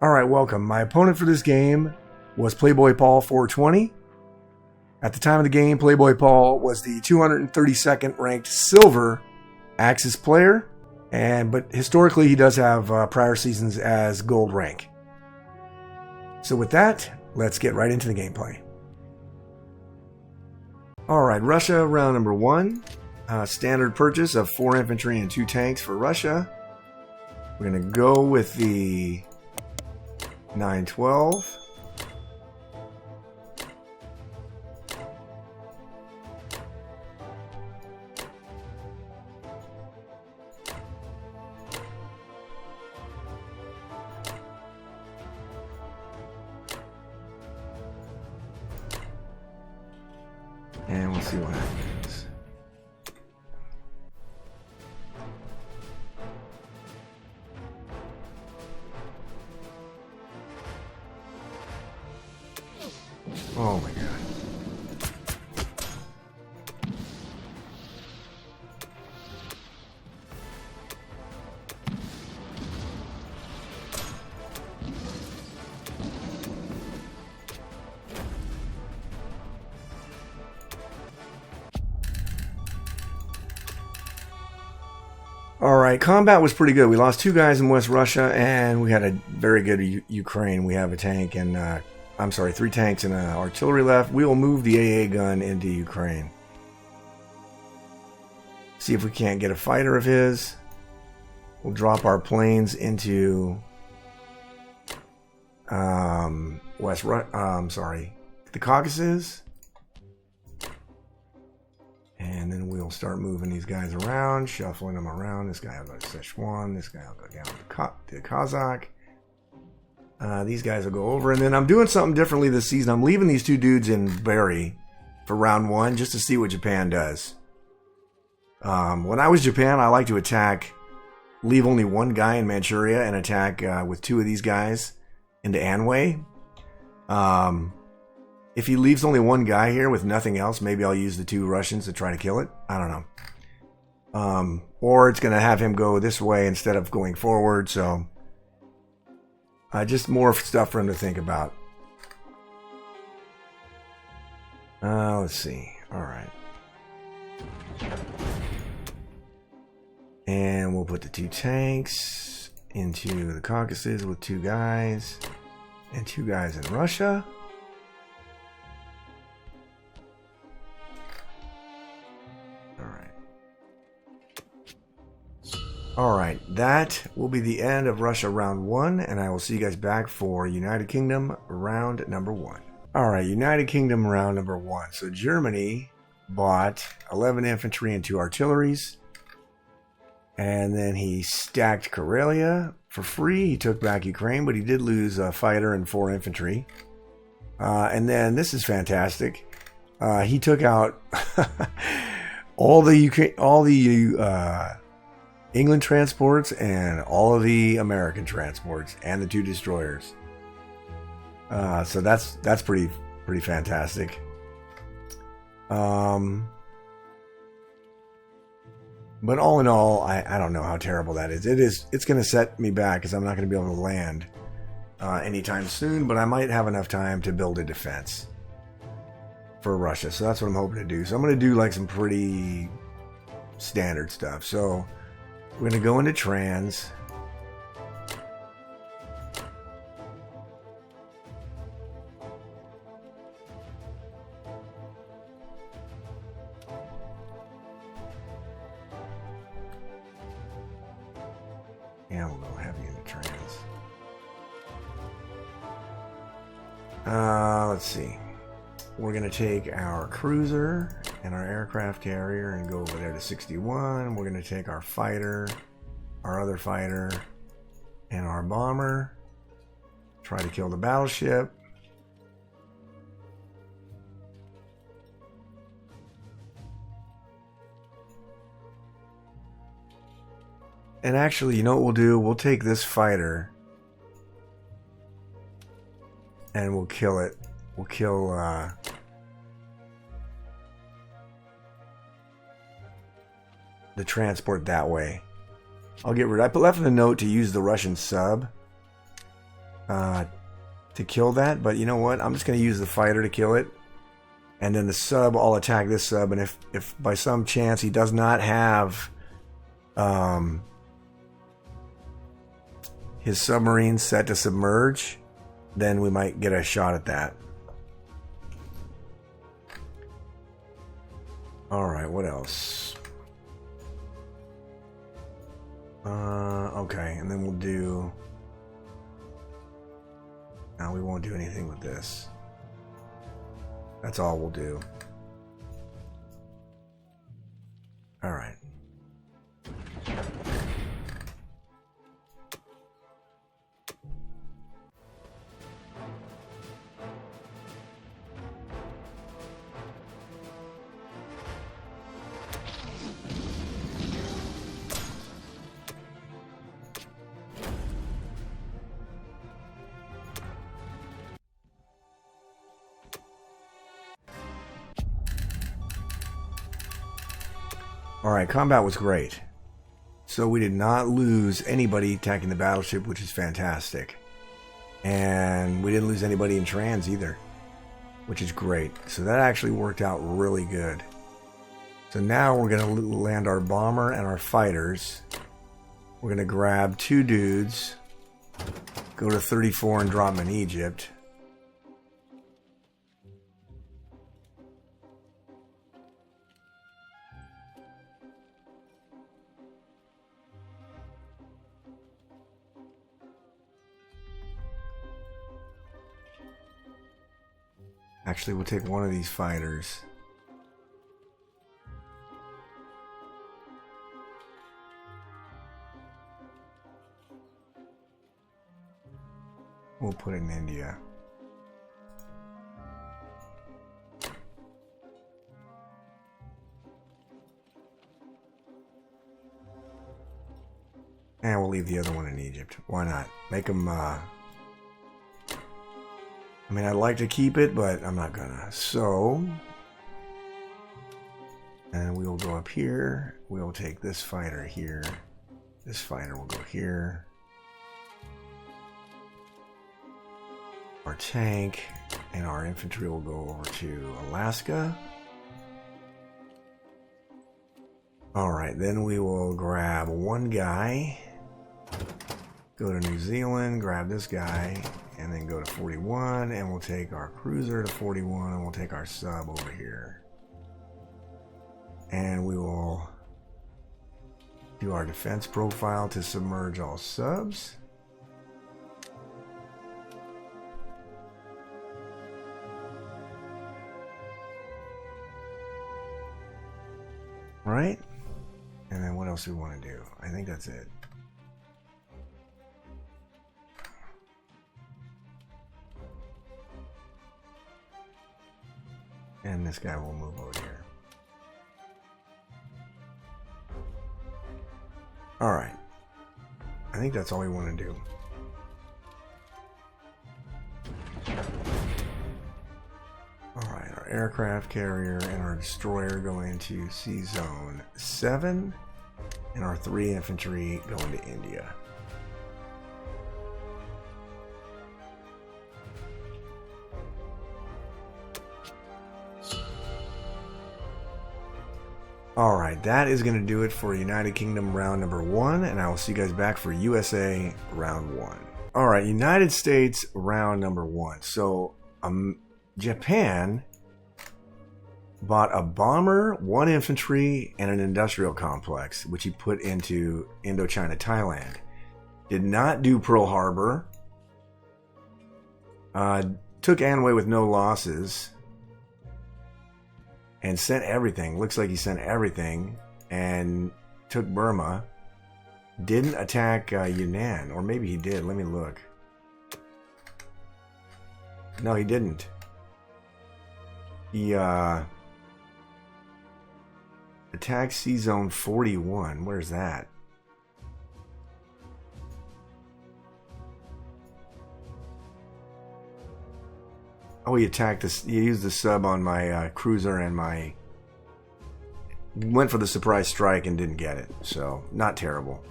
Alright, welcome. My opponent for this game was Playboy Paul 420. At the time of the game, Playboy Paul was the 232nd ranked silver Axis player, but historically he does have prior seasons as gold rank. So with that, let's get right into the gameplay. Alright, Russia, round number 1. Standard purchase of 4 infantry and 2 tanks for Russia. We're going to go with the 912. And we'll see what happens. Oh my god. Alright, combat was pretty good. We lost 2 guys in West Russia, and we had a very good Ukraine. We have a tank and, 3 tanks and artillery left. We will move the AA gun into Ukraine. See if we can't get a fighter of his. We'll drop our planes into the Caucasus. And then we'll start moving these guys around, shuffling them around. This guy will go to Szechuan. This guy will go down to Kazakh. These guys will go over. And then I'm doing something differently this season. I'm leaving these 2 dudes in Bari for round 1 just to see what Japan does. When I was Japan, I like to attack, leave only 1 guy in Manchuria and attack with 2 of these guys into Anhui. If he leaves only 1 guy here with nothing else, maybe I'll use the 2 Russians to try to kill it. I don't know. Or it's going to have him go this way instead of going forward. So just more stuff for him to think about. Let's see. All right. And we'll put the 2 tanks into the Caucasus with 2 guys. And 2 guys in Russia. Alright, that will be the end of Russia round 1, and I will see you guys back for United Kingdom round number 1. Alright, United Kingdom round number 1. So Germany bought 11 infantry and 2 artilleries, and then he stacked Karelia for free. He took back Ukraine, but he did lose a fighter and 4 infantry. And then, this is fantastic, he took out all the England transports and all of the American transports and the 2 destroyers. So that's pretty fantastic. But all in all, I don't know how terrible that is. It's going to set me back because I'm not going to be able to land anytime soon. But I might have enough time to build a defense for Russia. So that's what I'm hoping to do. So I'm going to do like some pretty standard stuff. So we're going to go into trans. And we'll go heavy into trans. Let's see. We're going to take our cruiser and our aircraft carrier and go over there to 61. We're going to take our fighter, our other fighter, and our bomber. Try to kill the battleship. And actually, you know what we'll do? We'll take this fighter and we'll kill it. We'll kill the transport that way. I'll get rid of it. I left a note to use the Russian sub. to kill that. But you know what? I'm just going to use the fighter to kill it. And then the sub, I'll attack this sub. And if by some chance he does not have his submarine set to submerge, then we might get a shot at that. Alright, what else? Okay, and then we'll do... No, we won't do anything with this. That's all we'll do. Alright. Alright, combat was great. So we did not lose anybody attacking the battleship, which is fantastic. And we didn't lose anybody in trans either, which is great. So that actually worked out really good. So now we're going to land our bomber and our fighters. We're going to grab 2 dudes, go to 34 and drop them in Egypt. Actually, we'll take one of these fighters. We'll put it in India. And we'll leave the other one in Egypt. Why not? Make them, I mean, I'd like to keep it, but I'm not gonna. So, and we will go up here. We'll take this fighter here. This fighter will go here. Our tank and our infantry will go over to Alaska. Alright, then we will grab one guy. Go to New Zealand, grab this guy. And then go to 41, and we'll take our cruiser to 41, and we'll take our sub over here. And we will do our defense profile to submerge all subs. Right? And then what else do we want to do? I think that's it. And this guy will move over here. Alright. I think that's all we want to do. Alright, our aircraft carrier and our destroyer go into Sea Zone 7. And our 3 infantry go into India. Alright, that is going to do it for United Kingdom round number 1, and I will see you guys back for USA round 1. Alright, United States round number 1. So, Japan bought a bomber, 1 infantry, and an industrial complex, which he put into Indochina, Thailand. Did not do Pearl Harbor. Took Anhui with no losses. And sent everything. Looks like he sent everything. And took Burma. Didn't attack Yunnan. Or maybe he did. Let me look. No, he didn't. He attacked Sea Zone 41. Where's that? Oh, he attacked this. He used the sub on my cruiser and my. Went for the surprise strike and didn't get it. So, not terrible.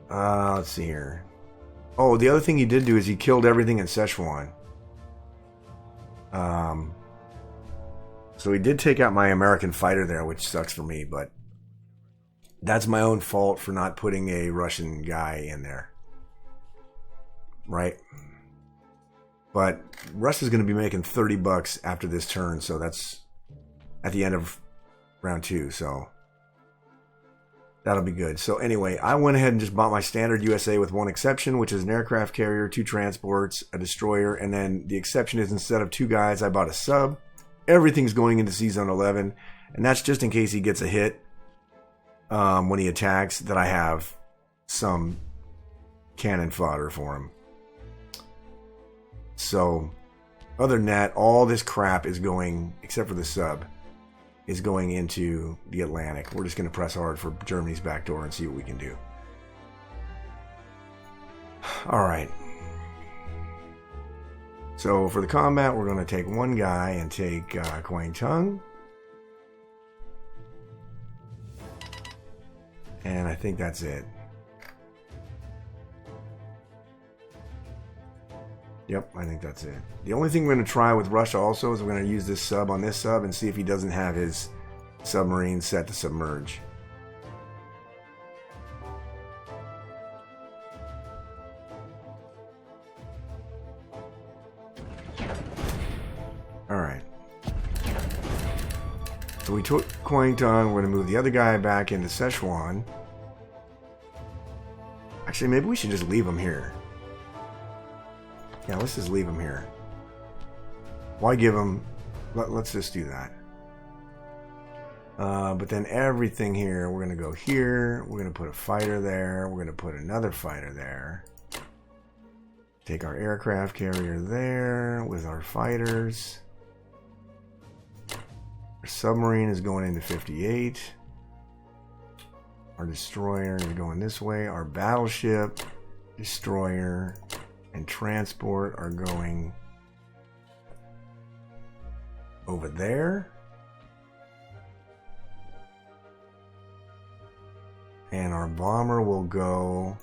Let's see here. Oh, the other thing he did do is he killed everything in Szechuan. So he did take out my American fighter there, which sucks for me, but that's my own fault for not putting a Russian guy in there. Right? But Russia's going to be making $30 after this turn, so that's at the end of round 2, so that'll be good. So anyway, I went ahead and just bought my standard USA with one exception, which is an aircraft carrier, 2 transports, a destroyer, and then the exception is instead of 2 guys, I bought a sub. Everything's going into C-Zone 11, and that's just in case he gets a hit when he attacks, that I have some cannon fodder for him. So, other than that, all this crap is going, except for the sub, is going into the Atlantic. We're just going to press hard for Germany's back door and see what we can do. Alright. So for the combat, we're going to take one guy and take Kwang Tung. And I think that's it. Yep, I think that's it. The only thing we're going to try with Russia also is we're going to use this sub on this sub and see if he doesn't have his submarine set to submerge. Alright. So we took Kwang Tung. We're going to move the other guy back into Szechuan. Actually, maybe we should just leave him here. Yeah, let's just leave him here. Why give him... Let's just do that. But then everything here, we're going to go here. We're going to put a fighter there. We're going to put another fighter there. Take our aircraft carrier there with our fighters. Our submarine is going into 58. Our destroyer is going this way. Our battleship, destroyer, and transport are going over there. And our bomber will go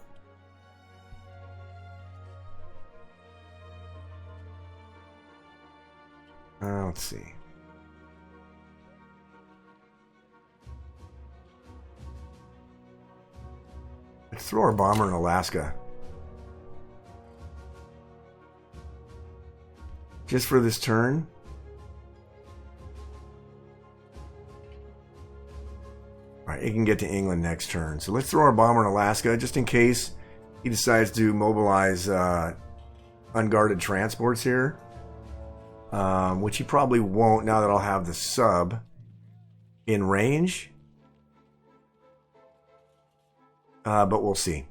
let's see. Let's throw our bomber in Alaska. Just for this turn. Alright, it can get to England next turn. So let's throw our bomber in Alaska just in case he decides to mobilize unguarded transports here. Which he probably won't now that I'll have the sub in range. But we'll see.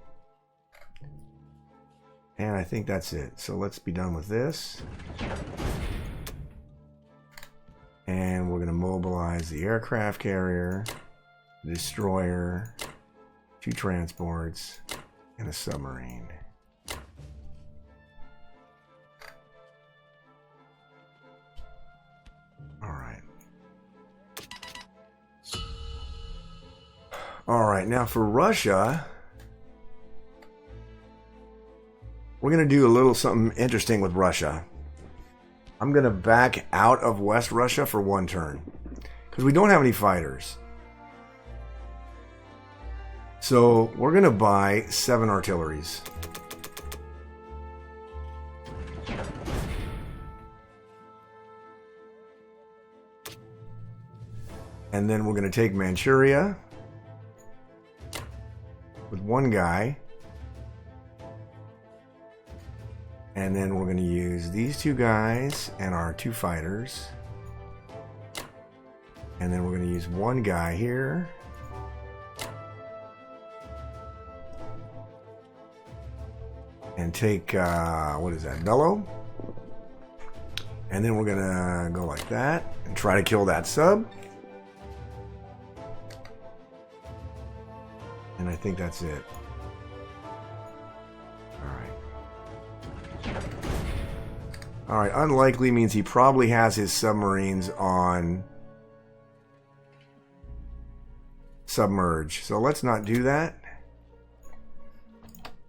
And I think that's it. So let's be done with this. And we're going to mobilize the aircraft carrier, the destroyer, 2 transports, and a submarine. Alright. Alright, now for Russia, we're going to do a little something interesting with Russia. I'm going to back out of West Russia for 1 turn. Because we don't have any fighters. So we're going to buy 7 artilleries. And then we're going to take Manchuria with 1 guy. And then we're going to use these 2 guys and our 2 fighters. And then we're going to use 1 guy here. And take, what is that, Bellow? And then we're going to go like that and try to kill that sub. And I think that's it. Alright, unlikely means he probably has his submarines on submerge. So let's not do that.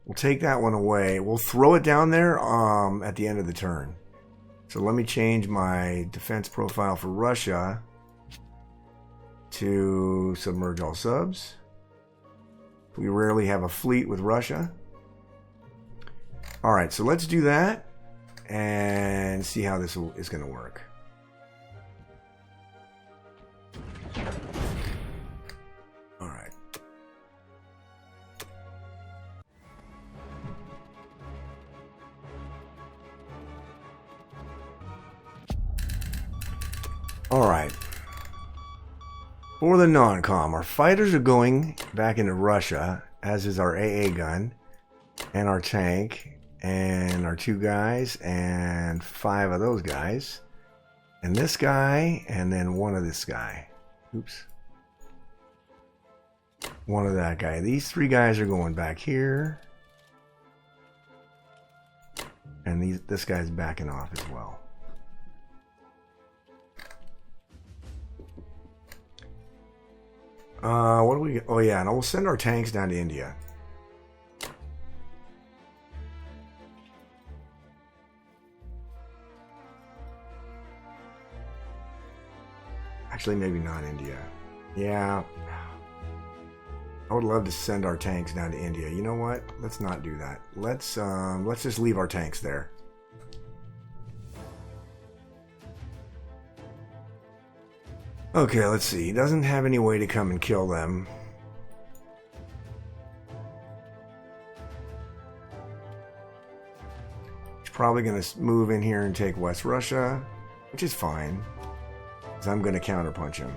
We'll take that one away. We'll throw it down there at the end of the turn. So let me change my defense profile for Russia to submerge all subs. We rarely have a fleet with Russia. Alright, so let's do that and see how this is going to work. Alright. Alright. For the non-com, our fighters are going back into Russia, as is our AA gun, and our tank, and our 2 guys, and 5 of those guys, and this guy, and then 1 of this guy. Oops. 1 of that guy. These 3 guys are going back here, and this guy's backing off as well. What do we... Oh, yeah, and we'll send our tanks down to India. Actually, maybe not India. Yeah. I would love to send our tanks down to India. You know what? Let's not do that. Let's just leave our tanks there. Okay, let's see. He doesn't have any way to come and kill them. He's probably going to move in here and take West Russia, which is fine, because I'm going to counterpunch him.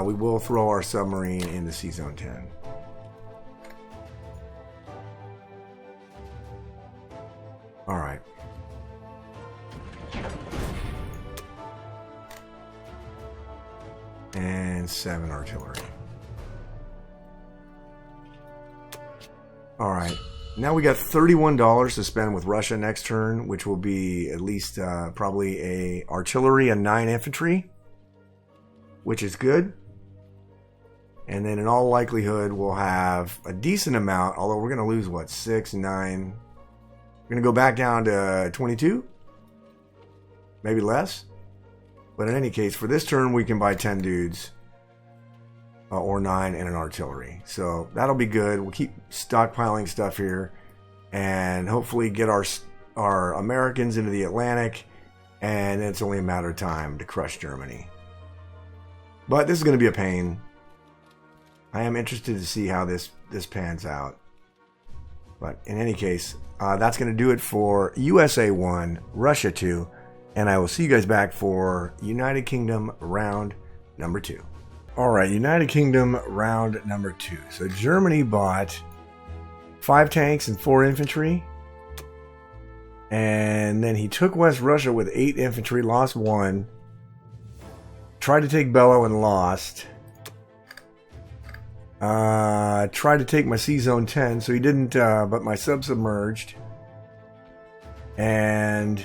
We will throw our submarine into Sea Zone 10. Alright. And 7 artillery. Alright. Now we got $31 to spend with Russia next turn, which will be at least probably a artillery and 9 infantry, which is good. And then in all likelihood we'll have a decent amount, although we're going to lose what, 6, 9. We're going to go back down to 22, maybe less. But in any case, for this turn, we can buy 10 dudes or 9 and an artillery. So that'll be good. We'll keep stockpiling stuff here and hopefully get our Americans into the Atlantic. And it's only a matter of time to crush Germany. But this is going to be a pain. I am interested to see how this pans out. But in any case, that's going to do it for USA 1, Russia 2. And I will see you guys back for United Kingdom round number 2. Alright, United Kingdom round number 2. So Germany bought 5 tanks and 4 infantry. And then he took West Russia with 8 infantry, lost 1. Tried to take Bellow and lost. Tried to take my Sea Zone 10, so he didn't, but my submerged. And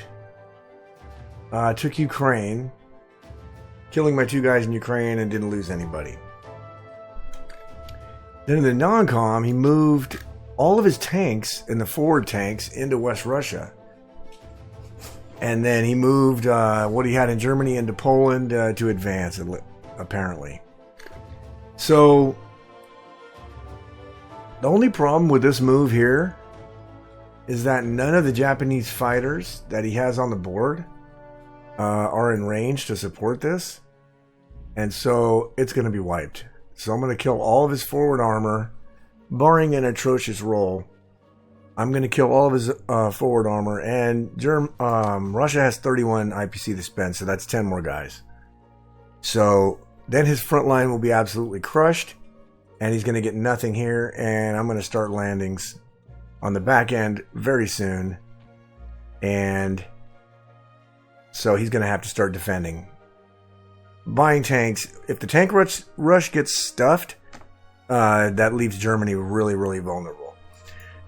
took Ukraine, killing my 2 guys in Ukraine and didn't lose anybody. Then in the non-com, he moved all of his tanks and the forward tanks into West Russia. And then he moved what he had in Germany into Poland to advance, apparently. So the only problem with this move here is that none of the Japanese fighters that he has on the board are in range to support this. And so it's going to be wiped. So I'm going to kill all of his forward armor, barring an atrocious roll. I'm going to kill all of his forward armor. And Russia has 31 IPC to spend, so that's 10 more guys. So then his front line will be absolutely crushed. And he's going to get nothing here. And I'm going to start landings on the back end very soon. And so he's going to have to start defending. Buying tanks. If the tank rush gets stuffed, that leaves Germany really, really vulnerable.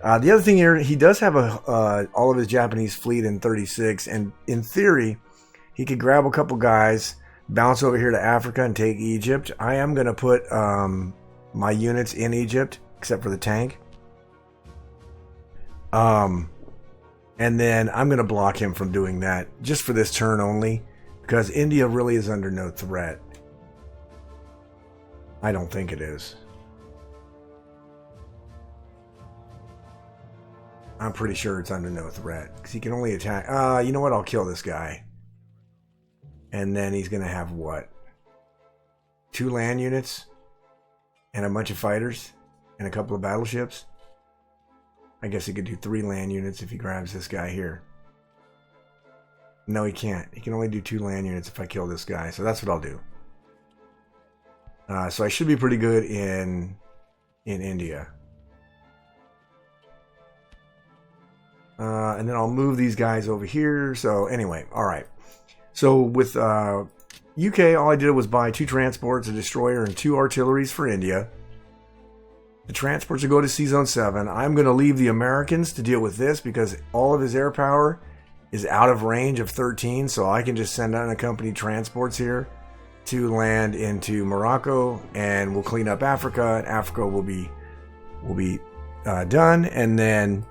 The other thing here, he does have all of his Japanese fleet in 36. And in theory, he could grab a couple guys, bounce over here to Africa and take Egypt. I am going to put my units in Egypt, except for the tank. And then I'm going to block him from doing that just for this turn only, because India really is under no threat. I don't think it is. I'm pretty sure it's under no threat, because he can only attack. You know what? I'll kill this guy. And then he's going to have what? 2 land units? And a bunch of fighters? And a couple of battleships? I guess he could do 3 land units if he grabs this guy here. No, he can't. He can only do 2 land units if I kill this guy. So that's what I'll do. So I should be pretty good in India. And then I'll move these guys over here. So anyway, all right. So with UK, all I did was buy 2 transports, a destroyer, and 2 artilleries for India. The transports will go to Sea Zone 7. I'm going to leave the Americans to deal with this because all of his air power is out of range of 13. So I can just send unaccompanied transports here to land into Morocco, and we'll clean up Africa. And Africa will be done, and then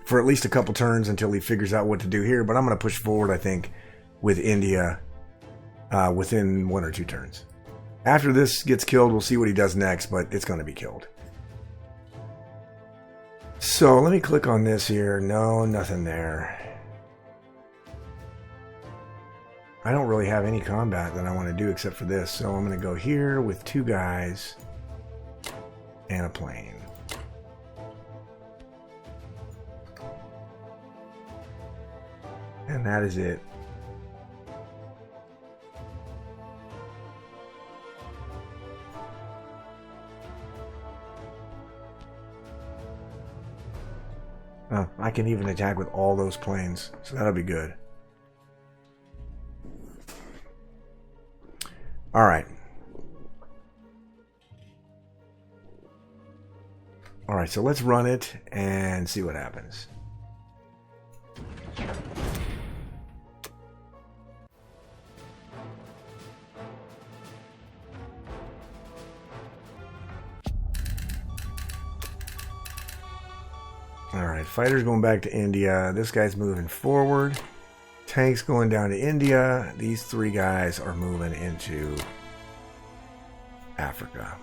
for at least a couple turns until he figures out what to do here. But I'm going to push forward, I think, with India within 1 or 2 turns. After this gets killed, we'll see what he does next, but it's going to be killed. So let me click on this here. No, nothing there. I don't really have any combat that I want to do except for this. So I'm going to go here with 2 guys and a plane. And that is it. I can even attack with all those planes, so that'll be good. All right. All right, so let's run it and see what happens. Alright, fighters going back to India. This guy's moving forward. Tanks going down to India. These 3 guys are moving into Africa.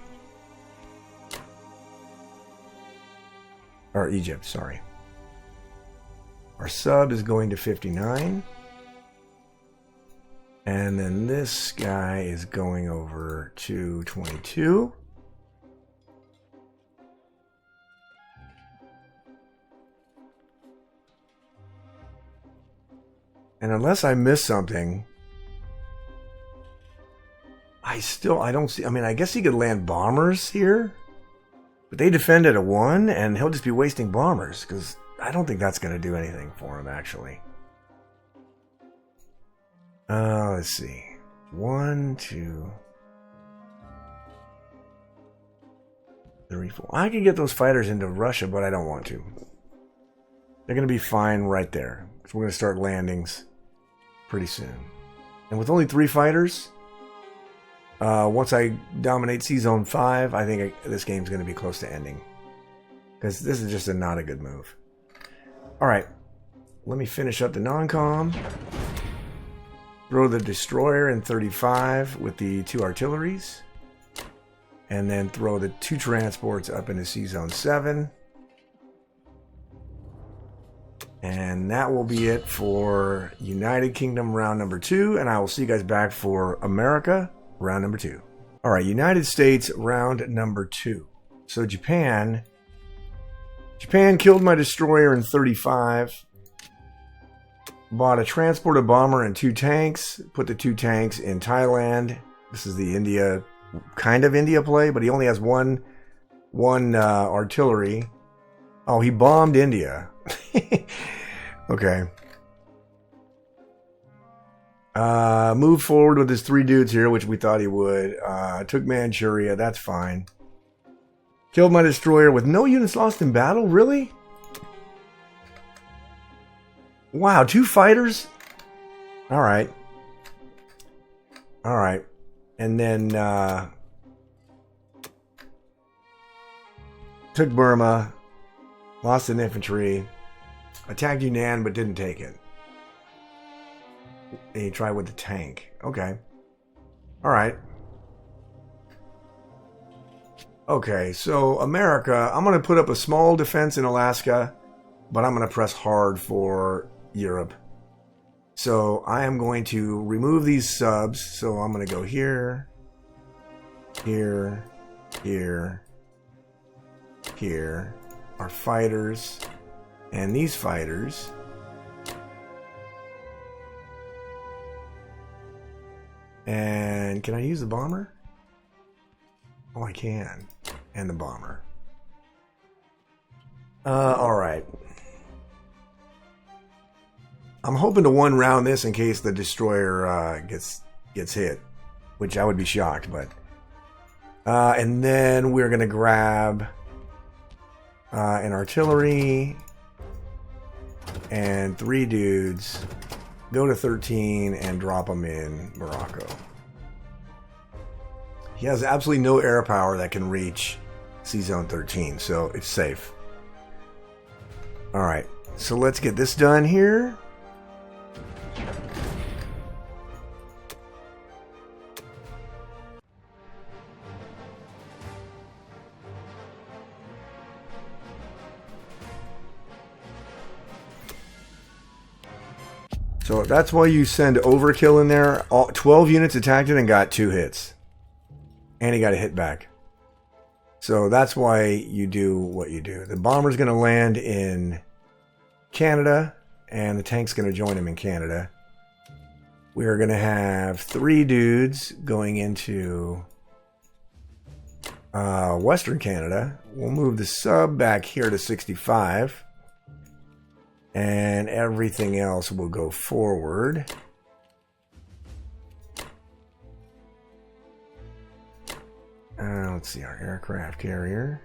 Or Egypt, sorry. Our sub is going to 59. And then this guy is going over to 22. And unless I miss something, I don't see. I mean, I guess he could land bombers here, but they defend at a 1, and he'll just be wasting bombers because I don't think that's going to do anything for him, actually. Let's see. 1, 2, 3, 4. I can get those fighters into Russia, but I don't want to. They're going to be fine right there. So we're going to start landings pretty soon. And with only 3 fighters, once I dominate Sea Zone 5, I think this game's going to be close to ending. Because this is just not a good move. Alright, let me finish up the non-com. Throw the destroyer in 35 with the 2 artilleries. And then throw the 2 transports up into Sea Zone 7. And that will be it for United Kingdom round number 2. And I will see you guys back for America round number 2. Alright, United States round number 2. So Japan killed my destroyer in 35. Bought a transporter bomber and 2 tanks. Put the 2 tanks in Thailand. This is the India, kind of India play, but he only has one artillery. Oh, he bombed India. Okay. Moved forward with his 3 dudes here, which we thought he would. Took Manchuria. That's fine. Killed my destroyer with no units lost in battle? Really? Wow, 2 fighters? Alright. Alright. And then Took Burma. Lost an infantry. Attacked Yunnan but didn't take it. And he tried with the tank. Okay. Alright. Okay, so America, I'm going to put up a small defense in Alaska, but I'm going to press hard for Europe. So I am going to remove these subs. So I'm going to go here, here, here, here. Our fighters and these fighters. And can I use the bomber? Oh, I can. And the bomber. Alright. I'm hoping to one round this in case the destroyer gets hit. Which I would be shocked, but... and then we're going to grab an artillery and 3 dudes. Go to 13 and drop them in Morocco. He has absolutely no air power that can reach C-Zone 13, so it's safe. Alright, so let's get this done here. So that's why you send overkill in there. 12 units attacked it and got 2 hits. And he got a hit back. So that's why you do what you do. The bomber's going to land in Canada. And the tank's going to join him in Canada. We are going to have 3 dudes going into Western Canada. We'll move the sub back here to 65. And everything else will go forward. Let's see, our aircraft carrier.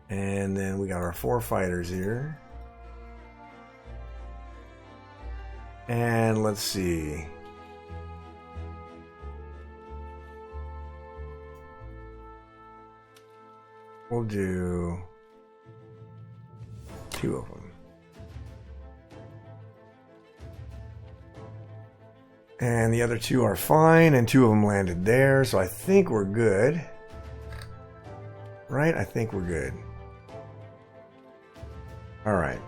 And then we got our 4 fighters here. And let's see. We'll do 2 of them. And the other 2 are fine, and 2 of them landed there, so I think we're good. Right? I think we're good. Alright.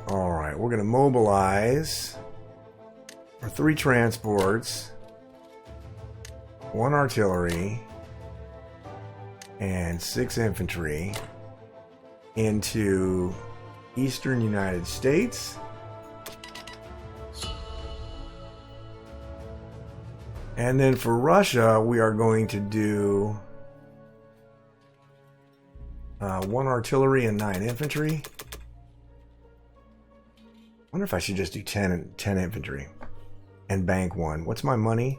Alright, we're going to mobilize our 3 transports, 1 artillery, and 6 infantry into eastern United States. And then for Russia, we are going to do 1 artillery and 9 infantry. I wonder if I should just do 10 infantry and bank 1. What's my money?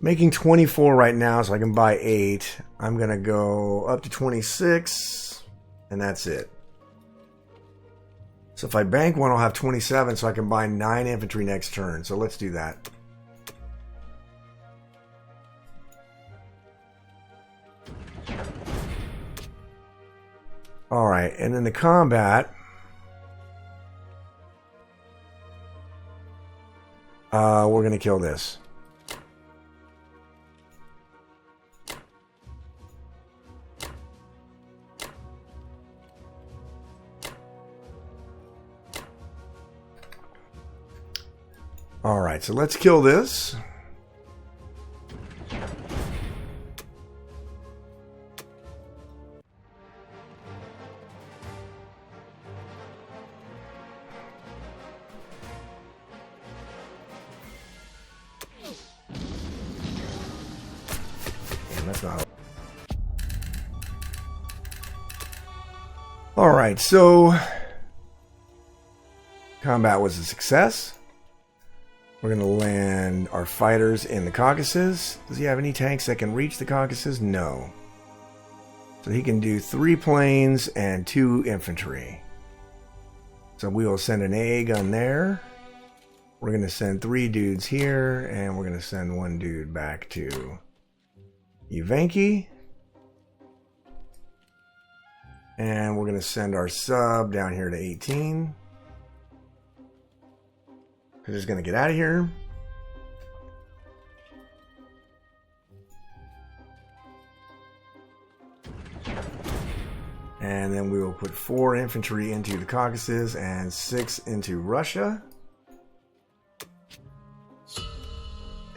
Making 24 right now, so I can buy 8. I'm going to go up to 26, and that's it. So if I bank 1, I'll have 27, so I can buy 9 infantry next turn. So let's do that. Alright, and then the combat. We're going to kill this. Alright, so let's kill this. That's not... Alright, so combat was a success. We're going to land our fighters in the Caucasus. Does he have any tanks that can reach the Caucasus? No. So he can do 3 planes and 2 infantry. So we will send an AA gun there. We're going to send 3 dudes here, and we're going to send 1 dude back to Uvenki. And we're going to send our sub down here to 18. We're just going to get out of here. And then we will put 4 infantry into the Caucasus and 6 into Russia.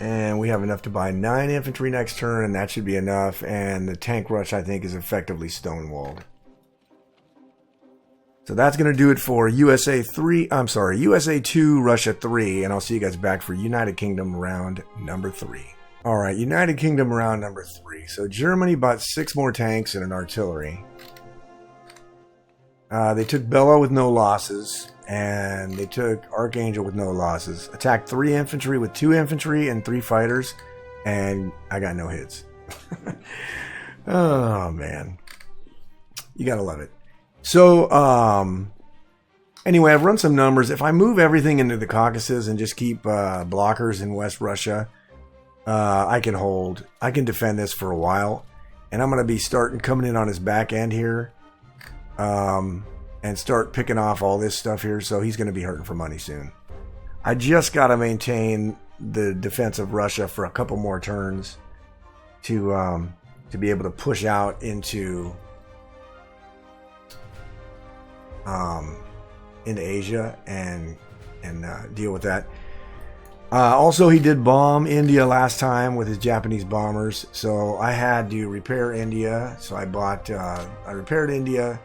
And we have enough to buy 9 infantry next turn, and that should be enough. And the tank rush, I think, is effectively stonewalled. So that's going to do it for USA 2, Russia 3, and I'll see you guys back for United Kingdom round number 3. All right, United Kingdom round number 3. So Germany bought 6 more tanks and an artillery. They took Bella with no losses, and they took Archangel with no losses. Attacked 3 infantry with 2 infantry and 3 fighters, and I got no hits. Oh, man. You gotta love it. So, anyway, I've run some numbers. If I move everything into the Caucasus and just keep blockers in West Russia, I can hold. I can defend this for a while. And I'm going to be coming in on his back end here. And start picking off all this stuff here. So he's going to be hurting for money soon. I just got to maintain the defense of Russia for a couple more turns to be able to push out into Asia and deal with that. Also, he did bomb India last time with his Japanese bombers, so I had to repair India. So I repaired India,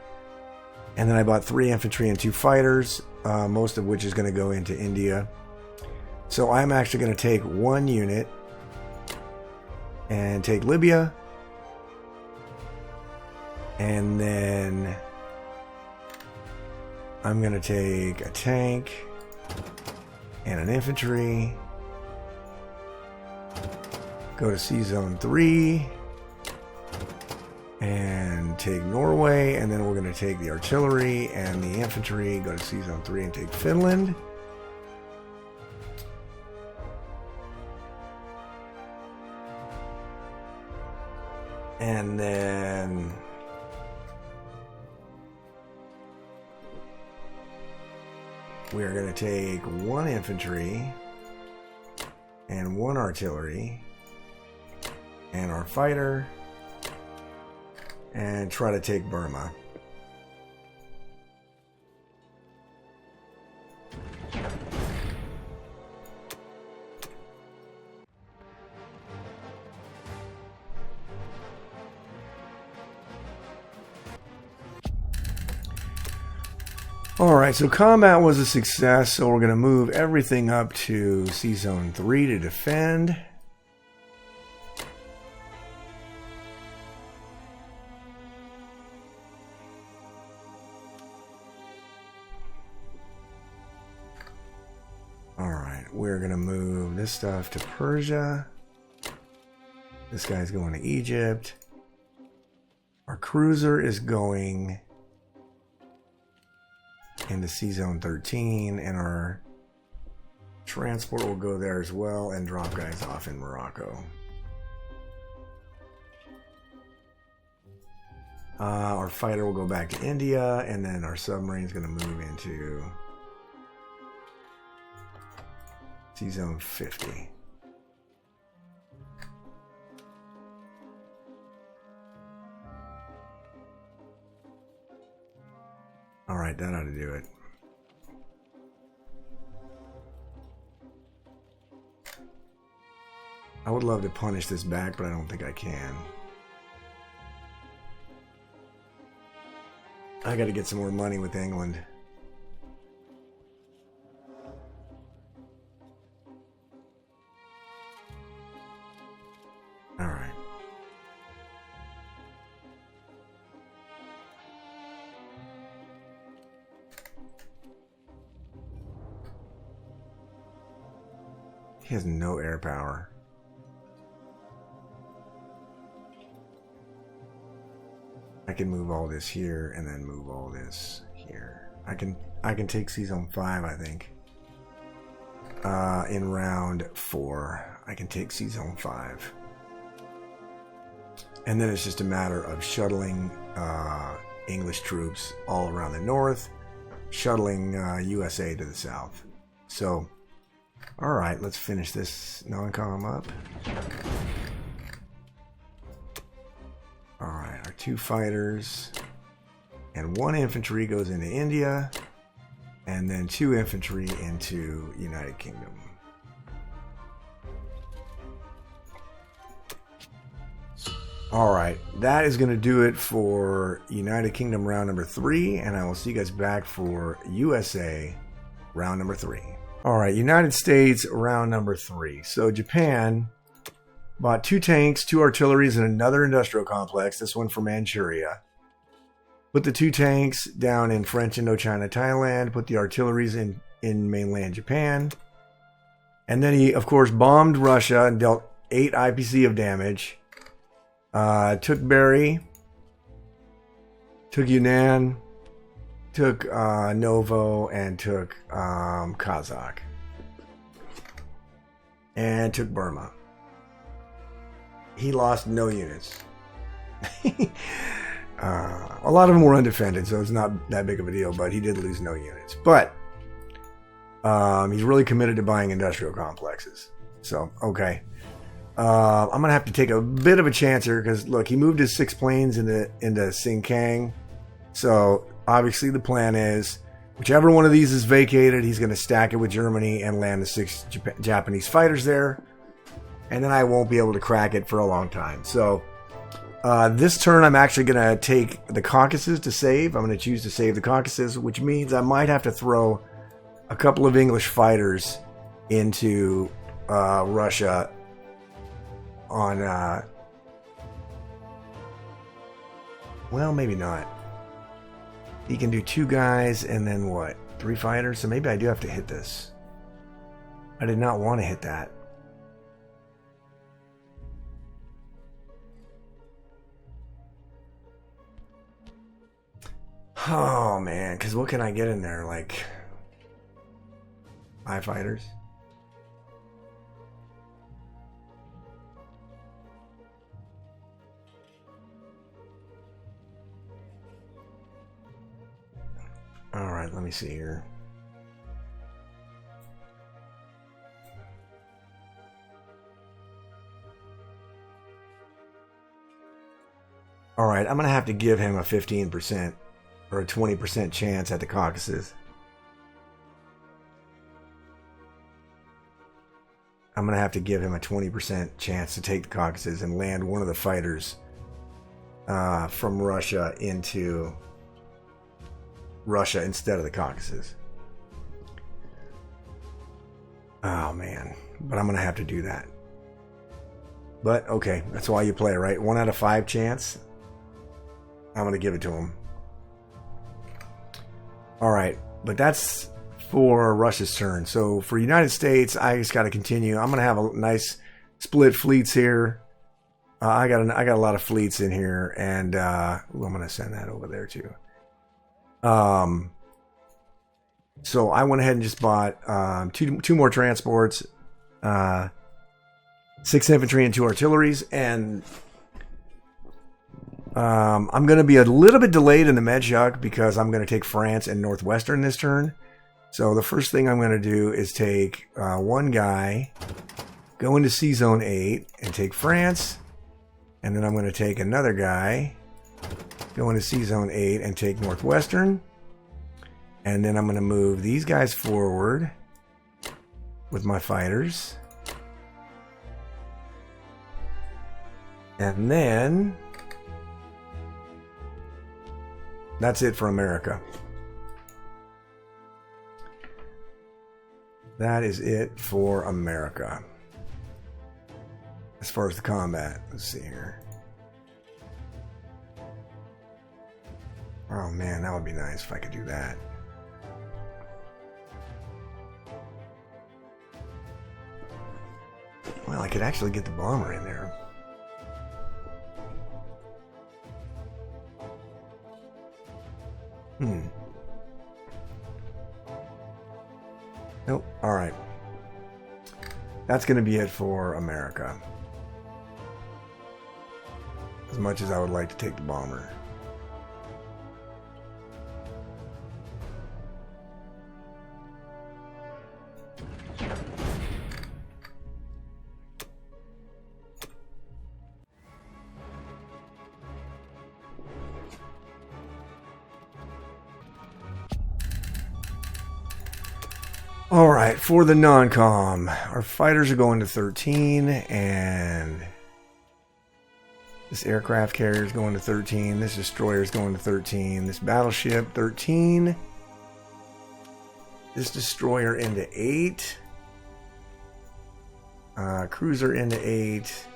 and then I bought 3 infantry and 2 fighters, most of which is going to go into India. So I'm actually going to take 1 unit and take Libya, and then I'm going to take a tank and an infantry, go to Sea Zone 3, and take Norway, and then we're going to take the artillery and the infantry, go to Sea Zone 3 and take Finland. And then we are going to take 1 infantry and 1 artillery and our fighter and try to take Burma. Alright, so combat was a success, so we're going to move everything up to Sea Zone 3 to defend. Alright, we're going to move this stuff to Persia. This guy's going to Egypt. Our cruiser is going into Sea Zone 13, and our transport will go there as well and drop guys off in Morocco. Our fighter will go back to India, and then our submarine is going to move into Sea Zone 50. Alright, that ought to do it. I would love to punish this back, but I don't think I can. I got to get some more money with England. Alright. He has no air power. I can move all this here and then move all this here. I can take Sea Zone 5, I think. in round 4. I can take C-Zone 5. And then it's just a matter of shuttling English troops all around the north, shuttling USA to the south. So, alright, let's finish this non-com up. Alright, our 2 fighters and 1 infantry goes into India, and then 2 infantry into United Kingdom. Alright, that is going to do it for United Kingdom round number 3, and I will see you guys back for USA round number 3. Alright, United States round number 3. So Japan bought 2 tanks, 2 artilleries, and another industrial complex, this one for Manchuria. Put the 2 tanks down in French Indochina, Thailand, put the artilleries in mainland Japan. And then he, of course, bombed Russia and dealt 8 IPC of damage. Took Beri, took Yunnan, took Novo, and took Kazakh, and took Burma. He lost no units. A lot of them were undefended, so it's not that big of a deal, but he did lose no units. But he's really committed to buying industrial complexes. So, okay. I'm going to have to take a bit of a chance here because, look, he moved his 6 planes into Xinjiang. So, obviously, the plan is whichever one of these is vacated, he's going to stack it with Germany and land the 6 Japanese fighters there. And then I won't be able to crack it for a long time. So, this turn, I'm actually going to take the Caucasus to save. I'm going to choose to save the Caucasus, which means I might have to throw a couple of English fighters into Russia on, well, maybe not. He can do 2 guys and then what? 3 fighters? So maybe I do have to hit this. I did not want to hit that. Oh, man. Because what can I get in there? Like 5 fighters? Alright, let me see here. Alright, I'm going to have to give him a 15% or a 20% chance at the Caucasus. I'm going to have to give him a 20% chance to take the Caucasus and land one of the fighters from Russia into Russia instead of the Caucasus. Oh, man. But I'm going to have to do that. But, okay. That's why you play, right? 1 out of 5 chance. I'm going to give it to him. Alright. But that's for Russia's turn. So, for United States, I just got to continue. I'm going to have a nice split fleets here. I got a lot of fleets in here. And I'm going to send that over there, too. So I went ahead and just bought two more transports, 6 infantry and 2 artilleries, and I'm going to be a little bit delayed in the Medjug because I'm going to take France and Northwestern this turn. So the first thing I'm going to do is take 1 guy, go into C-Zone 8, and take France, and then I'm going to take another guy, go into C-Zone 8 and take Northwestern. And then I'm going to move these guys forward with my fighters. And then that's it for America. That is it for America. As far as the combat, let's see here. Oh man, that would be nice if I could do that. Well, I could actually get the bomber in there. Nope. Alright. That's going to be it for America. As much as I would like to take the bomber. All right, for the non-com, our fighters are going to 13, and this aircraft carrier is going to 13, this destroyer is going to 13, this battleship 13, this destroyer into 8, cruiser into 8,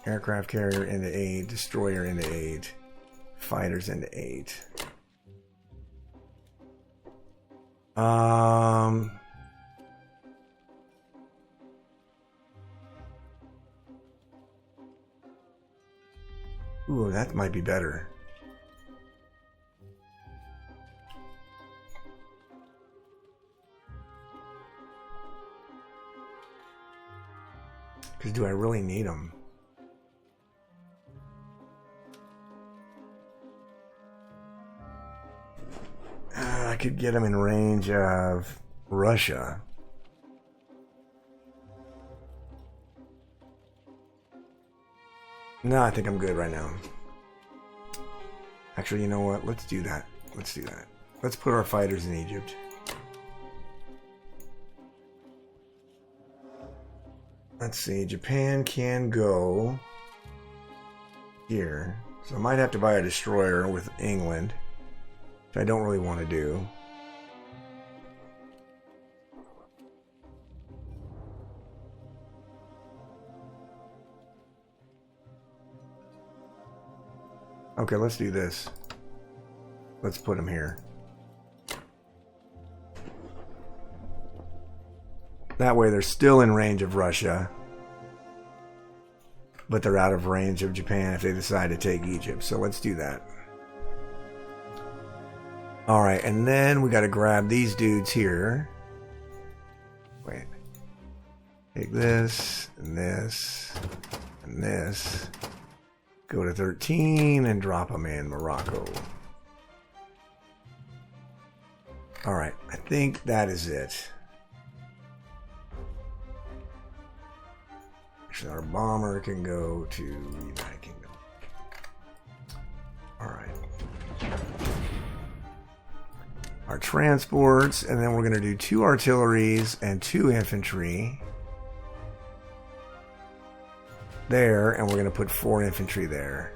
aircraft carrier into 8, destroyer into 8, fighters into 8. Ooh, that might be better. Because do I really need them? I could get them in range of Russia. No, I think I'm good right now. Actually, you know what? Let's do that. Let's do that. Let's put our fighters in Egypt. Let's see. Japan can go here. So I might have to buy a destroyer with England, which I don't really want to do. Okay, let's do this. Let's put them here. That way they're still in range of Russia, but they're out of range of Japan if they decide to take Egypt. So let's do that. Alright, and then we got to grab these dudes here. Wait. Take this, and this, and this. Go to 13 and drop them in Morocco. Alright, I think that is it. Actually, our bomber can go to United Kingdom. Alright. Our transports, and then we're going to do 2 artilleries and 2 infantry. There, and we're going to put 4 infantry there.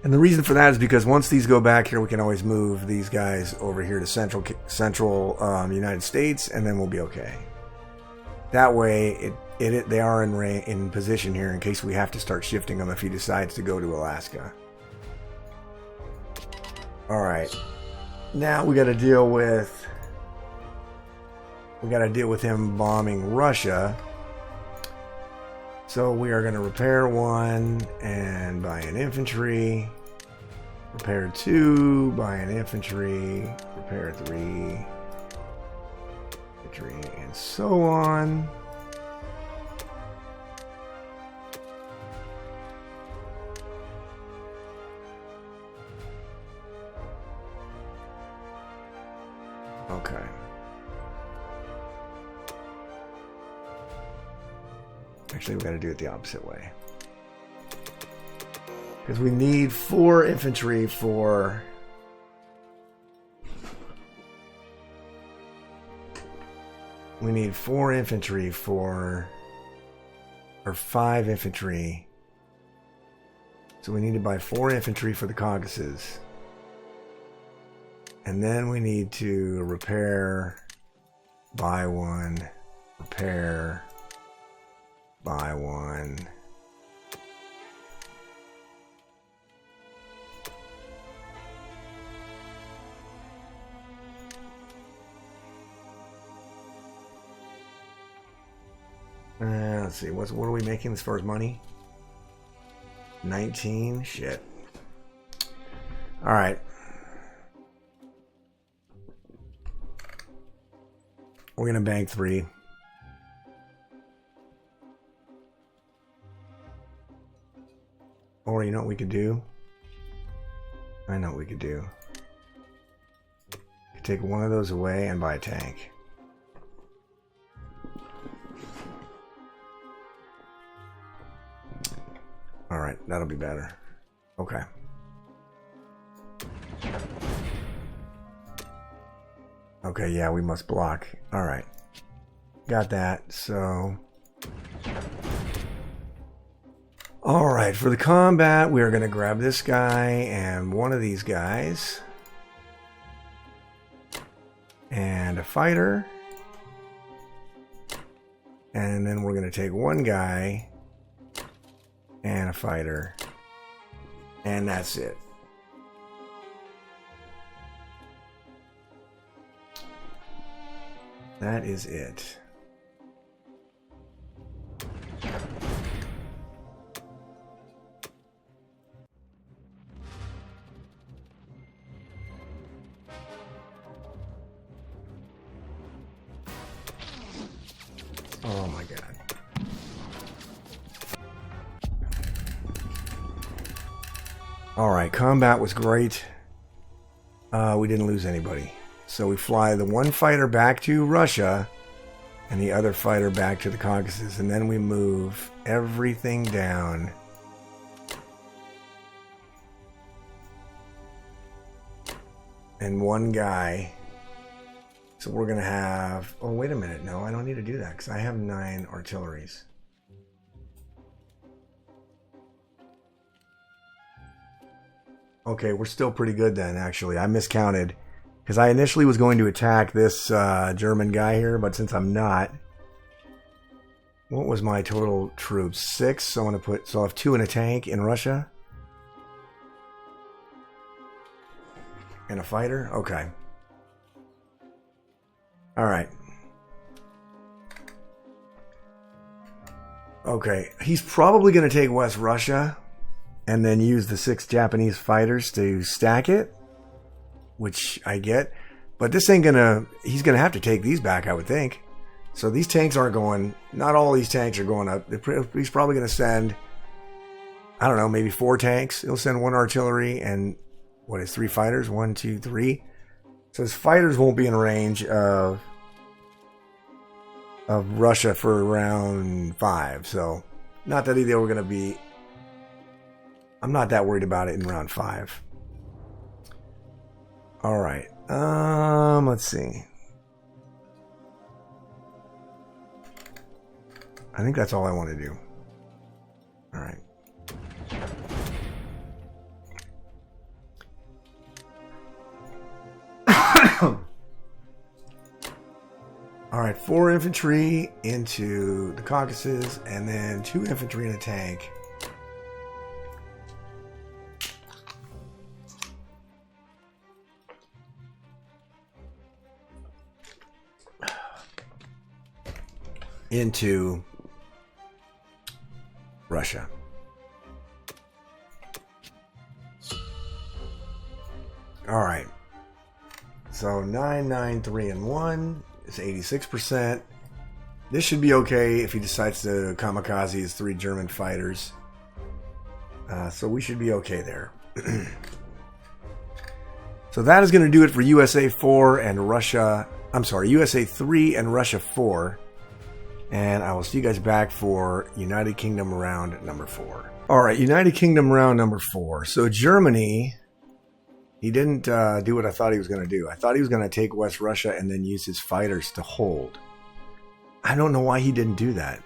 And the reason for that is because once these go back here, we can always move these guys over here to central United States, and then we'll be okay. That way, they are in position here in case we have to start shifting them if he decides to go to Alaska. All right, now we got to deal with him bombing Russia. So we are going to repair 1 and buy an infantry. Repair 2, buy an infantry. Repair 3, infantry, and so on. Okay. Actually, we got to do it the opposite way. Because we need 4 infantry for... We need 4 infantry for... Or 5 infantry. So we need to buy 4 infantry for the Caucasus. And then we need to repair... Buy 1. Repair... Buy 1. Let's see. What are we making as far as money? 19? Shit. Alright. We're going to bank 3. Or you know what we could do? I know what we could do. We could take one of those away and buy a tank. Alright, that'll be better. Okay. Okay, yeah, we must block. Alright. Got that, so... Alright, for the combat, we are going to grab this guy and one of these guys. And a fighter. And then we're going to take one guy and a fighter. And that's it. That is it. Oh my god. Alright, combat was great. We didn't lose anybody. So we fly the one fighter back to Russia and the other fighter back to the Caucasus, and then we move everything down. And one guy. So we're going to have... Oh, wait a minute. No, I don't need to do that because I have 9 artilleries. Okay, we're still pretty good then, actually. I miscounted. Because I initially was going to attack this German guy here, but since I'm not... What was my total troops? 6, so I'm going to put... So I'll have 2 in a tank in Russia. And a fighter? Okay. Alright. Okay, he's probably going to take West Russia and then use the 6 Japanese fighters to stack it, which I get. But this ain't gonna... He's going to have to take these back, I would think. So these tanks aren't going... Not all these tanks are going up. He's probably going to send... I don't know, maybe 4 tanks. He'll send 1 artillery and... What is 3 fighters? 1, 2, 3. So his fighters won't be in range of Russia for round 5. So not that they were going to be... I'm not that worried about it in round 5. All right. Let's see. I think that's all I want to do. All right. Alright, 4 infantry into the Caucasus, and then 2 infantry in a tank. Into Russia. Alright. So 9, 9, 3, and 1 is 86%. This should be okay if he decides to kamikaze his 3 German fighters. So we should be okay there. So that is going to do it for USA 4 and Russia... I'm sorry, USA 3 and Russia 4. And I will see you guys back for United Kingdom round number 4. Alright, United Kingdom round number 4. So Germany... He didn't do what I thought he was going to do. I thought he was going to take West Russia and then use his fighters to hold. I don't know why he didn't do that.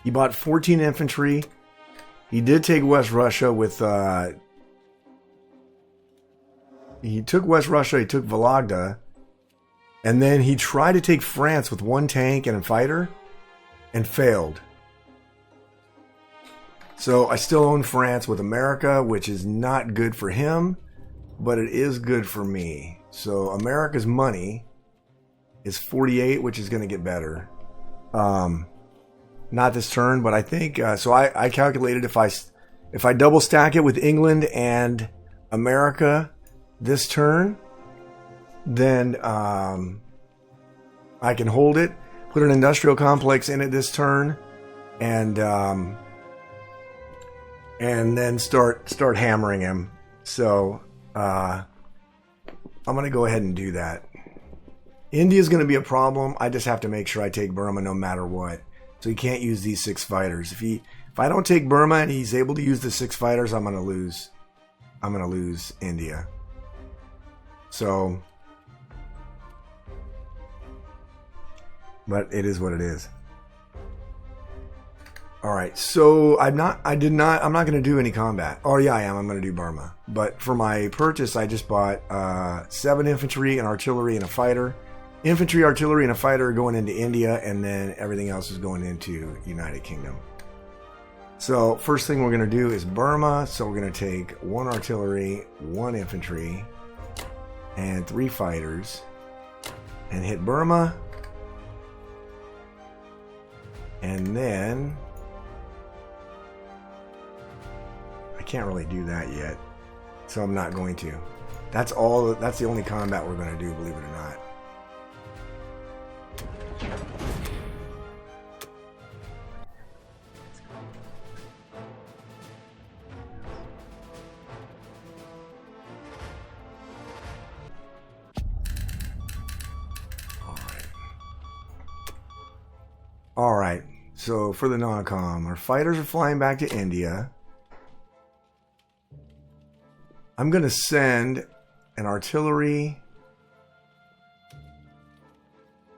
He bought 14 infantry. He did take West Russia with... he took West Russia, he took Vologda. And then he tried to take France with 1 tank and a fighter. And failed. So I still own France with America, which is not good for him. But it is good for me. So America's money is 48, which is going to get better. Not this turn, but I think... so I calculated if I double stack it with England and America this turn, then I can hold it, put an industrial complex in it this turn, and and then start hammering him. So I'm going to go ahead and do that. India's going to be a problem. I just have to make sure I take Burma no matter what. So he can't use these 6 fighters. If I don't take Burma and he's able to use the 6 fighters, I'm going to lose. I'm going to lose India. So, but it is what it is. All right, so I'm not going to do any combat. Oh yeah, I am. I'm going to do Burma. But for my purchase, I just bought 7 infantry, an artillery, and a fighter. Infantry, artillery, and a fighter are going into India, and then everything else is going into United Kingdom. So first thing we're going to do is Burma. So we're going to take 1 artillery, 1 infantry, and 3 fighters, and hit Burma. And then I can't really do that yet, so I'm not going to. That's the only combat we're going to do, believe it or not. All right. So for the non-com, our fighters are flying back to India. I'm going to send an artillery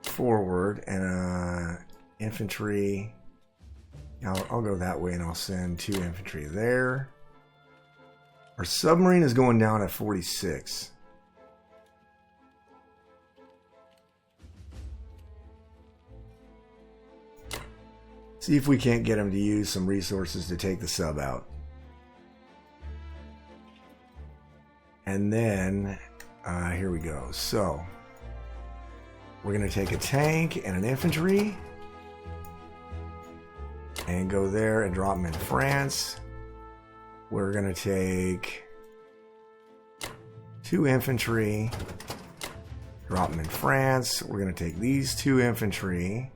forward and an infantry. I'll go that way and I'll send 2 infantry there. Our submarine is going down at 46. See if we can't get him to use some resources to take the sub out. And then, here we go. So, we're going to take a tank and an infantry. And go there and drop them in France. We're going to take 2 infantry. Drop them in France. We're going to take these 2 infantry.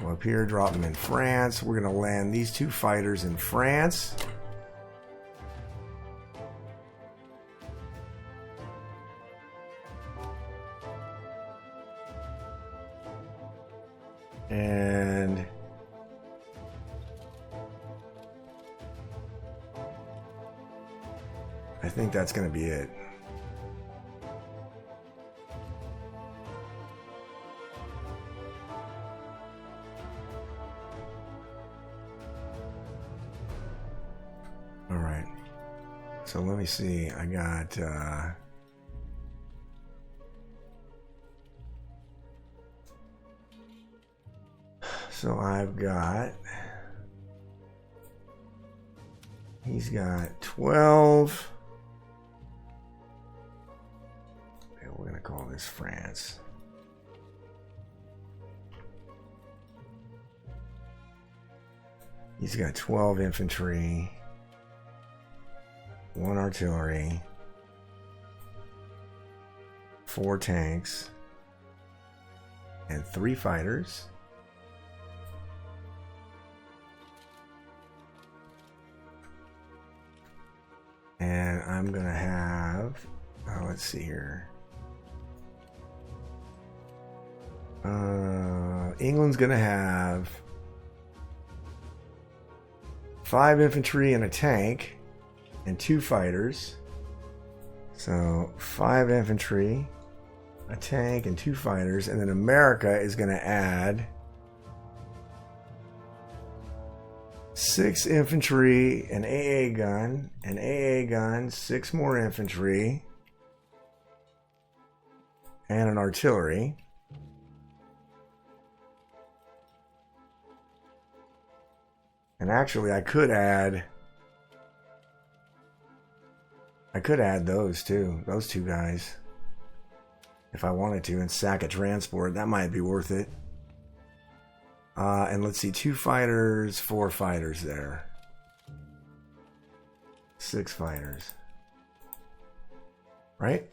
Go up here, drop them in France. We're going to land these 2 fighters in France. And I think that's going to be it. All right. So let me see. I got so I've got, he's got 12. Okay, we're going to call this France. He's got 12 infantry, 1 artillery, 4 tanks, and 3 fighters. And I'm going to have, let's see here. England's going to have 5 infantry and a tank and 2 fighters. So 5 infantry, a tank, and 2 fighters. And then America is going to add 6 infantry, an AA gun, 6 more infantry, and an artillery. And actually, I could add those too, those 2 guys, if I wanted to, and sack a transport. That might be worth it. And let's see, 2 fighters, 4 fighters there. 6 fighters. Right?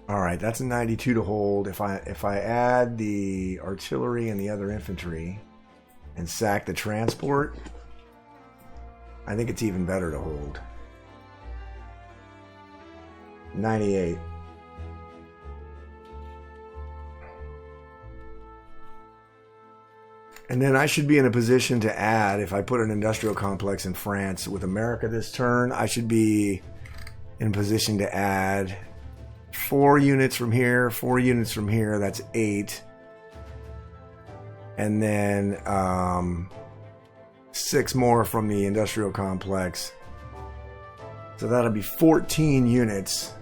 Alright, that's a 92 to hold. If I add the artillery and the other infantry, and sack the transport. I think it's even better to hold. 98. And then I should be in a position to add, if I put an industrial complex in France with America this turn, I should be in position to add 4 units from here, 4 units from here, that's 8. And then 6 more from the industrial complex. So that'll be 14 units.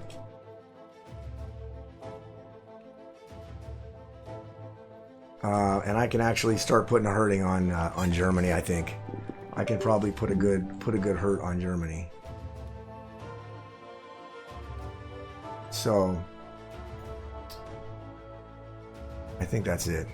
And I can actually start putting a hurting on Germany. I think I can probably put a good hurt on Germany. So I think that's it.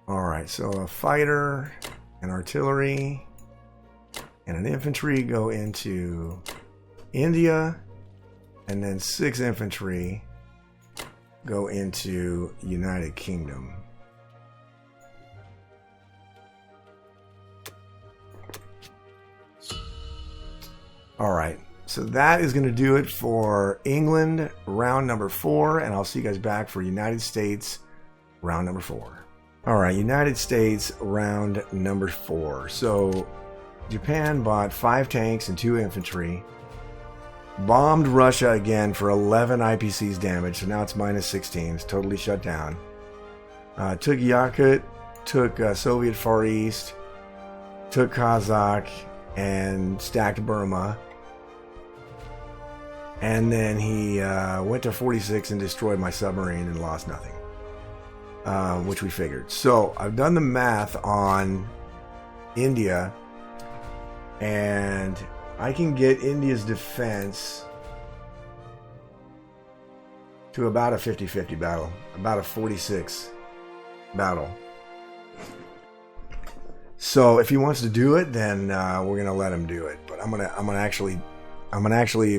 Alright, so a fighter, an artillery, and an infantry go into India, and then 6 infantry go into United Kingdom. Alright, so that is going to do it for England, round number 4, and I'll see you guys back for United States, round number 4. Alright, United States, round number 4. So, Japan bought 5 tanks and 2 infantry. Bombed Russia again for 11 IPCs damage, so now it's minus 16. It's totally shut down. Took Yakut, took Soviet Far East, took Kazakh, and stacked Burma. And then he went to 46 and destroyed my submarine and lost nothing. Which we figured. So I've done the math on India, and I can get India's defense to about a 50-50 battle, about a 46 battle. So if he wants to do it, then we're gonna let him do it. But I'm gonna actually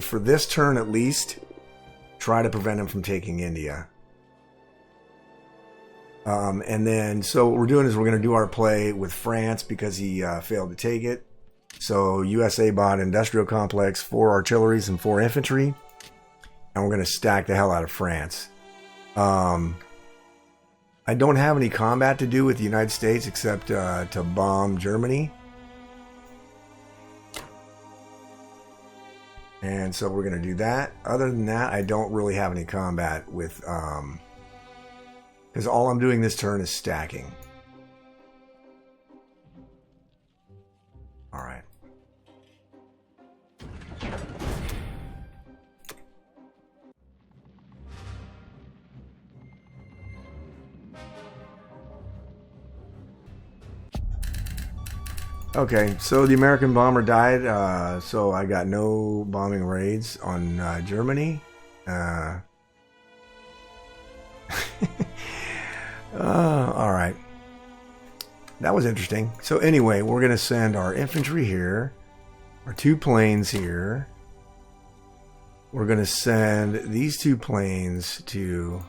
for this turn at least try to prevent him from taking India. And then, so what we're doing is we're going to do our play with France because he failed to take it. So USA bought industrial complex, 4 artilleries, and 4 infantry. And we're going to stack the hell out of France. I don't have any combat to do with the United States except to bomb Germany. And so we're going to do that. Other than that, I don't really have any combat with... because all I'm doing this turn is stacking. Alright. Okay, so the American bomber died, so I got no bombing raids on Germany. Alright. That was interesting. So anyway, we're going to send our infantry here. Our 2 planes here. We're going to send these 2 planes to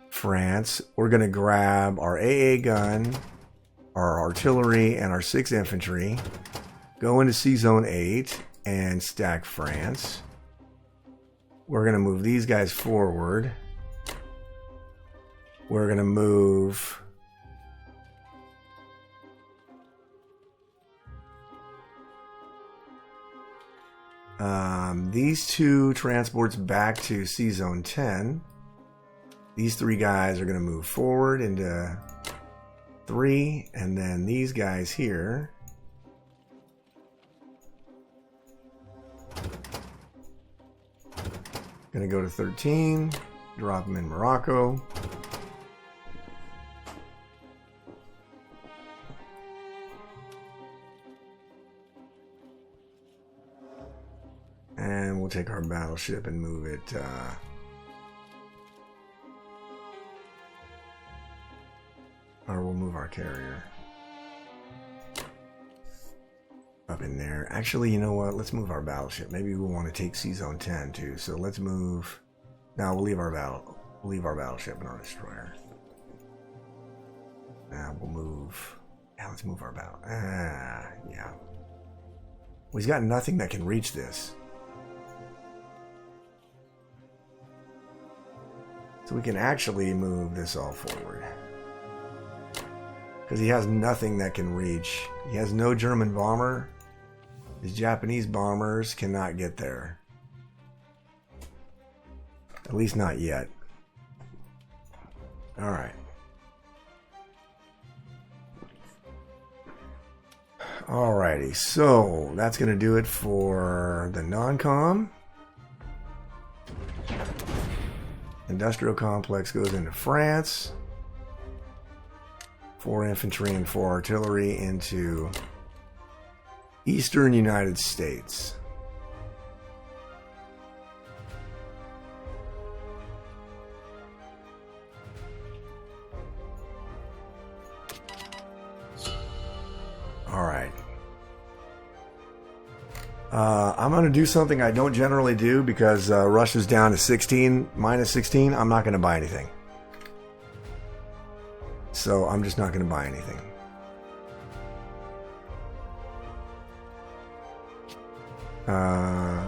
France. We're going to grab our AA gun, our artillery, and our 6 infantry. Go into C-Zone 8 and stack France. We're going to move these guys forward. We're going to move these 2 transports back to C-Zone 10. These 3 guys are going to move forward into 3, and then these guys here going to go to 13, drop them in Morocco. And we'll take our battleship and move it Or we'll move our carrier up in there. Actually, you know what? Let's move our battleship. Maybe we'll want to take Sea Zone 10 too. So let's move. No, we'll leave our battleship and our destroyer. We'll move. Yeah, let's move our battle. Yeah. Well, he's got nothing that can reach this. So we can actually move this all forward. Because he has nothing that can reach. He has no German bomber. His Japanese bombers cannot get there. At least not yet. Alright. Alrighty, so that's going to do it for the non-com. Industrial complex goes into France. 4 infantry and 4 artillery into eastern United States. All right. I'm going to do something I don't generally do because Russia's down to 16, minus 16. I'm not going to buy anything. So I'm just not going to buy anything.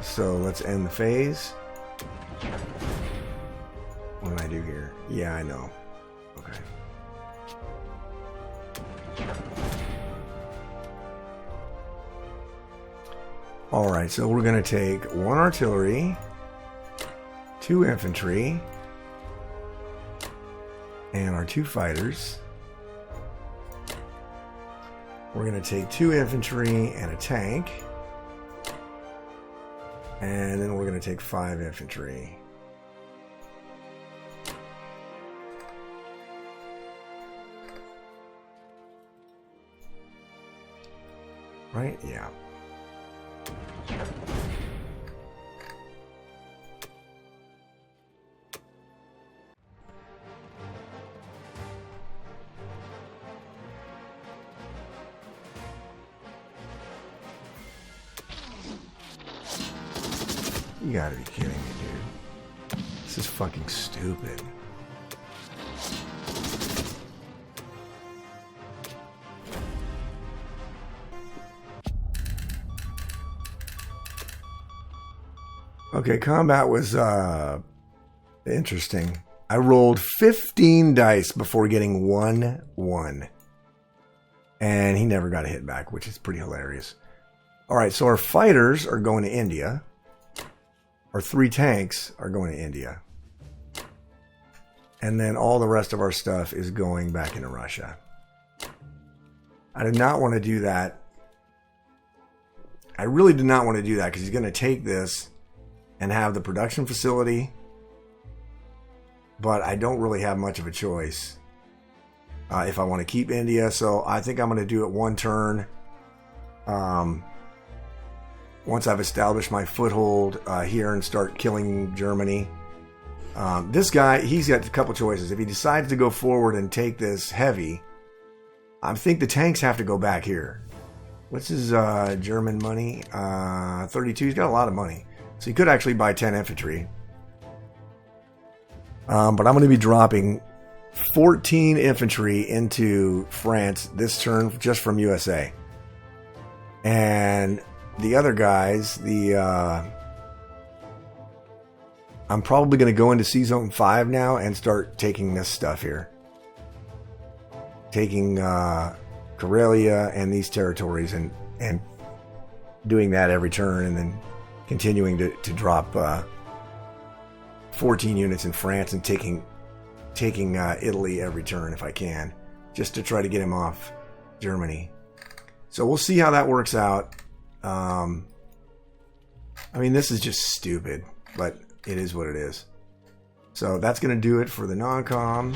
So let's end the phase. What did I do here? Yeah, I know. Okay. Alright, so we're going to take 1 artillery, 2 infantry, and our 2 fighters. We're going to take 2 infantry and a tank. And then we're going to take 5 infantry. Right? Yeah. You gotta be kidding me, dude. This is fucking stupid. Okay, combat was interesting. I rolled 15 dice before getting 1-1. And he never got a hit back, which is pretty hilarious. Alright, so our fighters are going to India. Our 3 tanks are going to India. And then all the rest of our stuff is going back into Russia. I did not want to do that. I really did not want to do that because he's going to take this and have the production facility. But I don't really have much of a choice if I want to keep India. So I think I'm going to do it 1 turn. Once I've established my foothold here and start killing Germany. This guy, he's got a couple choices. If he decides to go forward and take this heavy, I think the tanks have to go back here. What's his German money? 32. He's got a lot of money. So he could actually buy 10 infantry. But I'm going to be dropping 14 infantry into France this turn just from USA. And the other guys, I'm probably going to go into Sea Zone 5 now and start taking this stuff here. Taking Karelia and these territories and doing that every turn and then continuing to drop 14 units in France and taking Italy every turn if I can, just to try to get him off Germany. So we'll see how that works out. I mean, this is just stupid, but it is what it is. So that's going to do it for the non-com.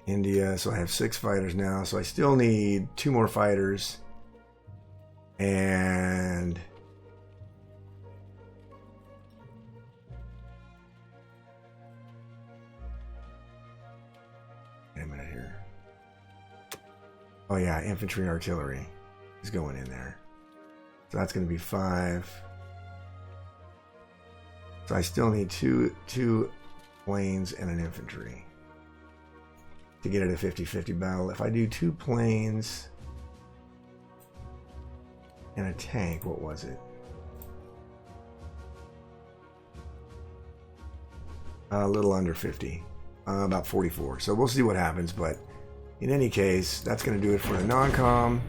India, so I have 6 fighters now, so I still need 2 more fighters. And Wait a minute here. Oh yeah, infantry and artillery is going in there. So that's going to be 5. So I still need two planes and an infantry to get it a 50-50 battle. If I do 2 planes and a tank, what was it? A little under 50, about 44. So we'll see what happens, but in any case, that's going to do it for the non-com.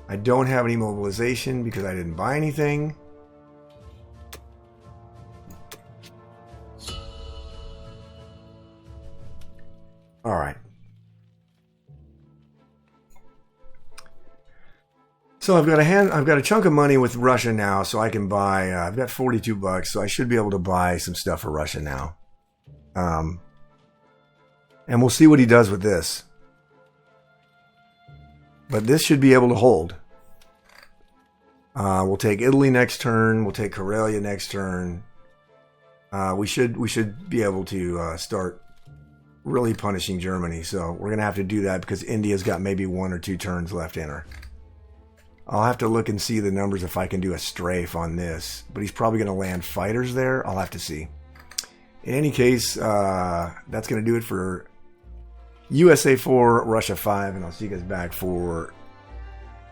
I don't have any mobilization because I didn't buy anything. All right. So I've got a chunk of money with Russia now, so I can buy. I've got $42, so I should be able to buy some stuff for Russia now. And we'll see what he does with this. But this should be able to hold. We'll take Italy next turn. We'll take Karelia next turn. We should be able to start really punishing Germany. So we're gonna have to do that because India's got maybe 1 or 2 turns left in her. I'll have to look and see the numbers if I can do a strafe on this. But he's probably gonna land fighters there. I'll have to see. In any case, that's gonna do it for USA 4, Russia 5, and I'll see you guys back for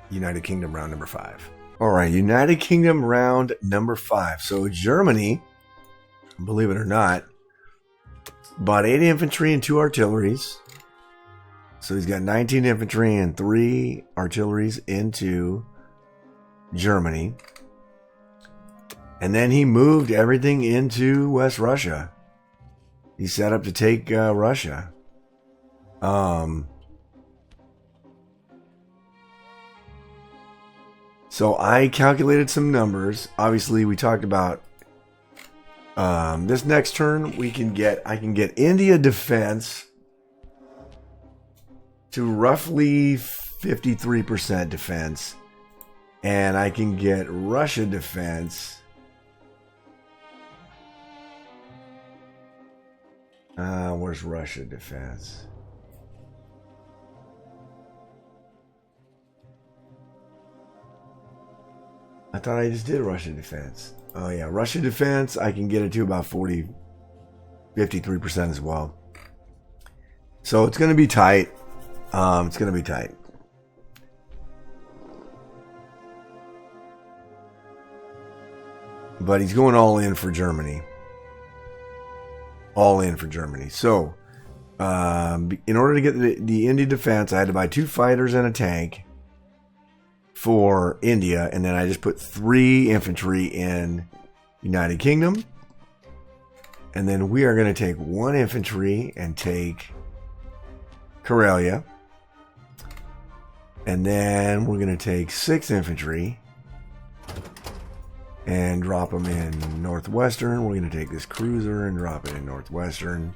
United Kingdom round number 5. All right, United Kingdom round number 5. So Germany, believe it or not, bought 8 infantry and 2 artilleries. So he's got 19 infantry and 3 artilleries into Germany. And then he moved everything into West Russia. He set up to take Russia. So I calculated some numbers. Obviously, we talked about this next turn. I can get India defense to roughly 53% defense, and I can get Russia defense. Where's Russia defense? I thought I just did Russia defense. Oh yeah, Russia defense, I can get it to about 53% as well. So it's going to be tight. It's going to be tight. But he's going all in for Germany. All in for Germany. So, in order to get the India defense, I had to buy 2 fighters and a tank for India, and then I just put 3 infantry in United Kingdom. And then we are going to take 1 infantry and take Karelia. And then we're going to take 6 infantry and drop them in Northwestern. We're going to take this cruiser and drop it in Northwestern.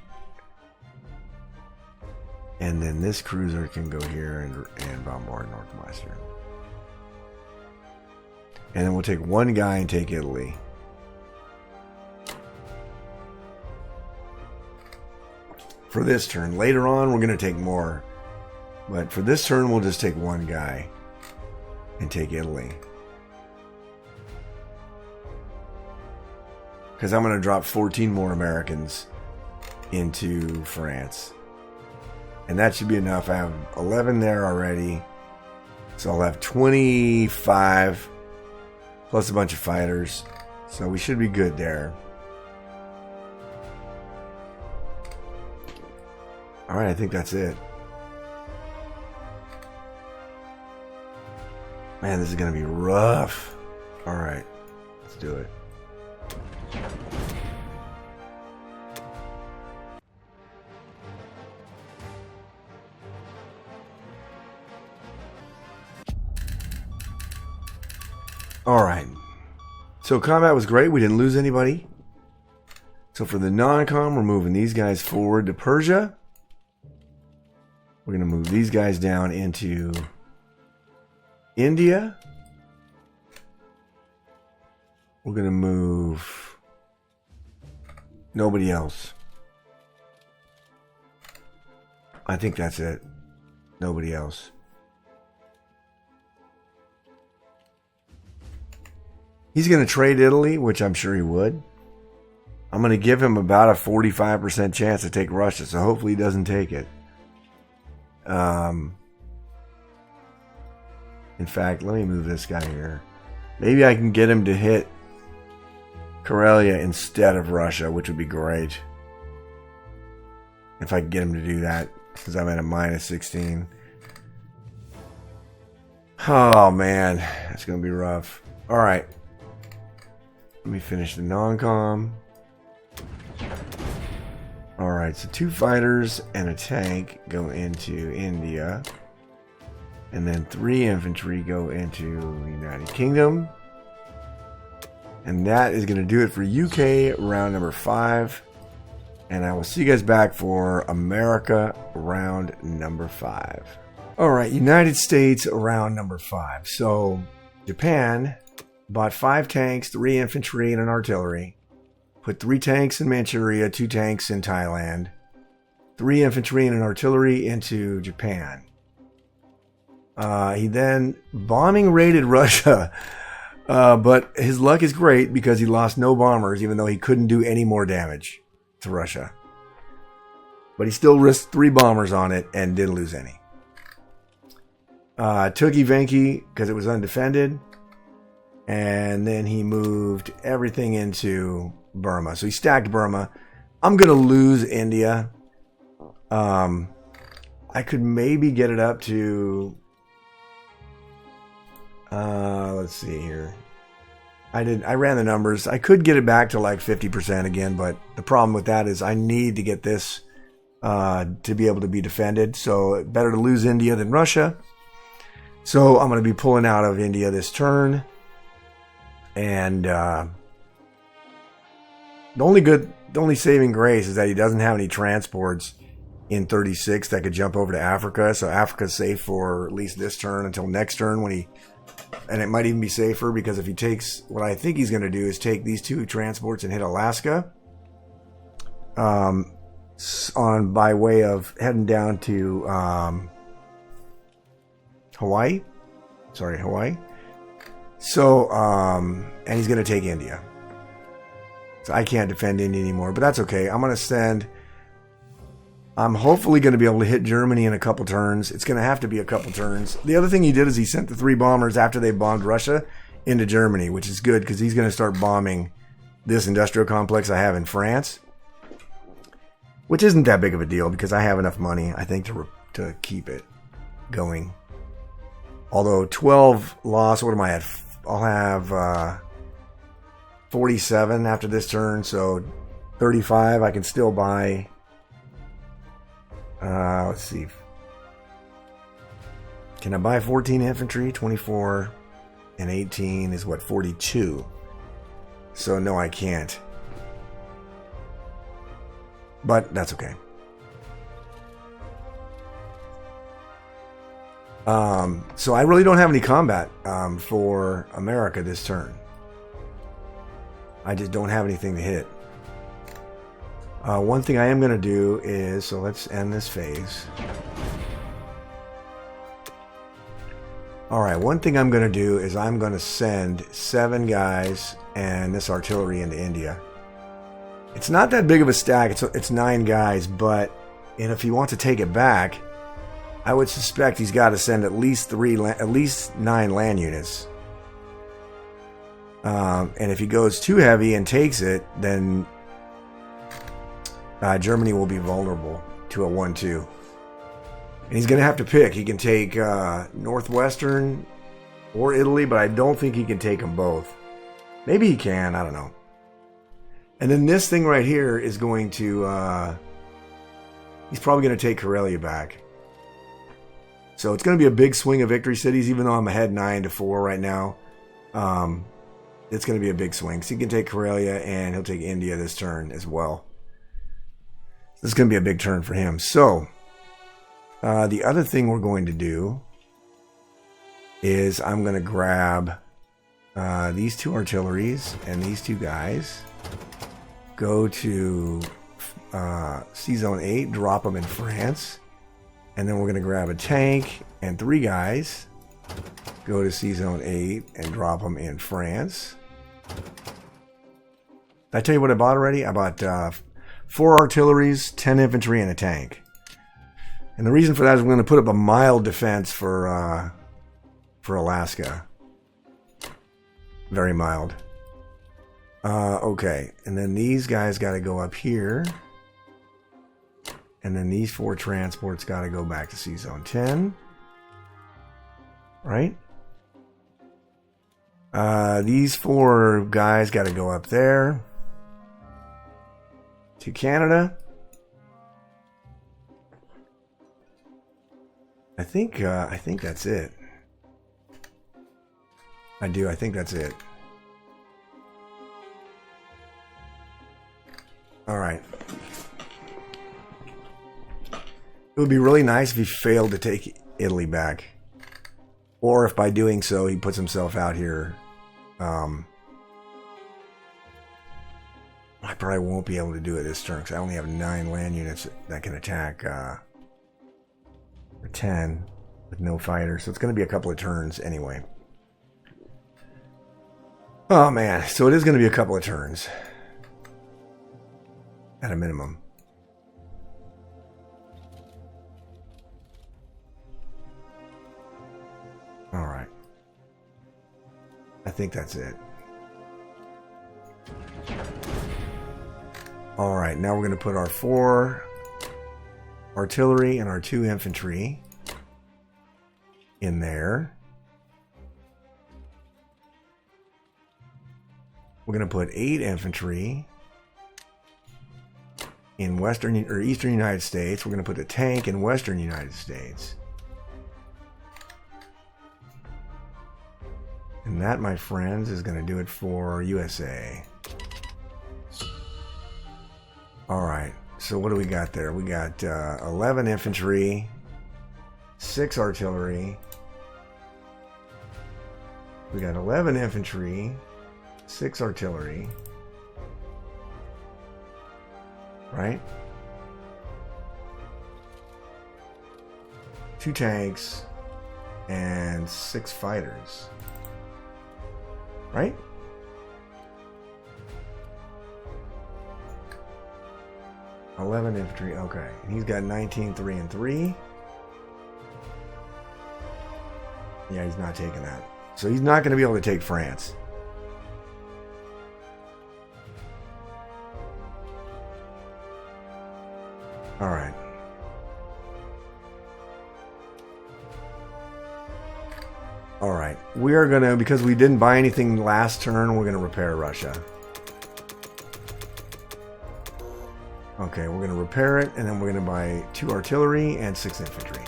And then this cruiser can go here and bombard Northwestern. And then we'll take 1 guy and take Italy. For this turn. Later on, we're going to take more. But for this turn, we'll just take 1 guy and take Italy. Because I'm going to drop 14 more Americans into France. And that should be enough. I have 11 there already. So I'll have 25 plus a bunch of fighters. So we should be good there. Alright, I think that's it. Man, this is going to be rough. Alright, let's do it. Alright. So combat was great. We didn't lose anybody. So for the non-com, we're moving these guys forward to Persia. We're going to move these guys down into India. We're going to move nobody else. I think that's it. Nobody else. He's going to trade Italy, which I'm sure he would. I'm going to give him about a 45% chance to take Russia, so hopefully he doesn't take it. In fact, let me move this guy here. Maybe I can get him to hit Karelia instead of Russia, which would be great. If I can get him to do that, because I'm at a minus 16. Oh, man. That's going to be rough. All right. Let me finish the non-com. All right, so 2 fighters and a tank go into India. And then 3 infantry go into the United Kingdom. And that is going to do it for UK round number 5. And I will see you guys back for America round number 5. All right, United States round number 5. So Japan bought 5 tanks, 3 infantry, and an artillery. Put 3 tanks in Manchuria, 2 tanks in Thailand, 3 infantry and an artillery into Japan. He then bombing raided Russia, but his luck is great because he lost no bombers, even though he couldn't do any more damage to Russia. But he still risked 3 bombers on it and didn't lose any. Took Evenki because it was undefended, and then he moved everything into Burma. So he stacked Burma. I'm going to lose India. I could maybe get it up to... let's see here. I ran the numbers. I could get it back to like 50% again, but the problem with that is I need to get this to be able to be defended. So better to lose India than Russia. So I'm going to be pulling out of India this turn. And the only saving grace is that he doesn't have any transports in 36 that could jump over to Africa. So Africa's safe for at least this turn until next turn when he... And it might even be safer because if he takes... What I think he's going to do is take these 2 transports and hit Alaska. By way of heading down to Hawaii. Sorry, Hawaii. So, and he's going to take India. So I can't defend India anymore, but that's okay. I'm going to send... I'm hopefully going to be able to hit Germany in a couple turns. It's going to have to be a couple turns. The other thing he did is he sent the 3 bombers after they bombed Russia into Germany, which is good because he's going to start bombing this industrial complex I have in France, which isn't that big of a deal because I have enough money, I think, to keep it going. Although 12 loss, what am I at? I'll have 47 after this turn, so 35. I can still buy... let's see. Can I buy 14 infantry? 24 and 18 is what? 42. So no, I can't. But that's okay. So I really don't have any combat for America this turn. I just don't have anything to hit. One thing I am going to do is, so let's end this phase. Alright, one thing I'm going to do is I'm going to send 7 guys and this artillery into India. It's not that big of a stack, it's 9 guys, but if he wants to take it back, I would suspect he's got to send at least 9 land units. And if he goes too heavy and takes it, then Germany will be vulnerable to a 1-2. And he's going to have to pick. He can take Northwestern or Italy, but I don't think he can take them both. Maybe he can. I don't know. And then this thing right here is going to... he's probably going to take Karelia back. So it's going to be a big swing of victory cities, even though I'm ahead 9-4 right now. It's going to be a big swing. So he can take Karelia, and he'll take India this turn as well. This is going to be a big turn for him. So... the other thing we're going to do is I'm going to grab these 2 artilleries and these 2 guys, go to C-Zone 8, drop them in France, And then we're going to grab a tank and 3 guys. Go to Sea Zone 8 and drop them in France. Did I tell you what I bought already? I bought 4 artilleries, 10 infantry, and a tank. And the reason for that is I'm going to put up a mild defense for Alaska. Very mild. Okay, and then these guys got to go up here. And then these 4 transports got to go back to Sea Zone 10. Right? These 4 guys got to go up there. To Canada. I think that's it. I think that's it. All right. It would be really nice if he failed to take Italy back. Or if by doing so he puts himself out here. I probably won't be able to do it this turn because I only have 9 land units that can attack, or 10 with no fighters. So it's going to be a couple of turns anyway. Oh man, so it is going to be a couple of turns. At a minimum. Alright. I think that's it. Alright, now we're going to put our 4 artillery and our 2 infantry in there. We're going to put 8 infantry in western or eastern United States. We're going to put the tank in western United States. And that, my friends, is going to do it for USA. Alright, so what do we got there? We got 11 infantry, 6 artillery. We got 11 infantry, 6 artillery. Right? 2 tanks and 6 fighters. Right? $11 infantry, okay. And he's got 19, 3, and 3. Yeah, he's not taking that. So he's not going to be able to take France. Alright. Alright. We are going to, because we didn't buy anything last turn, we're going to repair Russia. Okay, we're going to repair it, and then we're going to buy 2 artillery and 6 infantry.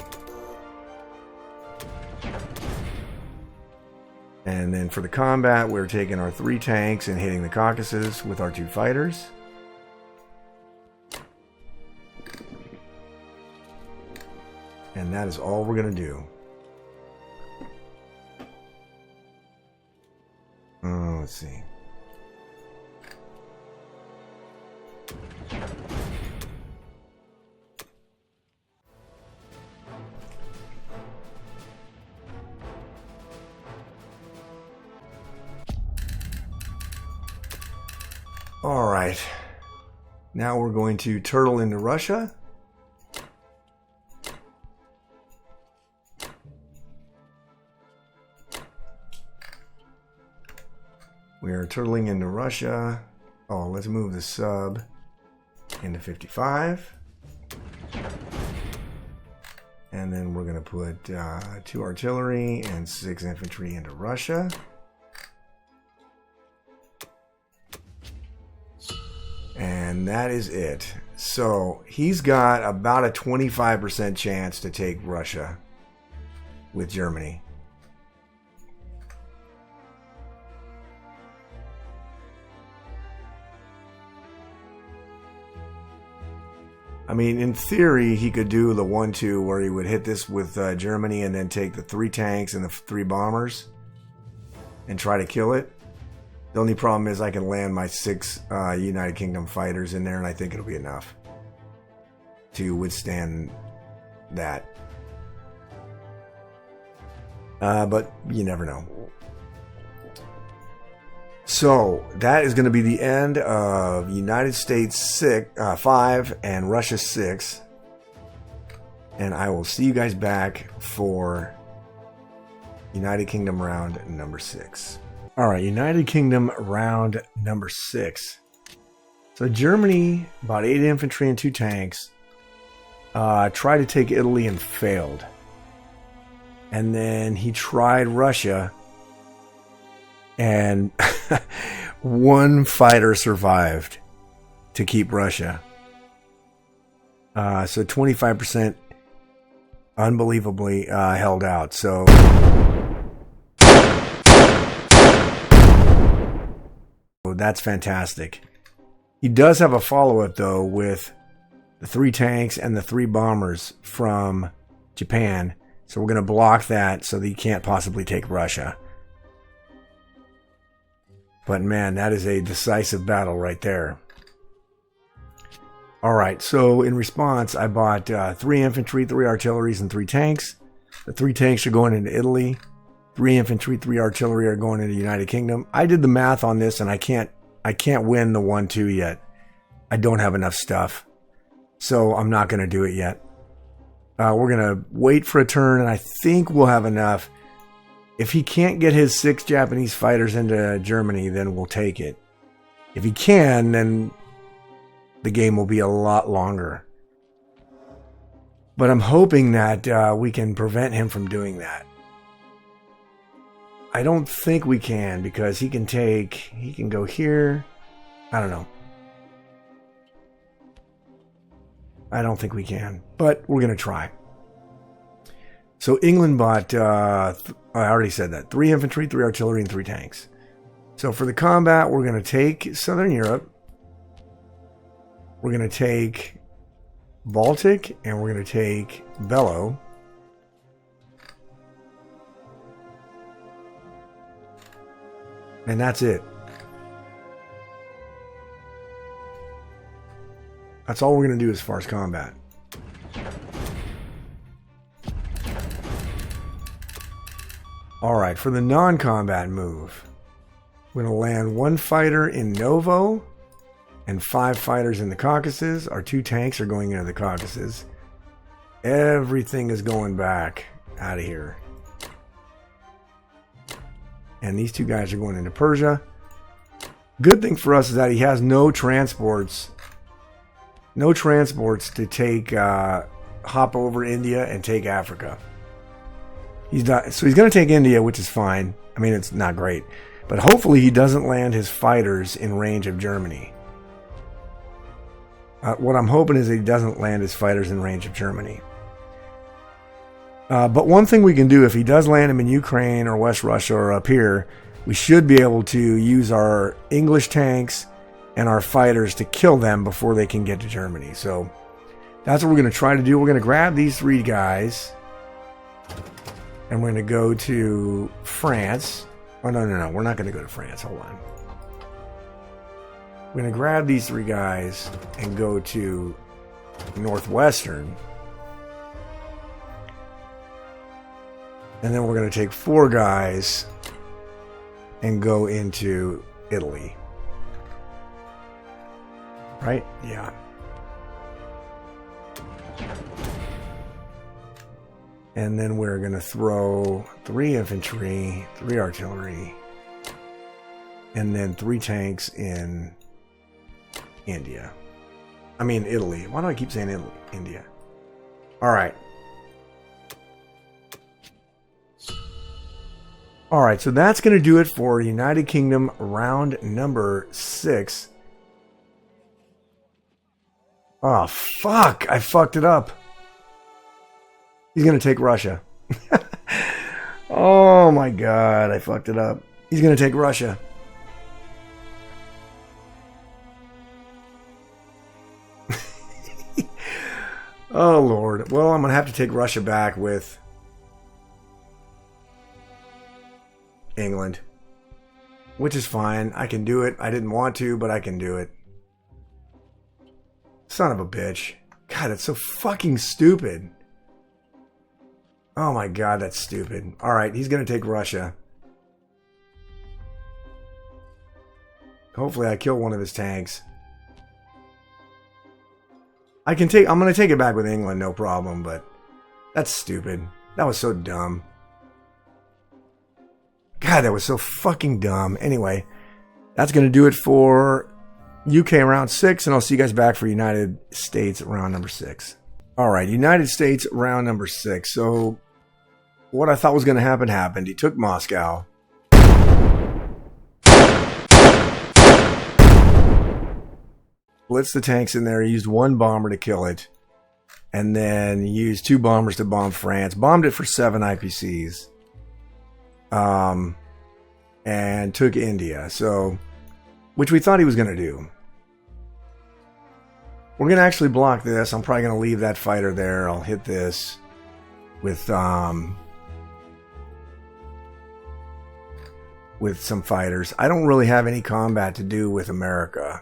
And then for the combat, we're taking our 3 tanks and hitting the Caucasus with our 2 fighters. And that is all we're going to do. Let's see. All right. Now we're going to turtle into Russia. We are turtling into Russia. Oh, let's move the sub into 55. And then we're going to put 2 artillery and 6 infantry into Russia. And that is it. So he's got about a 25% chance to take Russia with Germany. I mean, in theory, he could do the 1-2 where he would hit this with Germany and then take the 3 tanks and the 3 bombers and try to kill it. The only problem is I can land my 6 United Kingdom fighters in there, and I think it'll be enough to withstand that. But you never know. So that is going to be the end of United States 5 and Russia 6. And I will see you guys back for United Kingdom round number 6. All right, United Kingdom round number 6. So Germany, about 8 infantry and 2 tanks, tried to take Italy and failed. And then he tried Russia, and 1 fighter survived to keep Russia. So 25% unbelievably held out. So that's fantastic. He does have a follow-up, though, with the 3 tanks and the 3 bombers from Japan. So we're going to block that so that he can't possibly take Russia. But man, that is a decisive battle right there. Alright, so in response, I bought 3 infantry, 3 artilleries, and 3 tanks. The 3 tanks are going into Italy. 3 infantry, 3 artillery are going into the United Kingdom. I did the math on this, and I can't win the 1-2 yet. I don't have enough stuff. So I'm not going to do it yet. We're going to wait for a turn, and I think we'll have enough. If he can't get his 6 Japanese fighters into Germany, then we'll take it. If he can, then the game will be a lot longer. But I'm hoping that we can prevent him from doing that. I don't think we can, because he can go here. I don't know. I don't think we can, but we're going to try. So England bought, I already said that, 3 infantry, 3 artillery, and 3 tanks. So for the combat, we're going to take Southern Europe. We're going to take Baltic, and we're going to take Bello. And that's it. That's all we're going to do as far as combat. Alright, for the non-combat move, we're going to land 1 fighter in Novo and 5 fighters in the Caucasus. Our 2 tanks are going into the Caucasus. Everything is going back out of here. And these 2 guys are going into Persia. Good thing for us is that he has no transports. No transports to take, hop over India and take Africa. So he's going to take India, which is fine. I mean, it's not great. But hopefully he doesn't land his fighters in range of Germany. What I'm hoping is he doesn't land his fighters in range of Germany. But one thing we can do, if he does land them in Ukraine or West Russia or up here, we should be able to use our English tanks and our fighters to kill them before they can get to Germany. So that's what we're going to try to do. We're going to grab these 3 guys, and we're going to go to France. Oh, no. We're not going to go to France. Hold on. We're going to grab these 3 guys and go to Northwestern. And then we're going to take 4 guys and go into Italy. Right? Yeah. And then we're going to throw 3 infantry, 3 artillery, and then 3 tanks in India. I mean, Italy. Why do I keep saying Italy? India. All right. All right, so that's going to do it for United Kingdom round number 6. Oh, fuck. I fucked it up. He's going to take Russia. Oh, my God. I fucked it up. He's going to take Russia. Oh, Lord. Well, I'm going to have to take Russia back with England, which is fine. I can do it. I didn't want to, but I can do it. Son of a bitch. God, that's so fucking stupid. Oh my god, that's stupid. Alright, he's going to take Russia. Hopefully I kill one of his tanks. I'm going to take it back with England, no problem, but that's stupid. That was so dumb. God, that was so fucking dumb. Anyway, that's going to do it for UK round 6, and I'll see you guys back for United States round number 6. Alright, United States round number 6. So, what I thought was going to happen happened. He took Moscow. Blitzed the tanks in there. He used one bomber to kill it. And then he used 2 bombers to bomb France. Bombed it for 7 IPCs. And took India. So, which we thought he was going to do. We're going to actually block this. I'm probably going to leave that fighter there. I'll hit this with some fighters. I don't really have any combat to do with America.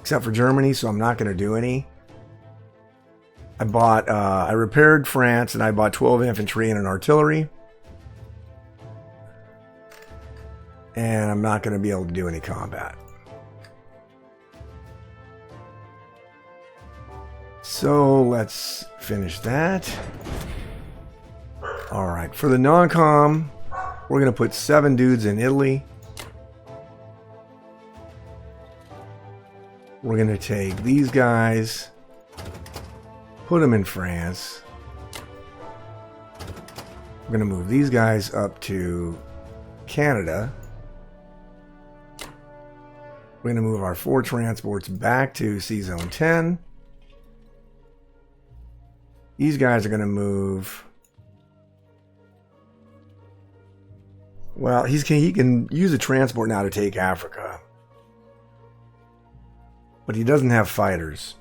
Except for Germany, so I'm not going to do any. I repaired France, and I bought 12 infantry and an artillery. And I'm not going to be able to do any combat. So let's finish that. Alright, for the non-com, we're going to put 7 dudes in Italy. We're going to take these guys, put them in France. We're going to move these guys up to Canada. We're going to move our 4 transports back to C-Zone 10. These guys are going to move. Well, he can use a transport now to take Africa. But he doesn't have fighters.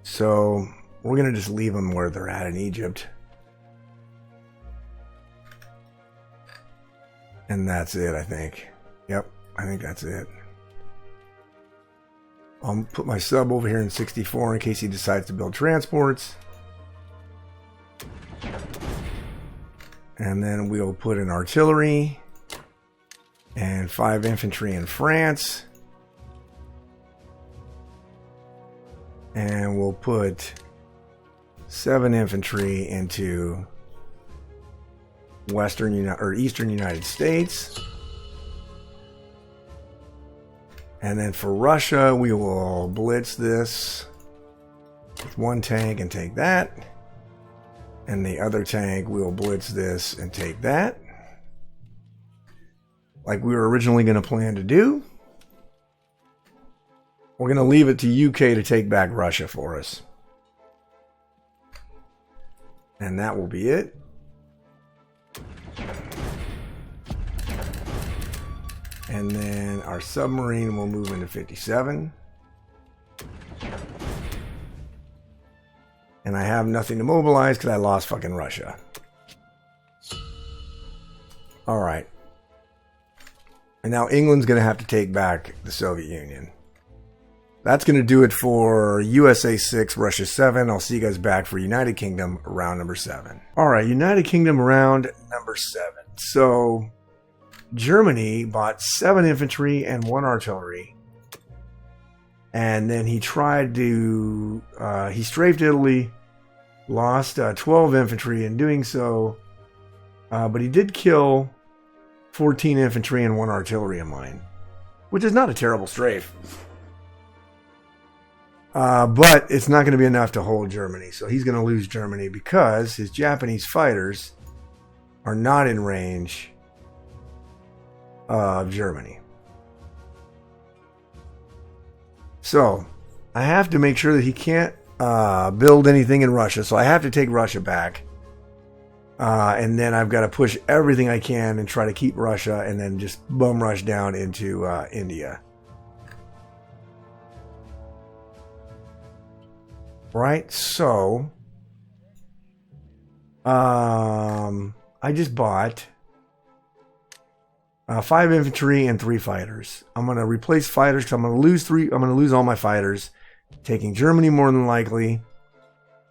So we're going to just leave them where they're at in Egypt. And that's it, I think. Yep, I think that's it. I'll put my sub over here in 64 in case he decides to build transports. And then we'll put an artillery and 5 infantry in France. And we'll put 7 infantry into Eastern United States. And then for Russia, we will blitz this with 1 tank and take that. And the other tank, we'll blitz this and take that. Like we were originally going to plan to do. We're going to leave it to UK to take back Russia for us. And that will be it. And then our submarine will move into 57. And I have nothing to mobilize because I lost fucking Russia. Alright. And now England's going to have to take back the Soviet Union. That's going to do it for USA 6, Russia 7. I'll see you guys back for United Kingdom round number 7. Alright, United Kingdom round number 7. So, Germany bought 7 infantry and 1 artillery. And then he tried to... he strafed Italy, lost 12 infantry in doing so. But he did kill 14 infantry and 1 artillery of mine. Which is not a terrible strafe. But it's not going to be enough to hold Germany. So he's going to lose Germany because his Japanese fighters are not in range of Germany. So I have to make sure that he can't build anything in Russia. So I have to take Russia back. And then I've got to push everything I can and try to keep Russia and then just bum rush down into India. Right, so I just bought 5 infantry and 3 fighters. I'm going to replace fighters because I'm going to lose 3. I'm going to lose all my fighters taking Germany more than likely.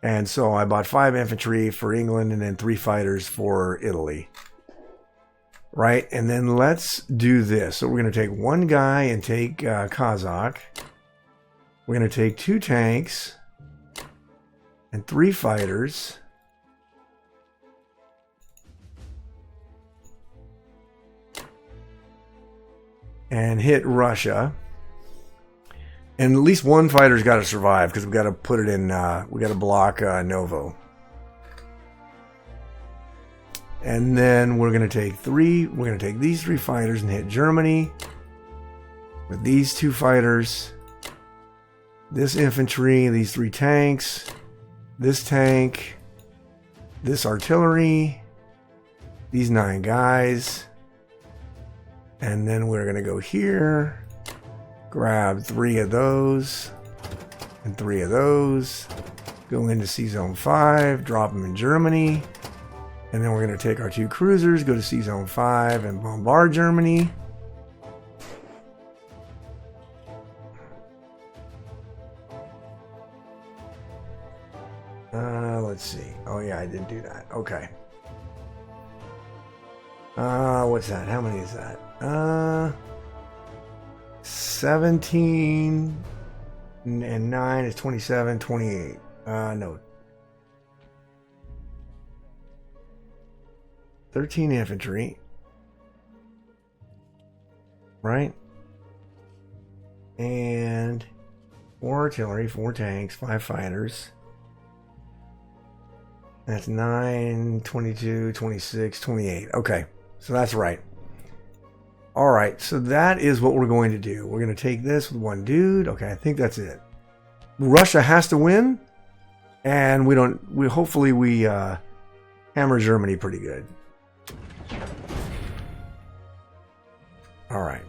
And so I bought 5 infantry for England and then 3 fighters for Italy. Right? And then let's do this. So we're going to take 1 guy and take Kazakh. We're going to take 2 tanks and 3 fighters. And hit Russia. And at least 1 fighter's got to survive because we've got to put it in, we got to block Novo. And then we're going to take these 3 fighters and hit Germany with these 2 fighters, this infantry, these 3 tanks, this tank, this artillery, these 9 guys. And then we're going to go here, grab 3 of those and 3 of those, go into Sea Zone 5, drop them in Germany. And then we're going to take our 2 cruisers, go to Sea Zone 5 and bombard Germany. Let's see. Oh yeah, I did do that. Okay. What's that? How many is that? 17 and 9 is 27, 28. No. 13 infantry. Right? And 4 artillery, 4 tanks, 5 fighters. That's 9, 22, 26, 28. Okay, so that's right. All right, so that is what we're going to do. We're going to take this with 1 dude. Okay, I think that's it. Russia has to win, and hopefully we hammer Germany pretty good. All right.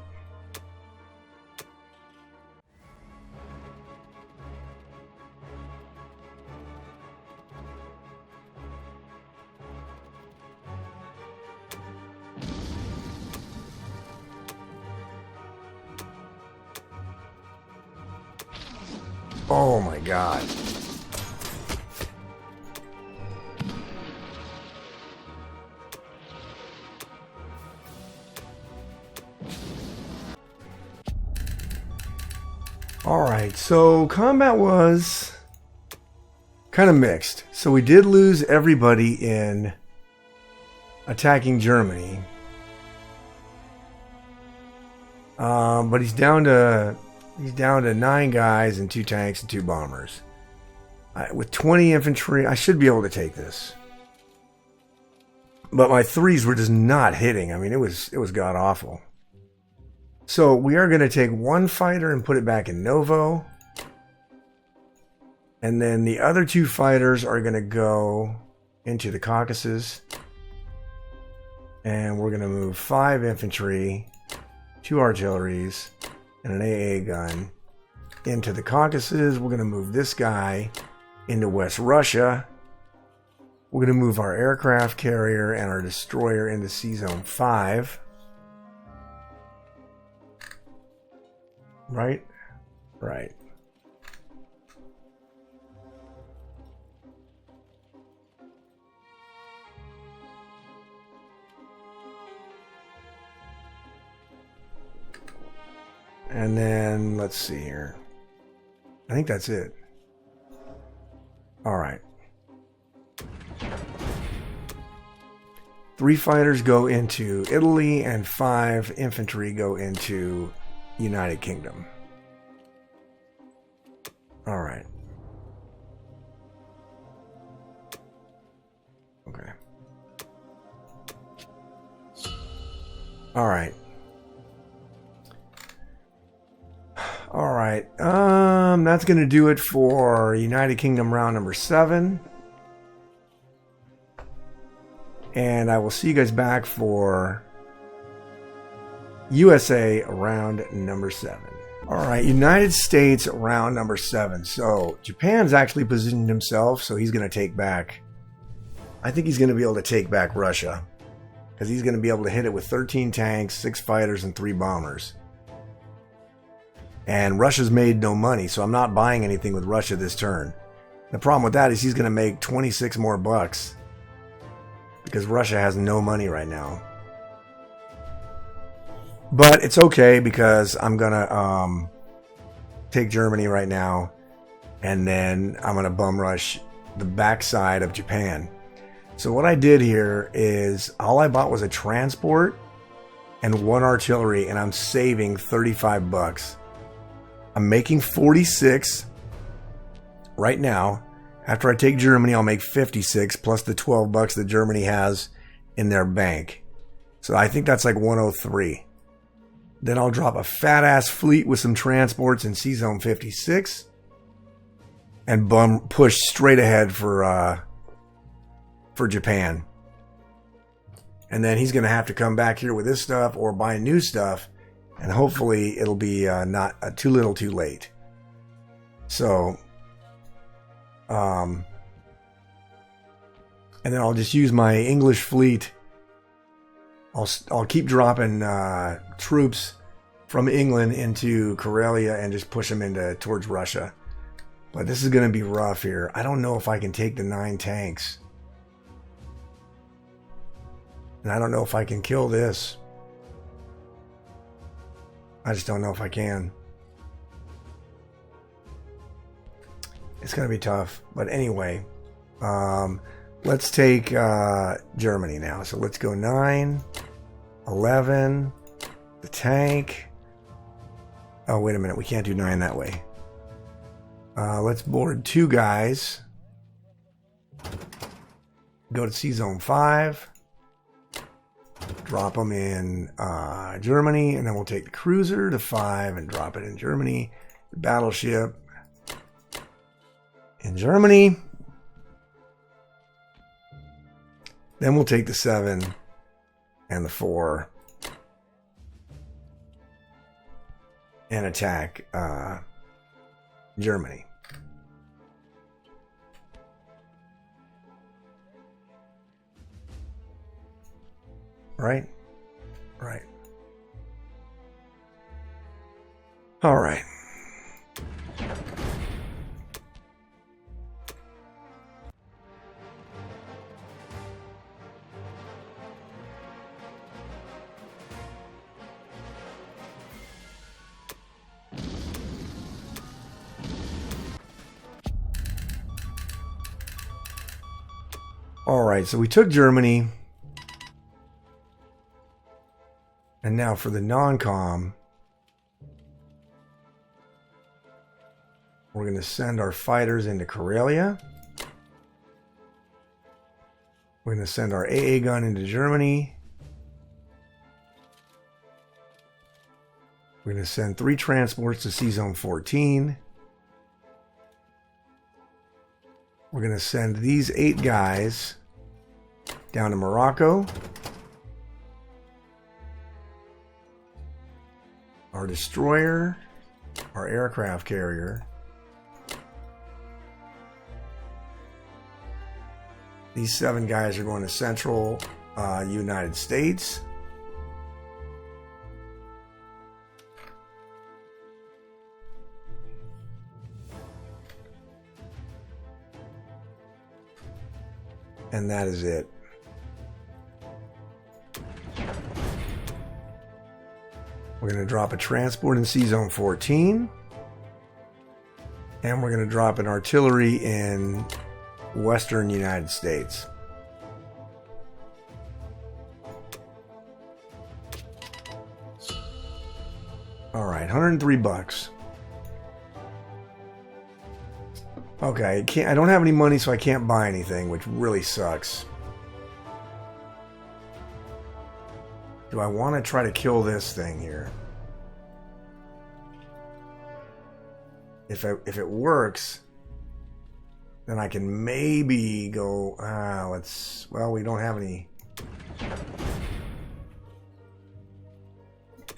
Oh my God. Alright, so combat was kind of mixed. So we did lose everybody in attacking Germany. But he's down to 9 guys and 2 tanks and 2 bombers. With 20 infantry, I should be able to take this. But my 3s were just not hitting. I mean, it was god awful. So we are going to take 1 fighter and put it back in Novo. And then the other 2 fighters are going to go into the Caucasus. And we're going to move 5 infantry, 2 artilleries, and an AA gun into the Caucasus. We're going to move this guy into West Russia. We're going to move our aircraft carrier and our destroyer into Sea Zone 5. Right? Right. And then, let's see here. I think that's it. All right. 3 fighters go into Italy and 5 infantry go into United Kingdom. All right. Okay. All right. All right. That's going to do it for United Kingdom round number 7. And I will see you guys back for USA round number 7. All right, United States round number 7. So Japan's actually positioned himself, so he's going to take back. I think he's going to be able to take back Russia because he's going to be able to hit it with 13 tanks, 6 fighters, and 3 bombers. And Russia's made no money, so I'm not buying anything with Russia this turn. The problem with that is he's going to make 26 more bucks because Russia has no money right now. But it's okay because I'm going to take Germany right now, and then I'm going to bum rush the backside of Japan. So what I did here is all I bought was a transport and 1 artillery, and I'm saving 35 bucks. I'm making 46 right now. After I take Germany, I'll make 56 plus the 12 bucks that Germany has in their bank. So I think that's like 103. Then I'll drop a fat ass fleet with some transports in C Zone 56 and push straight ahead for Japan. And then he's going to have to come back here with his stuff or buy new stuff. And hopefully it'll be not too little too late. So, and then I'll just use my English fleet. I'll keep dropping troops from England into Karelia and just push them towards Russia. But this is going to be rough here. I don't know if I can take the 9 tanks. And I don't know if I can kill this. I just don't know if I can. It's going to be tough. But anyway, let's take Germany now. So let's go 9, 11, the tank. Oh, wait a minute. We can't do 9 that way. Let's board 2 guys. Go to C Zone 5. Drop them in Germany, and then we'll take the cruiser to 5 and drop it in Germany. The battleship in Germany. Then we'll take the 7 and the 4 and attack Germany. Right? Right. All right. All right, so we took Germany. And now for the non-com, we're going to send our fighters into Karelia. We're going to send our AA gun into Germany. We're going to send 3 transports to C Zone 14. We're going to send these 8 guys down to Morocco. Our destroyer, our aircraft carrier. These 7 guys are going to Central United States. And that is it. We're going to drop a transport in C Zone 14. And we're going to drop an artillery in Western United States. All right, 103 bucks. Okay, I don't have any money, so I can't buy anything, which really sucks. Do I want to try to kill this thing here? If it works, then I can maybe go. Well, we don't have any.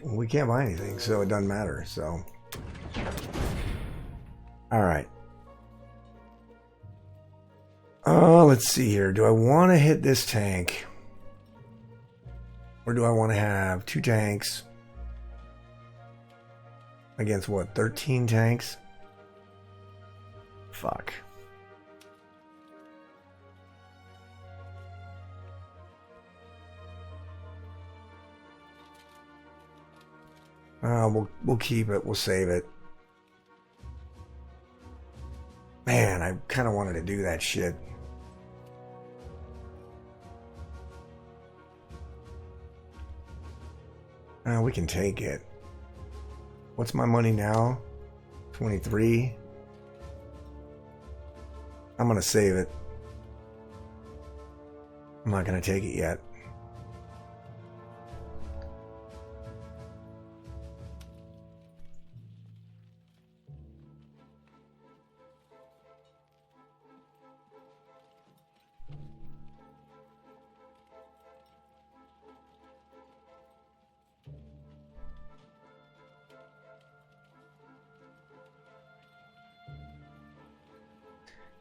We can't buy anything, so it doesn't matter. So, all right. Let's see here. Do I want to hit this tank? Or do I want to have 2 tanks? Against what, 13 tanks? Fuck. We'll keep it. We'll save it. Man, I kind of wanted to do that shit. We can take it. What's my money now? 23. I'm going to save it. I'm not going to take it yet.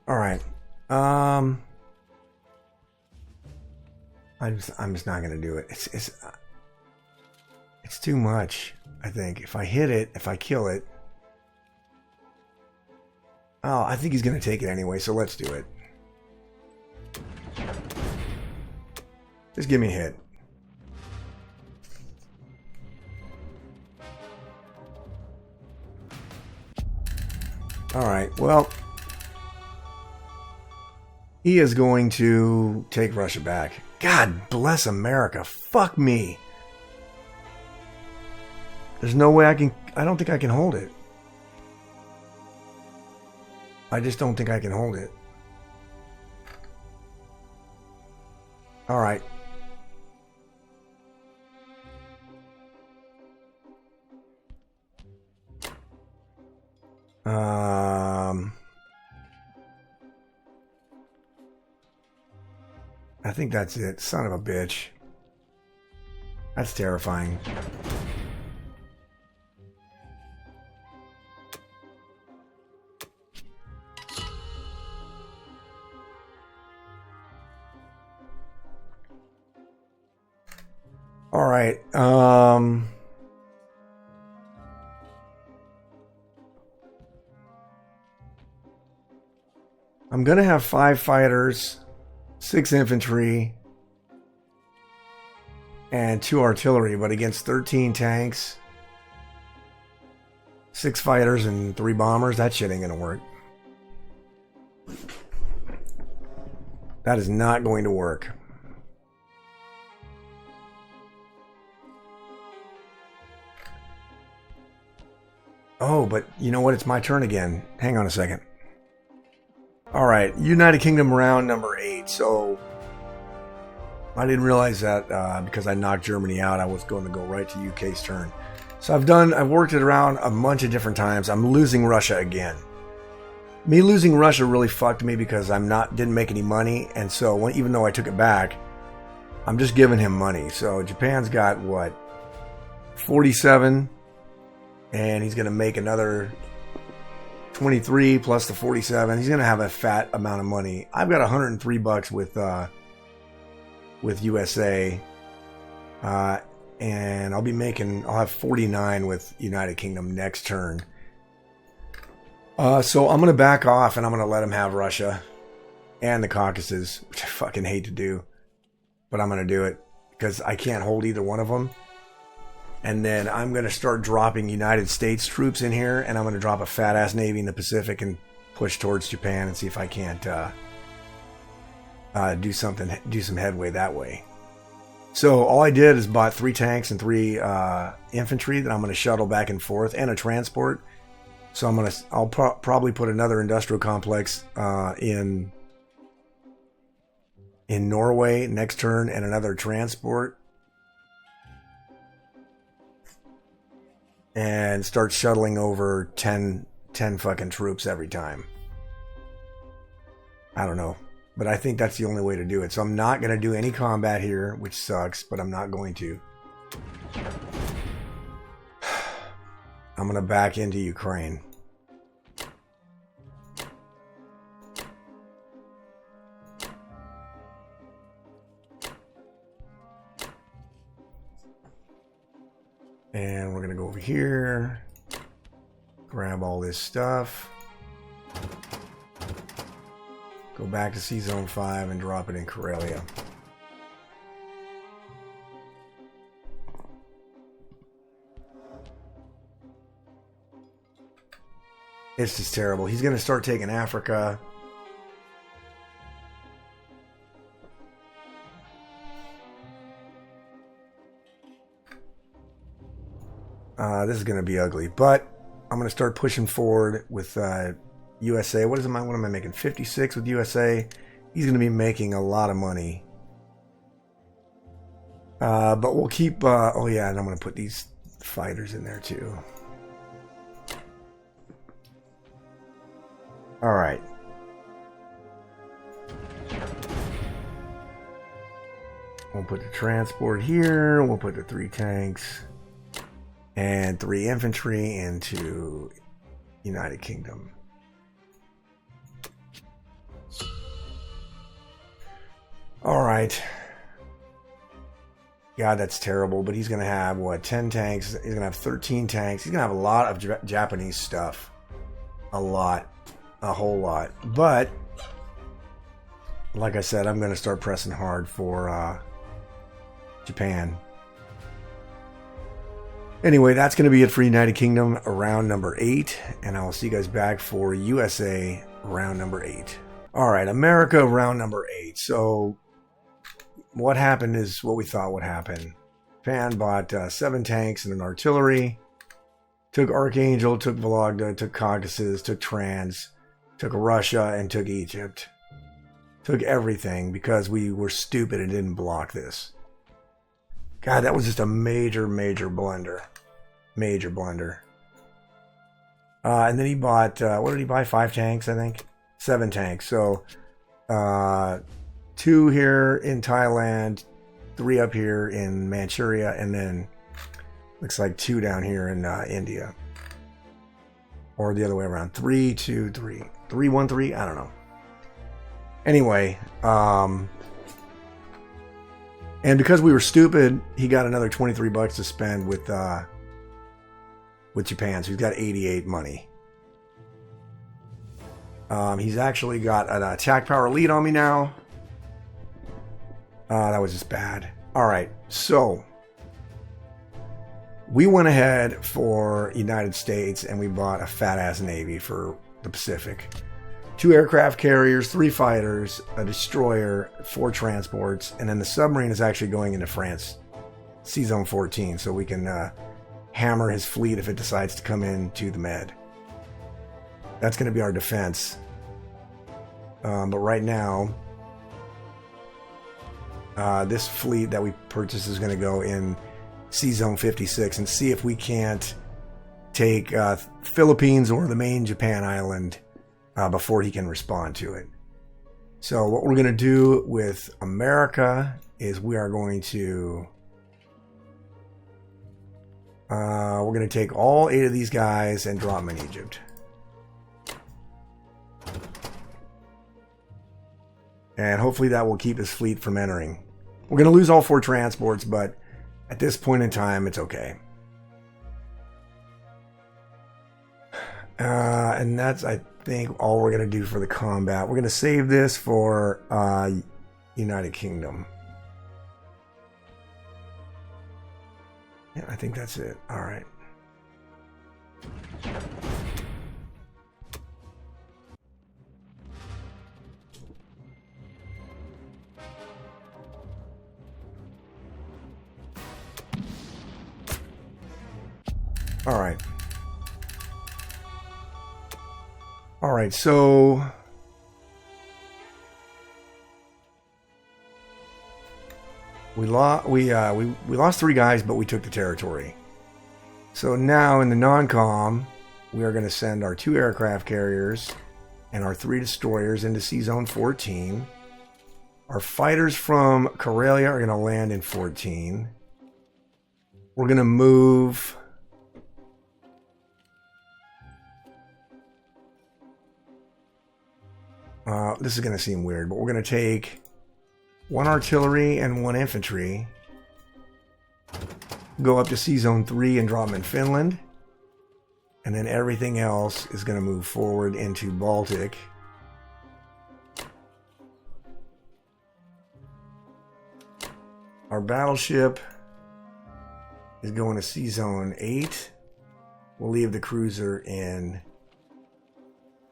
All right. I'm just not gonna do it. It's too much. I think if I hit it, if I kill it. Oh, I think he's gonna take it anyway. So let's do it. Just give me a hit. All right. Well. He is going to take Russia back. God bless America. Fuck me. There's no way I don't think I can hold it. I just don't think I can hold it. All right. I think that's it. Son of a bitch. That's terrifying. All right. I'm going to have 5 fighters, 6 infantry, and 2 artillery, but against 13 tanks, 6 fighters, and 3 bombers, that shit ain't gonna work. That is not going to work. Oh, but you know what? It's my turn again. Hang on a second. Alright, United Kingdom round number 8. So, I didn't realize that because I knocked Germany out, I was going to go right to UK's turn. So I've worked it around a bunch of different times. I'm losing Russia again. Me losing Russia really fucked me because didn't make any money, and so even though I took it back, I'm just giving him money. So Japan's got what, 47, and he's going to make another 23 plus the 47. He's going to have a fat amount of money. I've got $103 with USA, and I'll have 49 with United Kingdom next turn. So I'm going to back off and I'm going to let him have Russia and the Caucasus, which I fucking hate to do, but I'm going to do it because I can't hold either one of them. And then I'm going to start dropping United States troops in here, and I'm going to drop a fat-ass Navy in the Pacific and push towards Japan and see if I can't do some headway that way. So all I did is bought 3 tanks and 3 infantry that I'm going to shuttle back and forth, and a transport. So I'll probably put another industrial complex in Norway next turn, and another transport. And start shuttling over 10 fucking troops every time. I don't know. But I think that's the only way to do it. So I'm not going to do any combat here, which sucks, but I'm not going to. I'm going to back into Ukraine. And we're going to go over here. grab all this stuff. Go back to Sea Zone 5 and drop it in Karelia. It's just terrible. He's going to start taking Africa. This is going to be ugly, but I'm going to start pushing forward with USA. What am I making? 56 with USA. He's going to be making a lot of money. But we'll keep... oh yeah, and I'm going to put these fighters in there too. Alright. We'll put the transport here. We'll put the 3 tanks and 3 infantry into United Kingdom. Alright. God, that's terrible. But he's going to have, what, 10 tanks? He's going to have 13 tanks. He's going to have a lot of Japanese stuff. A lot. A whole lot. But, like I said, I'm going to start pressing hard for Japan. Anyway, that's going to be it for United Kingdom round number 8. And I will see you guys back for USA round number 8. Alright, America round number 8. So, what happened is what we thought would happen. Japan bought 7 tanks and an artillery. Took Archangel, took Vologda, took Caucasus, took Trans, took Russia, and took Egypt. Took everything because we were stupid and didn't block this. God, that was just a major, major blunder. Major blunder. And then he bought, what did he buy? 5 tanks, I think? 7 tanks. So, 2 here in Thailand, 3 up here in Manchuria, and then looks like 2 down here in India. Or the other way around. 3, 2, 3. 3, 1, 3? I don't know. Anyway, and because we were stupid, he got another $23 to spend with Japan. So he's got 88 money. He's actually got an attack power lead on me now. That was just bad. Alright, so we went ahead for United States and we bought a fat-ass Navy for the Pacific. 2 aircraft carriers, 3 fighters, a destroyer, 4 transports, and then the submarine is actually going into France, Sea Zone 14, so we can hammer his fleet if it decides to come into the Med. That's going to be our defense. But right now, this fleet that we purchased is going to go in Sea Zone 56 and see if we can't take Philippines or the main Japan island before he can respond to it. So what we're going to do with America is we are going to we're going to take all 8 of these guys and drop them in Egypt. And hopefully that will keep his fleet from entering. We're going to lose all 4 transports, but at this point in time, it's okay. And that's, I think, all we're going to do for the combat. We're going to save this for United Kingdom. Yeah, I think that's it. All right. All right. All right, so we lost 3 guys, but we took the territory. So now in the non-com, we are going to send our 2 aircraft carriers and our 3 destroyers into Sea Zone 14. Our fighters from Karelia are going to land in 14. We're going to move this is going to seem weird, but we're going to take 1 artillery and 1 infantry, go up to Sea Zone 3 and drop them in Finland, And then everything else is going to move forward into Baltic. Our battleship is going to Sea Zone 8. We'll leave the cruiser in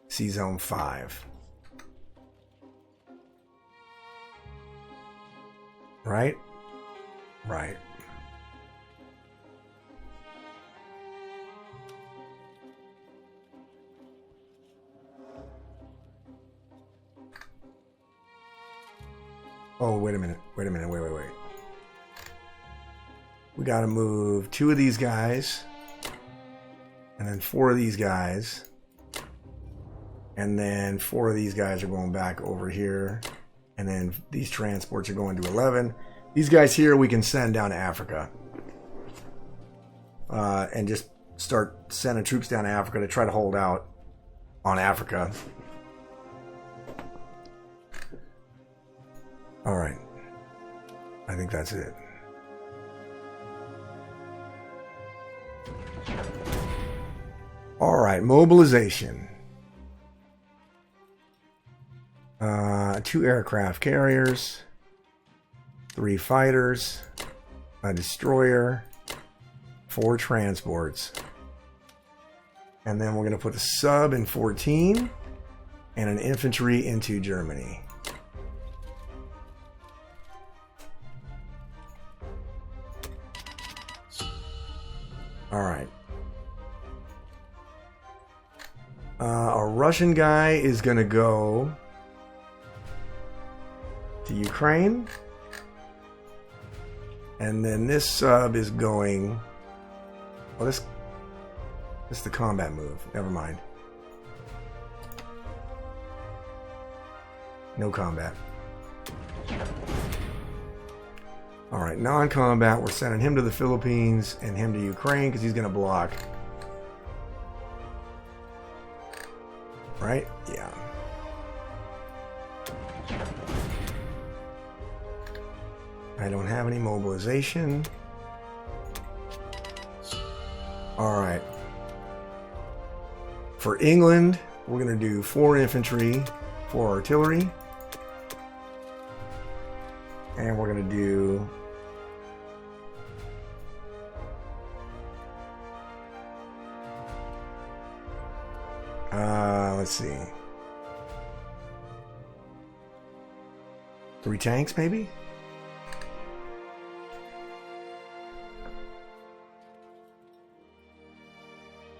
Sea Zone 5. Right? Right. Oh, wait a minute. Wait. We got to move 2 of these guys. And then 4 of these guys. And then 4 of these guys are going back over here. And then these transports are going to 11. These guys here we can send down to Africa. And just start sending troops down to Africa to try to hold out on Africa. All right. I think that's it. All right, mobilization. 2 aircraft carriers, 3 fighters, a destroyer, 4 transports. And then we're going to put a sub in 14 and an infantry into Germany. All right. Our Russian guy is going to go to Ukraine. And then this sub is going... Oh, this is the combat move. Never mind. No combat. Alright, non-combat. We're sending him to the Philippines and him to Ukraine because he's going to block. Right? Yeah. I don't have any mobilization. Alright. For England, we're going to do 4 infantry, 4 artillery. And we're going to do... let's see. 3 tanks, maybe?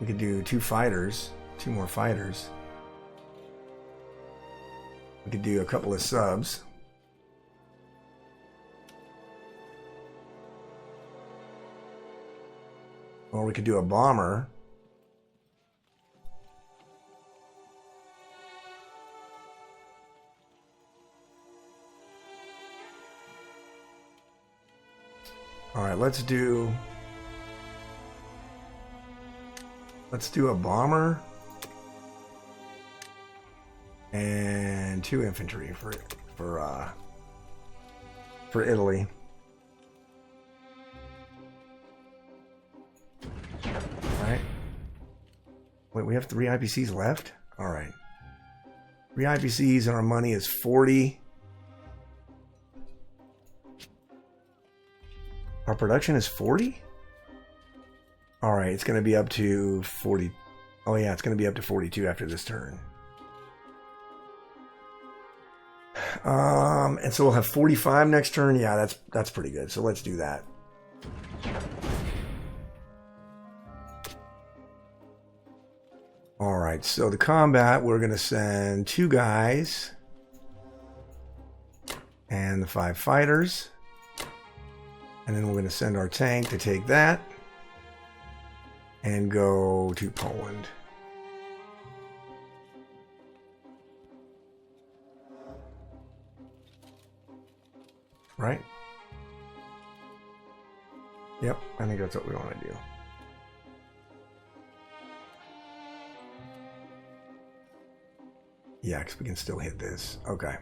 We could do 2 fighters, 2 more fighters. We could do a couple of subs. Or we could do a bomber. All right, let's do a bomber and 2 infantry for Italy. All right. Wait, we have 3 IPCs left? All right. 3 IPCs and our money is 40. Our production is 40? Alright, it's going to be up to 40. Oh yeah, it's going to be up to 42 after this turn. And so we'll have 45 next turn. Yeah, that's pretty good. So let's do that. Alright, so the combat, we're going to send 2 guys and the 5 fighters. And then we're going to send our tank to take that and go to Poland. Right? Yep, I think that's what we want to do. Yeah, because we can still hit this. Okay.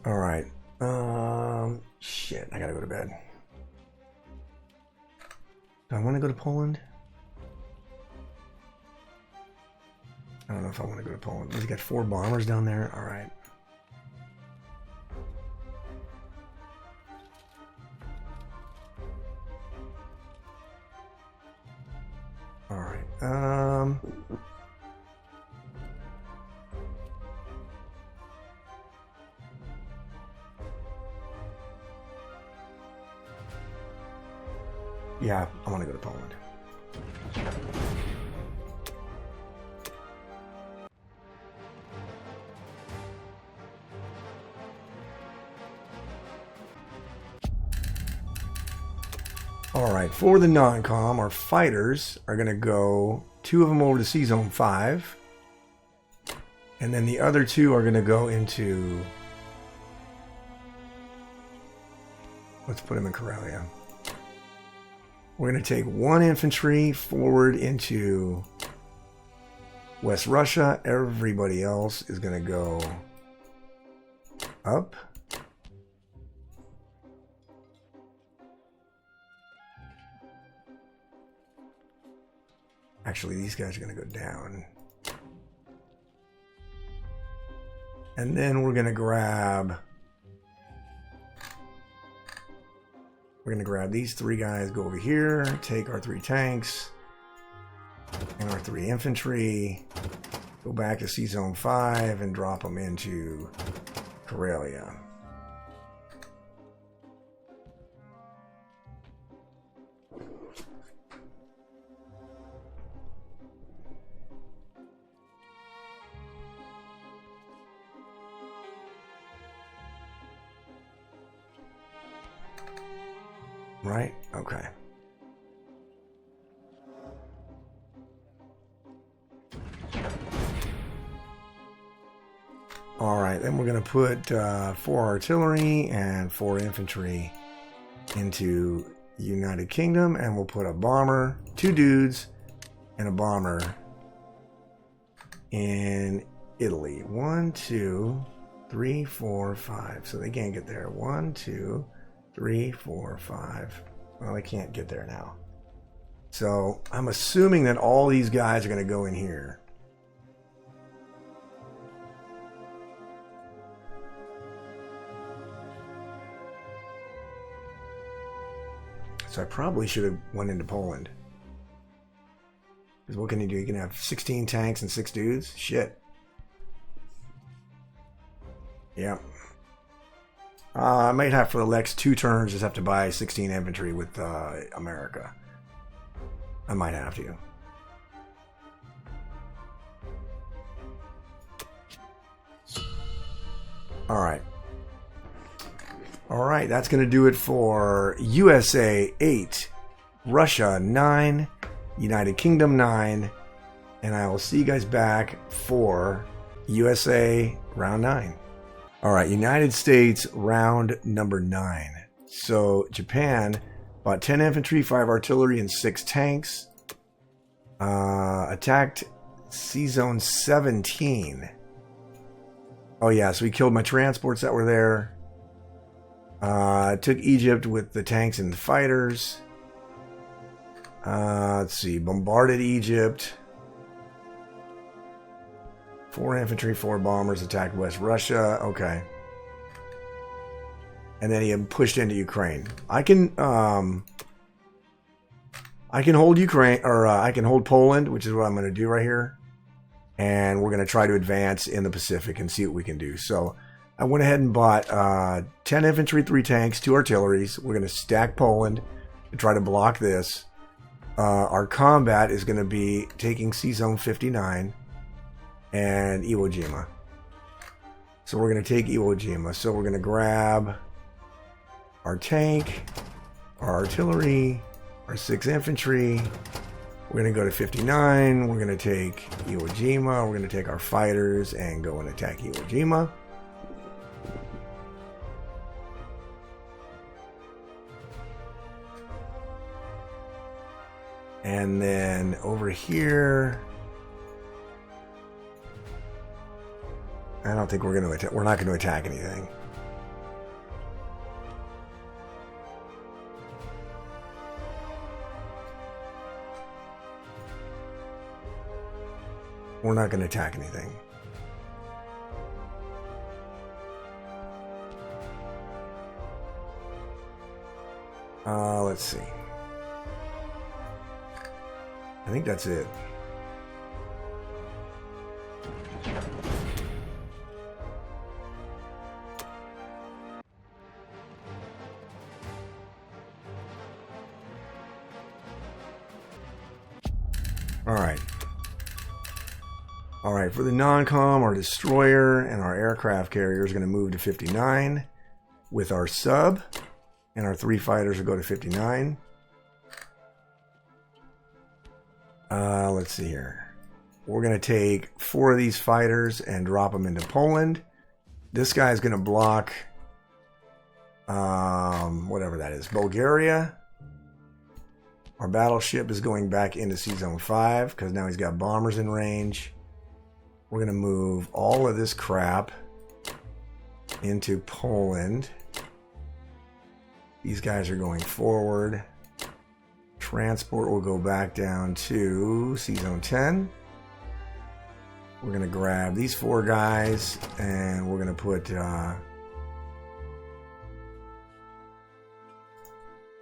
All right. Shit, I gotta go to bed. Do I want to go to Poland? I don't know if I want to go to Poland. He's got 4 bombers down there. All right. All right. Yeah, I want to go to Poland. All right, for the non-com, our fighters are going to go, 2 of them over to C-Zone 5. And then the other 2 are going to go into... Let's put them in Karelia. We're going to take 1 infantry forward into West Russia. Everybody else is going to go up. Actually, these guys are going to go down. And then we're going to grab... We're going to grab these 3 guys, go over here, take our 3 tanks and our 3 infantry, go back to C-Zone 5 and drop them into Karelia. Right? Okay. All right, then we're going to put 4 artillery and 4 infantry into United Kingdom, and we'll put a bomber, 2 dudes, and a bomber in Italy. 1, 2, 3, 4, 5. So they can't get there. 1, 2, 3, 4, 5. Well, they can't get there now. So I'm assuming that all these guys are going to go in here. So I probably should have went into Poland. Because what can you do? You can have 16 tanks and 6 dudes? Shit. Yep. I might have for the next 2 turns just have to buy 16 infantry with America. I might have to. Alright. Alright, that's going to do it for USA 8, Russia 9, United Kingdom 9, and I will see you guys back for USA round 9. Alright, United States round number 9. So Japan bought 10 infantry, 5 artillery, and 6 tanks. Attacked C-Zone 17. Oh yeah, so he killed my transports that were there. Took Egypt with the tanks and the fighters. Let's see, bombarded Egypt. 4 infantry, 4 bombers attacked West Russia. Okay. And then he pushed into Ukraine. I can hold Ukraine, or I can hold Poland, which is what I'm going to do right here. And we're going to try to advance in the Pacific and see what we can do. So I went ahead and bought 10 infantry, 3 tanks, 2 artilleries. We're going to stack Poland to try to block this. Our combat is going to be taking C-Zone 59 and Iwo Jima. So we're going to take Iwo Jima. So we're going to grab our tank, our artillery, our 6 infantry. We're going to go to 59. We're going to take Iwo Jima. We're going to take our fighters and go and attack Iwo Jima. And then over here, I don't think we're going to attack. We're not going to attack anything. We're not going to attack anything. Let's see. I think that's it. All right, for the non-com, our destroyer and our aircraft carrier is going to move to 59 with our sub, and our 3 fighters will go to 59. Let's see here. We're going to take 4 of these fighters and drop them into Poland. This guy is going to block whatever that is, Bulgaria. Our battleship is going back into Sea Zone 5 because now he's got bombers in range. We're going to move all of this crap into Poland. These guys are going forward. Transport will go back down to Sea Zone 10. We're going to grab these 4 guys and we're going to put...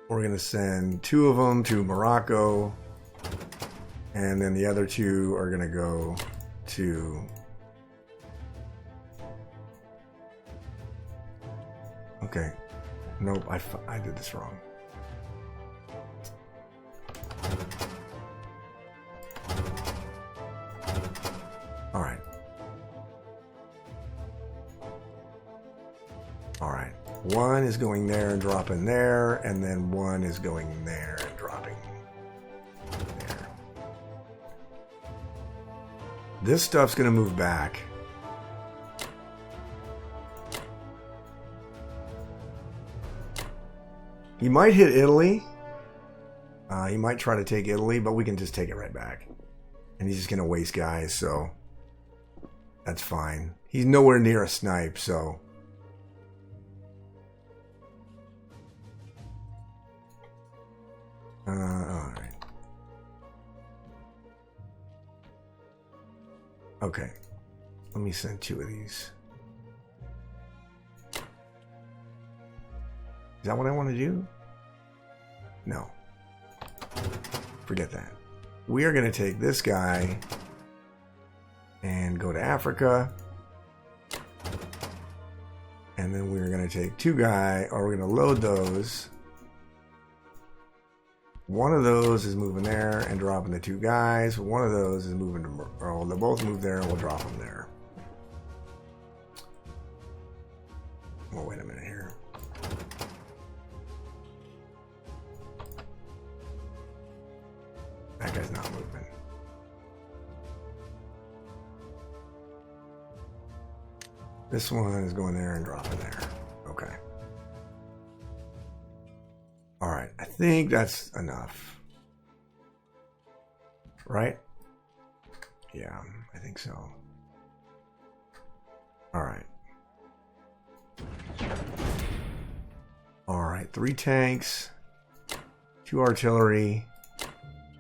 we're going to send 2 of them to Morocco. And then the other 2 are going to go to... Okay. Nope, I did this wrong. All right. All right. 1 is going there and dropping there, and then 1 is going there and dropping there. This stuff's going to move back. He might hit Italy. He might try to take Italy, but we can just take it right back. And he's just going to waste guys, so that's fine. He's nowhere near a snipe, so... Alright. Okay. Let me send 2 of these. Is that what I want to do? No. Forget that. We are going to take this guy and go to Africa. And then we're going to take 2 guys, or we're going to load those. One of those is moving there and dropping the 2 guys. One of those is moving to... Oh, they'll both move there and we'll drop them there. Oh, wait a minute here. That guy's not moving. This one is going there and dropping there. Okay. Alright, I think that's enough. Right? Yeah, I think so. Alright. Alright, 3 tanks, 2 artillery,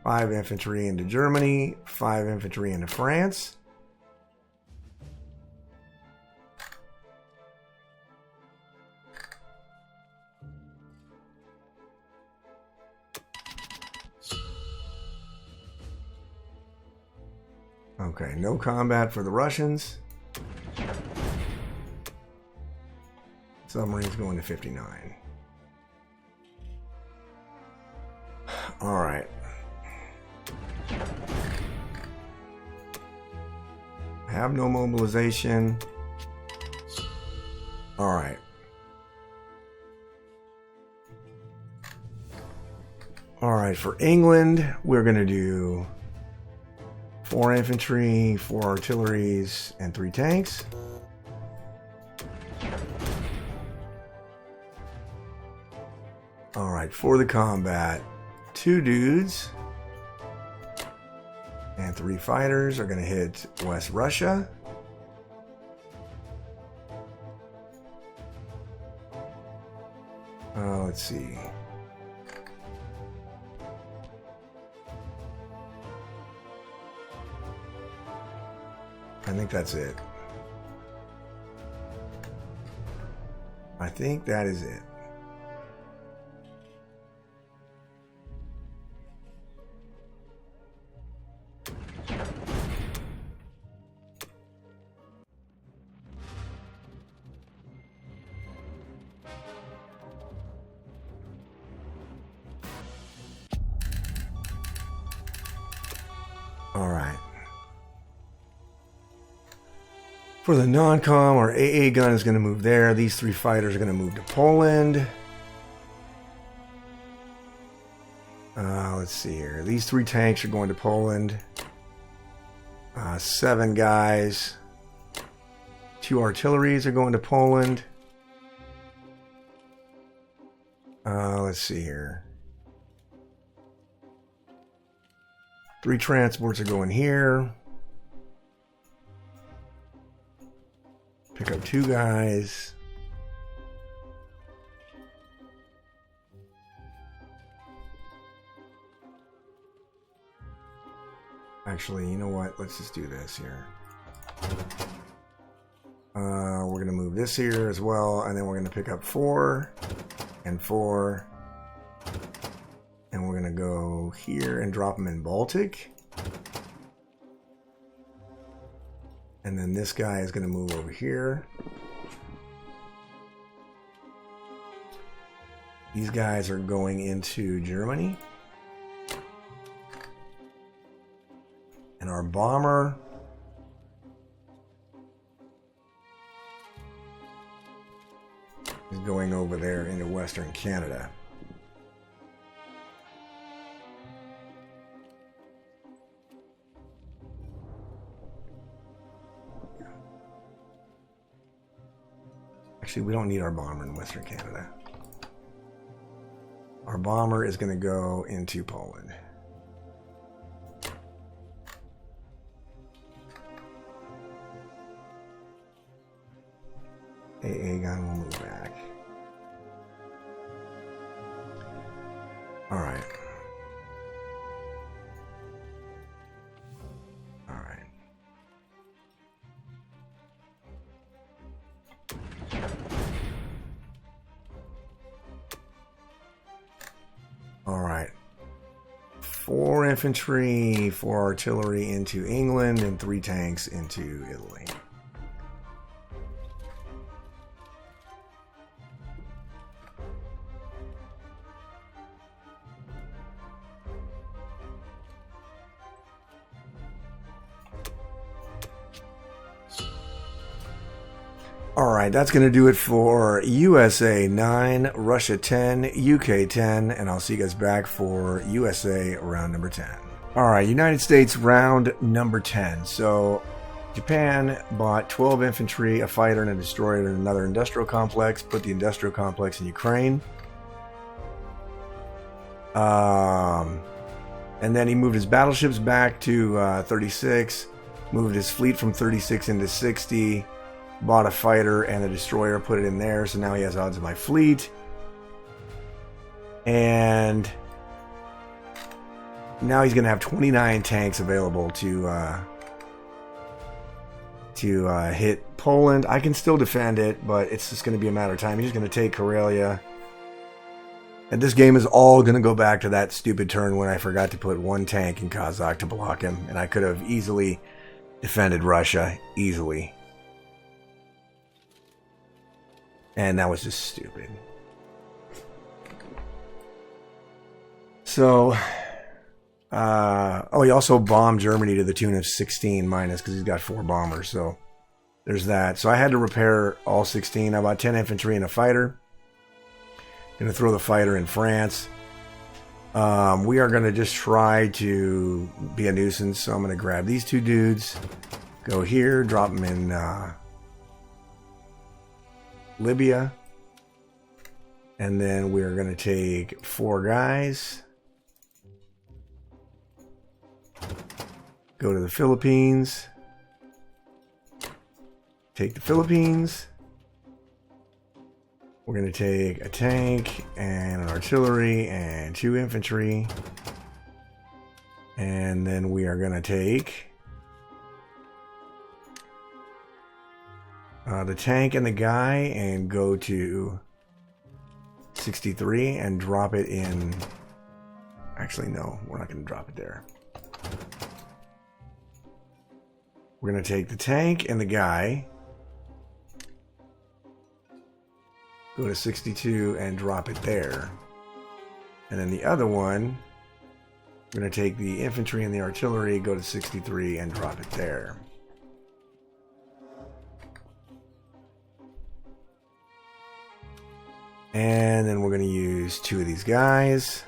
5 infantry into Germany, 5 infantry into France. Okay, no combat for the Russians. Submarines going to 59. All right. Have no mobilization. All right. All right, for England, we're going to do 4 infantry, 4 artilleries, and 3 tanks. All right, for the combat, 2 dudes and 3 fighters are going to hit West Russia. Let's see. think that's it. I think that is it. All right. For the non-com, our AA gun is going to move there. These 3 fighters are going to move to Poland. Let's see here. These 3 tanks are going to Poland. 7 guys. 2 artilleries are going to Poland. Let's see here. 3 transports are going here. Pick up 2 guys. Actually, you know what? Let's just do this here. We're going to move this here as well, and then we're going to pick up 4 and 4. And we're going to go here and drop them in Baltic. And then this guy is going to move over here. These guys are going into Germany. And our bomber is going over there into Western Canada. Actually, we don't need our bomber in Western Canada. Our bomber is going to go into Poland. AA gun will move back. All right. All right. All right. 4 infantry, 4 artillery into England, and 3 tanks into Italy. Alright, that's going to do it for USA 9, Russia 10, UK 10, and I'll see you guys back for USA round number 10. Alright, United States round number 10. So, Japan bought 12 infantry, a fighter, and a destroyer, and another industrial complex, put the industrial complex in Ukraine. And then he moved his battleships back to 36, moved his fleet from 36 into 60, bought a fighter and a destroyer, put it in there, so now he has odds of my fleet. And now he's going to have 29 tanks available to hit Poland. I can still defend it, but it's just going to be a matter of time. He's going to take Karelia. And this game is all going to go back to that stupid turn when I forgot to put 1 tank in Kazakh to block him. And I could have easily defended Russia. Easily. And that was just stupid. So, he also bombed Germany to the tune of 16 minus because he's got 4 bombers. So, there's that. So, I had to repair all 16. I bought 10 infantry and a fighter. Going to throw the fighter in France. We are going to just try to be a nuisance. So, I'm going to grab these 2 dudes. Go here. Drop them in Libya, and then we're going to take 4 guys, go to the Philippines, take the Philippines. We're going to take a tank and an artillery and 2 infantry, and then we are going to take the tank and the guy and go to 63 and drop it in. Actually, no, we're not going to drop it there. We're going to take the tank and the guy, go to 62 and drop it there. And then the other one, we're going to take the infantry and the artillery, go to 63 and drop it there. And then we're going to use 2 of these guys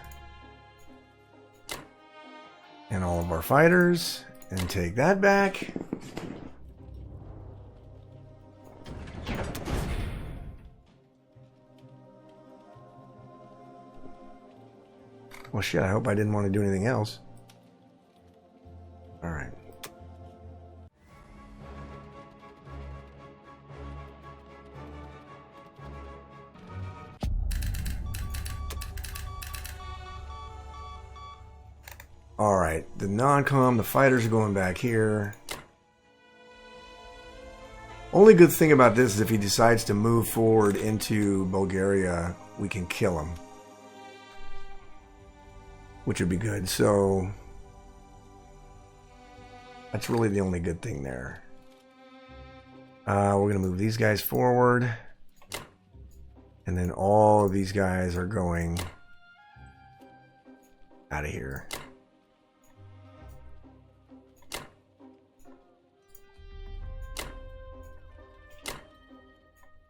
and all of our fighters and take that back. Well, shit, I hope I didn't want to do anything else. All right. All right, the non-com, the fighters are going back here. Only good thing about this is if he decides to move forward into Bulgaria, we can kill him, which would be good. So that's really the only good thing there. We're going to move these guys forward. And then all of these guys are going out of here.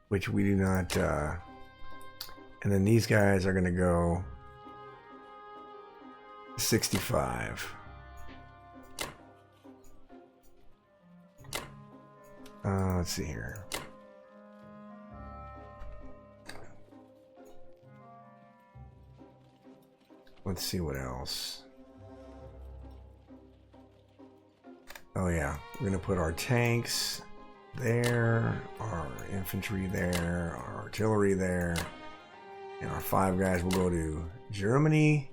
Which we do not... and then these guys are going to go 65. Let's see here. Let's see what else. Oh yeah, we're going to put our tanks there, our infantry there, our artillery there, and our 5 guys will go to Germany.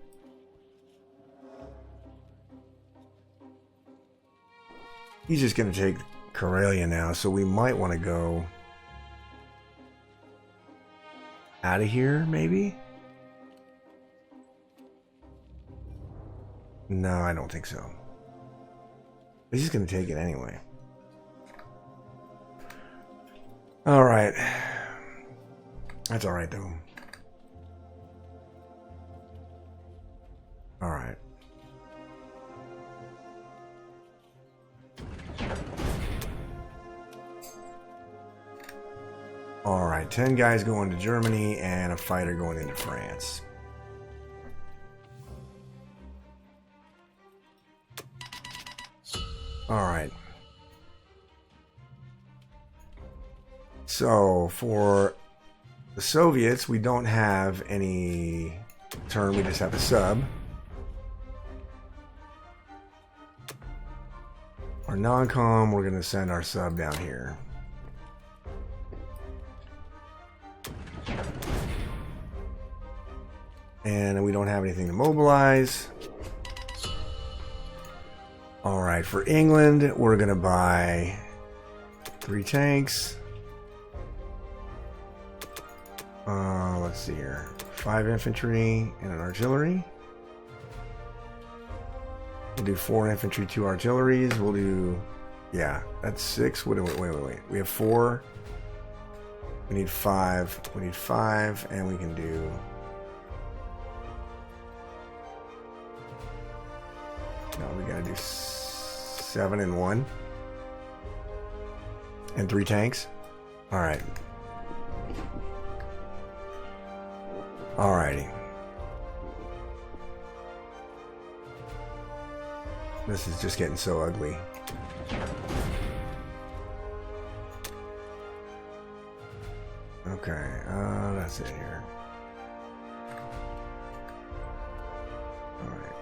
He's just going to take Karelia now, so we might want to go out of here, maybe? No, I don't think so. He's just going to take it anyway. Alright. That's alright, though. Alright. Alright, 10 guys going to Germany and a fighter going into France. Alright. So, for the Soviets, we don't have any turn, we just have a sub. Our non-com, we're going to send our sub down here. And we don't have anything to mobilize. Alright, for England, we're going to buy 3 tanks. Let's see here. 5 infantry and an artillery. We'll do 4 infantry, 2 artilleries. We'll do... Yeah, that's 6. Wait. We have 4. We need 5. We need 5, and we can do... No, we gotta do 7 and 1. And 3 tanks. Alright. Alrighty. This is just getting so ugly. Okay, that's it here. Alright.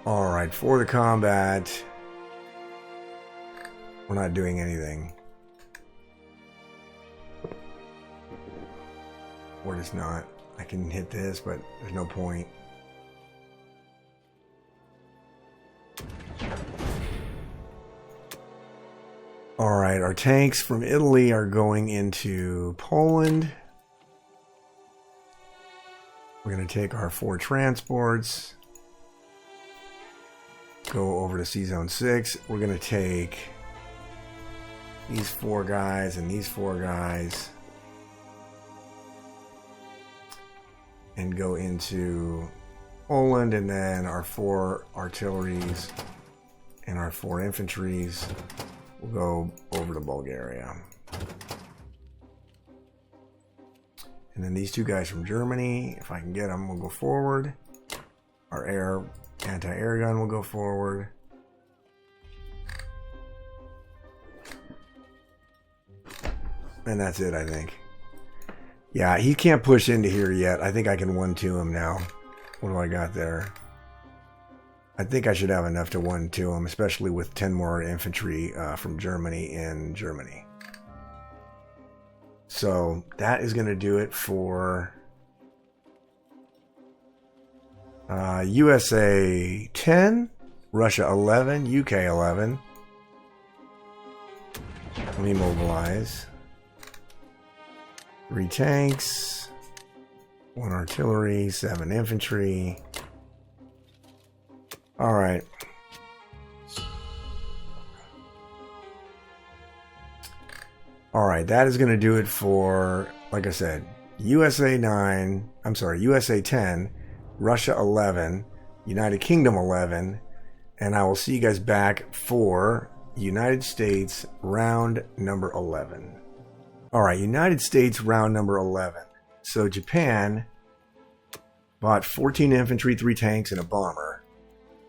Alright, for the combat, we're not doing anything. We're just not. I can hit this, but there's no point. All right, our tanks from Italy are going into Poland. We're going to take our 4 transports, go over to C-Zone 6. We're going to take these 4 guys and these 4 guys and go into Poland, and then our 4 artilleries and our 4 infantries will go over to Bulgaria. And then these 2 guys from Germany, if I can get them, will go forward. Our anti-air gun will go forward. And that's it, I think. Yeah, he can't push into here yet. I think I can 1-2 him now. What do I got there? I think I should have enough to 1-2 him, especially with 10 more infantry from Germany in Germany. So that is going to do it for USA 10, Russia 11, UK 11. Let me mobilize. 3 tanks, 1 artillery, 7 infantry. All right. All right, that is going to do it for, like I said, USA 10, Russia 11, United Kingdom 11, and I will see you guys back for United States round number 11. All right, United States round number 11. So Japan bought 14 infantry, 3 tanks, and a bomber,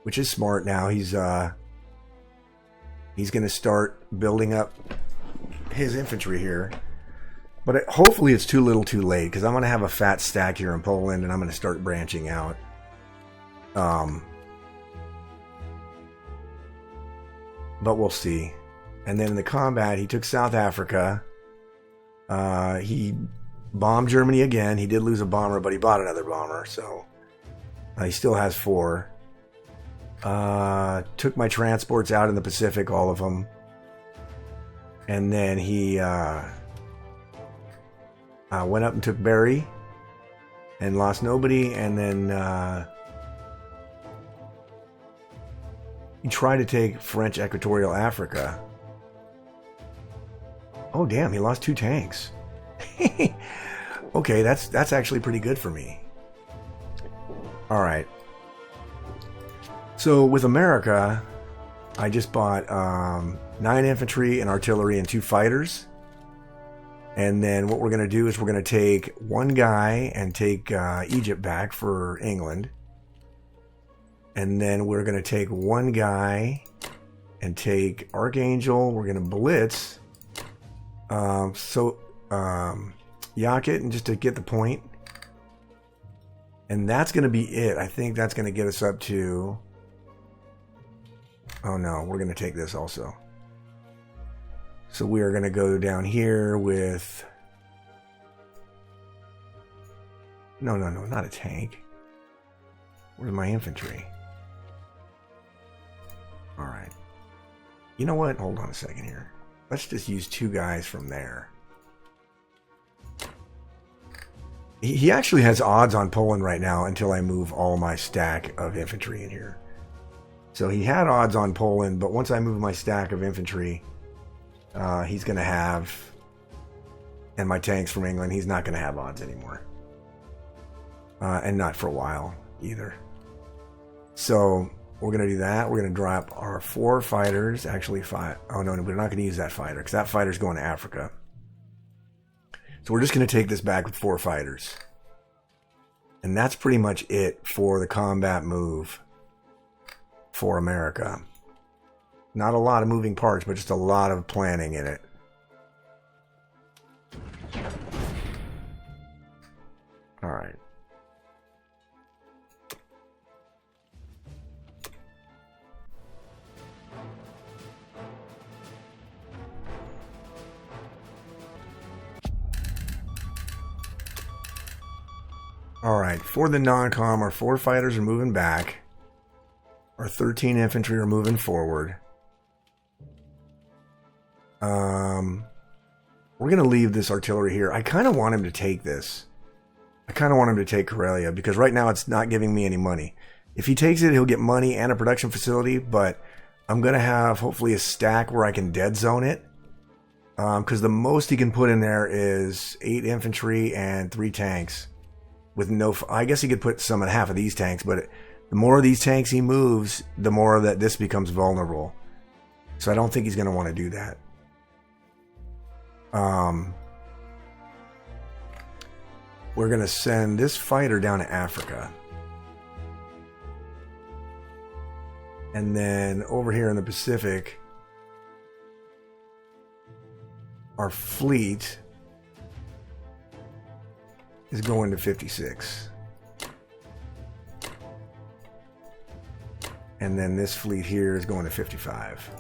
which is smart now. He's going to start building up his infantry here, but hopefully it's too little too late, because I'm going to have a fat stack here in Poland and I'm going to start branching out. But we'll see. And then in the combat, he took South Africa. He bombed Germany again. He did lose a bomber, but he bought another bomber, so he still has 4. Took my transports out in the Pacific, all of them. And then he went up and took Berry and lost nobody. And then he tried to take French Equatorial Africa. Oh, damn, he lost 2 tanks. Okay, that's actually pretty good for me. All right. So with America, I just bought 9 infantry and artillery and 2 fighters. And then what we're going to do is we're going to take 1 guy and take Egypt back for England. And then we're going to take 1 guy and take Archangel. We're going to blitz. Yakut, and just to get the point. And that's going to be it. I think that's going to get us up to... Oh no, we're going to take this also. So we are going to go down here with... No, not a tank. Where's my infantry? Alright. You know what? Hold on a second here. Let's just use 2 guys from there. He actually has odds on Poland right now until I move all my stack of infantry in here. So he had odds on Poland, but once I move my stack of infantry, he's going to have, and my tanks from England, he's not going to have odds anymore. And not for a while either. So we're going to do that. We're going to drop our 4 fighters, actually 5. Oh no, we're not going to use that fighter because that fighter's going to Africa. So we're just going to take this back with 4 fighters. And that's pretty much it for the combat move for America. Not a lot of moving parts, but just a lot of planning in it. All right. Alright, for the non-com, our 4 fighters are moving back. Our 13 infantry are moving forward. We're going to leave this artillery here. I kind of want him to take this. I kind of want him to take Karelia because right now it's not giving me any money. If he takes it, he'll get money and a production facility, but I'm going to have hopefully a stack where I can dead zone it. Because the most he can put in there is 8 infantry and 3 tanks. With no, I guess he could put some at half of these tanks, but the more of these tanks he moves, the more that this becomes vulnerable. So I don't think he's going to want to do that. We're going to send this fighter down to Africa. And then over here in the Pacific, our fleet is going to 56. And then this fleet here is going to 55.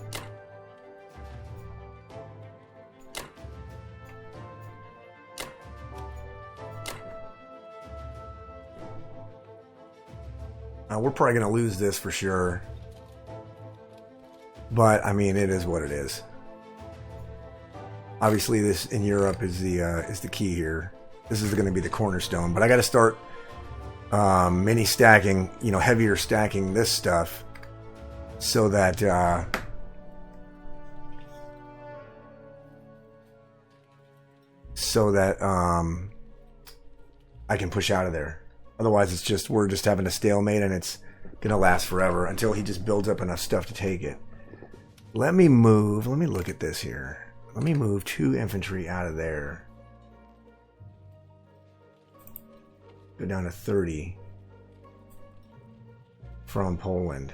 We're probably going to lose this for sure. But, I mean, it is what it is. Obviously, this in Europe is the key here. This is going to be the cornerstone. But I got to start mini stacking, heavier stacking this stuff so that I can push out of there. Otherwise, we're just having a stalemate, and it's gonna last forever until he just builds up enough stuff to take it. Let me look at this here. Let me move 2 infantry out of there. Go down to 30 from Poland.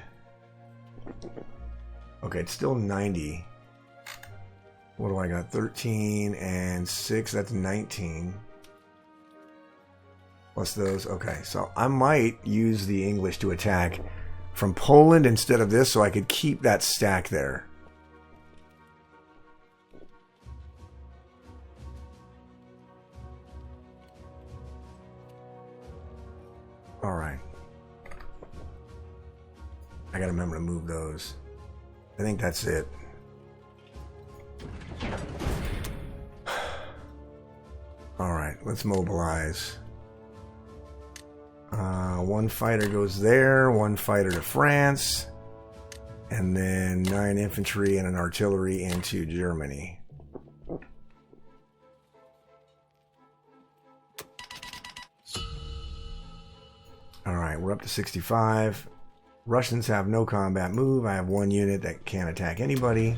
Okay, it's still 90. What do I got? 13 and 6, that's 19. Plus those. Okay, so I might use the English to attack from Poland instead of this so I could keep that stack there. Alright. I gotta remember to move those. I think that's it. Alright, let's mobilize. 1 fighter goes there, 1 fighter to France, and then 9 infantry and an artillery into Germany. Alright, we're up to 65. Russians have no combat move. I have 1 unit that can't attack anybody.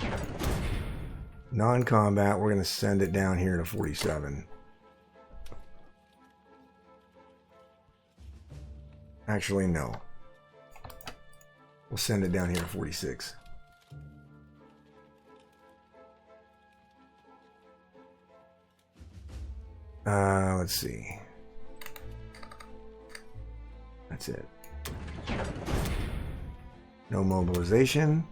Non-combat, we're going to send it down here to 47. Actually, no. We'll send it down here to 46. Let's see. That's it. No mobilization.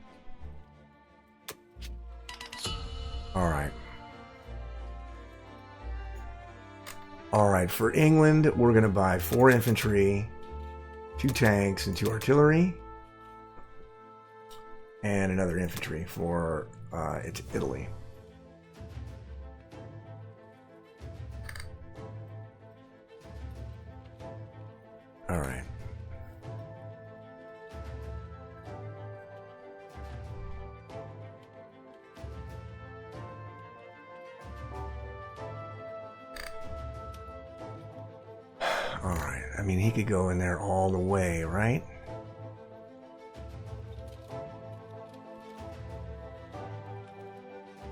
Alright. Alright, for England, we're going to buy 4 infantry, 2 tanks, and 2 artillery. And another infantry for Italy. Alright. Alright, I mean, he could go in there all the way, right?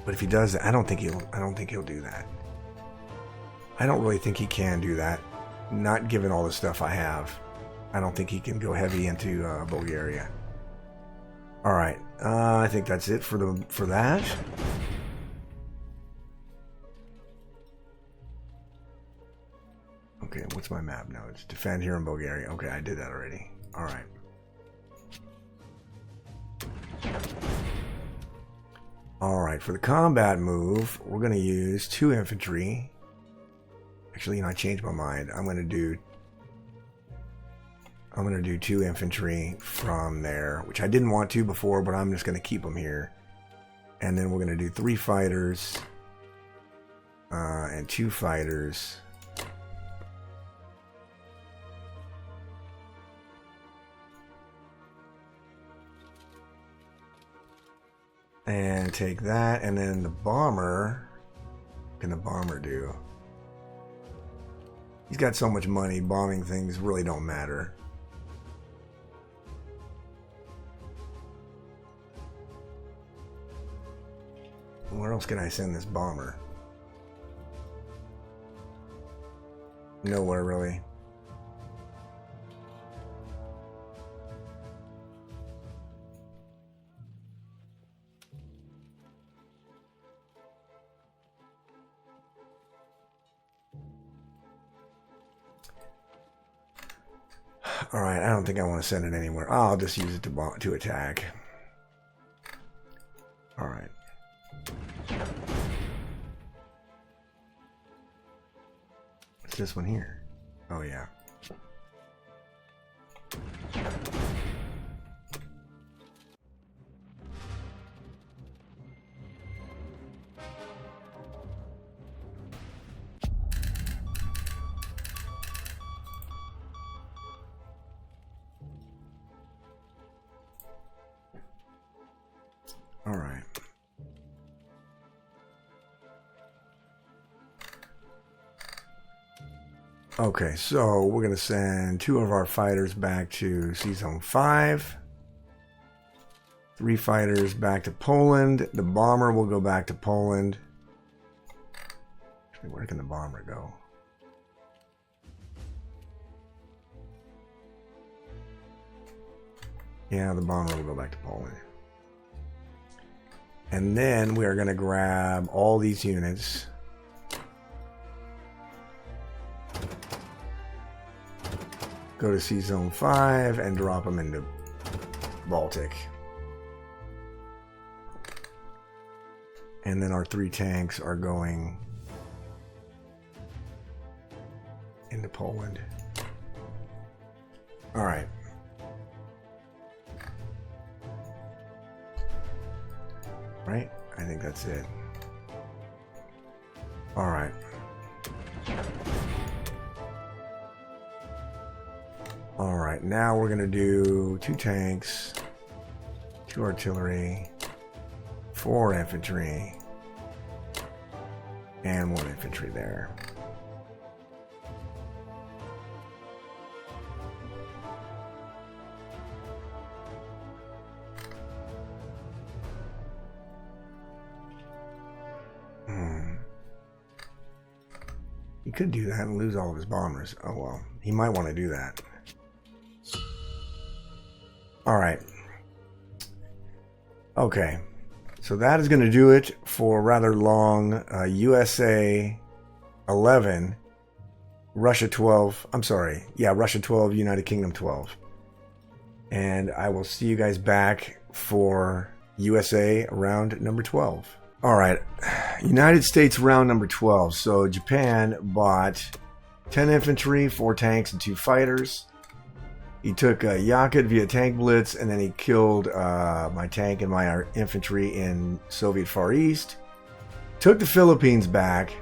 But if he does that, I don't think he'll do that. I don't really think he can do that. Not given all the stuff I have. I don't think he can go heavy into Bulgaria. Alright, I think that's it for that. Okay, what's my map now? It's defend here in Bulgaria. Okay, I did that already. Alright. Alright, for the combat move, we're going to use 2 infantry. Actually, I changed my mind. I'm going to do 2 infantry from there, which I didn't want to before, but I'm just going to keep them here. And then we're going to do 3 fighters and 2 fighters. And take that, and then the bomber. What can the bomber do? He's got so much money, bombing things really don't matter. Where else can I send this bomber? Nowhere, really. Alright, I don't think I want to send it anywhere. I'll just use it to attack. Alright. What's this one here? Oh, yeah. All right. Okay, so we're going to send 2 of our fighters back to C-Zone 5. 3 fighters back to Poland. The bomber will go back to Poland. Actually, where can the bomber go? Yeah, the bomber will go back to Poland. And then we are going to grab all these units. Go to C-Zone 5 and drop them into Baltic. And then our 3 tanks are going into Poland. All right. Right? I think that's it. All right. All right, now we're going to do 2 tanks, 2 artillery, 4 infantry, and 1 infantry there. He could do that and lose all of his bombers. Oh well, he might want to do that. All right. Okay. So that is going to do it for rather long USA 11, Russia 12. I'm sorry. Yeah, Russia 12, United Kingdom 12. And I will see you guys back for USA round number 12. All right. United States round number 12. So Japan bought 10 infantry, 4 tanks, and 2 fighters. He took Yakut via tank blitz, and then he killed my tank and my infantry in Soviet Far East. Took the Philippines back.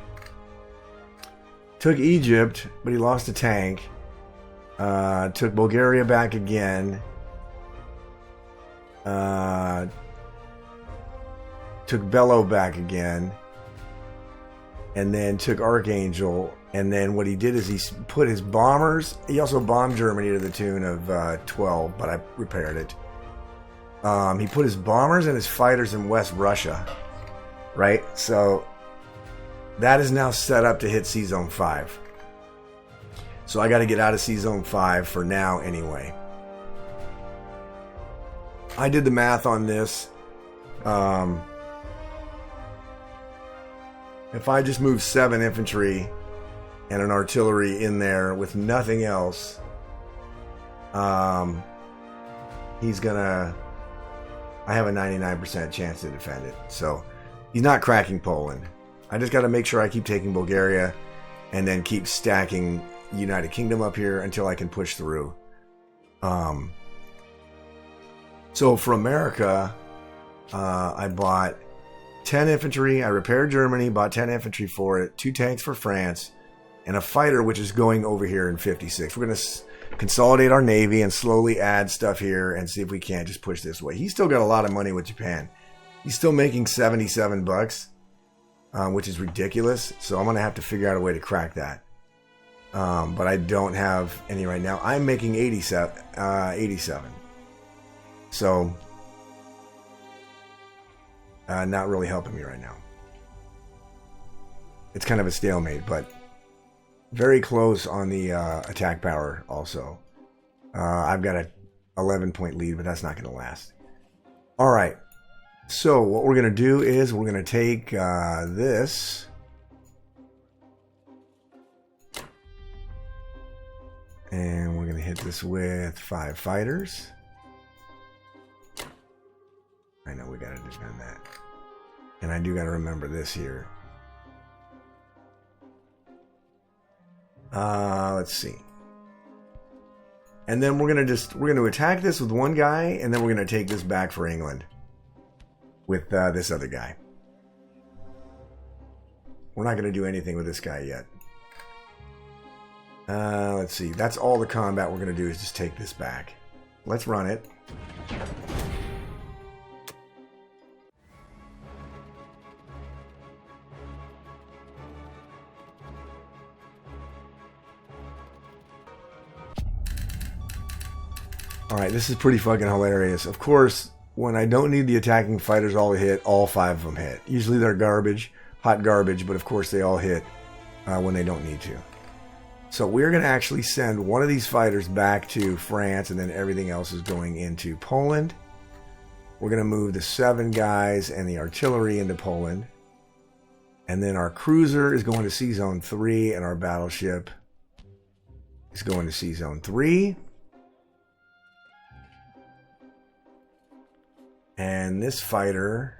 Took Egypt, but he lost a tank. Took Bulgaria back again. Took Bello back again. And then took Archangel. And then what he did is he put his bombers. He also bombed Germany to the tune of 12, but I repaired it. He put his bombers and his fighters in West Russia. Right? So that is now set up to hit C-Zone 5. So I got to get out of C-Zone 5 for now anyway. I did the math on this. If I just move 7 infantry and an artillery in there with nothing else, he's gonna... I have a 99% chance to defend it. So he's not cracking Poland. I just got to make sure I keep taking Bulgaria and then keep stacking United Kingdom up here until I can push through. So for America, I bought 10 infantry. I repaired Germany, bought 10 infantry for it, 2 tanks for France, and a fighter, which is going over here in 56. We're going to consolidate our navy and slowly add stuff here and see if we can't just push this way. He's still got a lot of money with Japan. He's still making 77 bucks, which is ridiculous. So I'm going to have to figure out a way to crack that. But I don't have any right now. I'm making 87. So, not really helping me right now. It's kind of a stalemate, but very close on the attack power also. I've got a 11-point lead, but that's not going to last. All right. So what we're going to do is we're going to take this. And we're going to hit this with 5 fighters. I know we got to defend that. And I do got to remember this here. Let's see. And then we're going to attack this with one guy, and then we're going to take this back for England with this other guy. We're not going to do anything with this guy yet. Let's see. That's all the combat we're going to do is just take this back. Let's run it. Alright, this is pretty fucking hilarious. Of course, when I don't need the attacking fighters all to hit, all 5 of them hit. Usually they're garbage, hot garbage, but of course they all hit when they don't need to. So we're going to actually send one of these fighters back to France, and then everything else is going into Poland. We're going to move the 7 guys and the artillery into Poland. And then our cruiser is going to Sea Zone 3, and our battleship is going to Sea Zone 3. And this fighter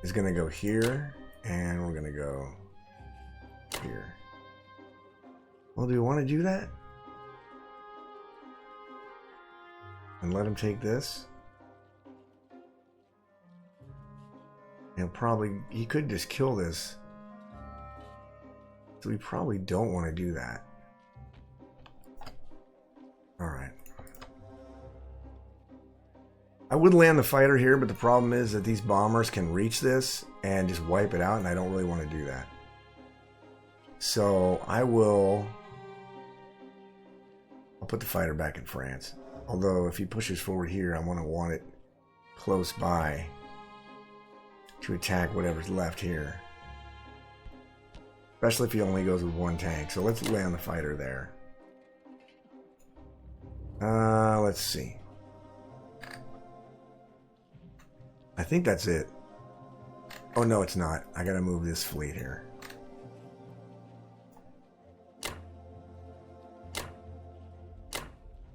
is going to go here, and we're going to go here. Well, do we want to do that? And let him take this? And probably, he could just kill this. So we probably don't want to do that. Alright. I would land the fighter here, but the problem is that these bombers can reach this and just wipe it out, and I don't really want to do that. So I'll put the fighter back in France. Although if he pushes forward here, I want it close by to attack whatever's left here. Especially if he only goes with 1 tank. So let's land the fighter there. Let's see. I think that's it. Oh no, it's not. I gotta move this fleet here.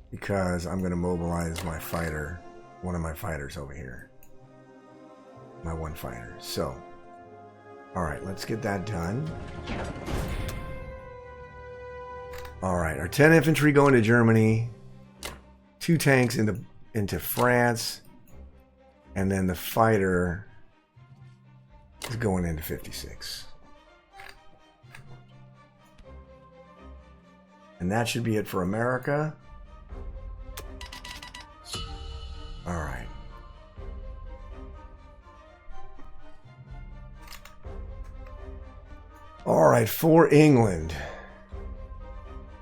Because I'm gonna mobilize my fighter, one of my fighters over here. My 1 fighter. So, alright, let's get that done. Alright, our 10 infantry going to Germany. 2 tanks into France. And then the fighter is going into 56. And that should be it for America. Alright. Alright, for England.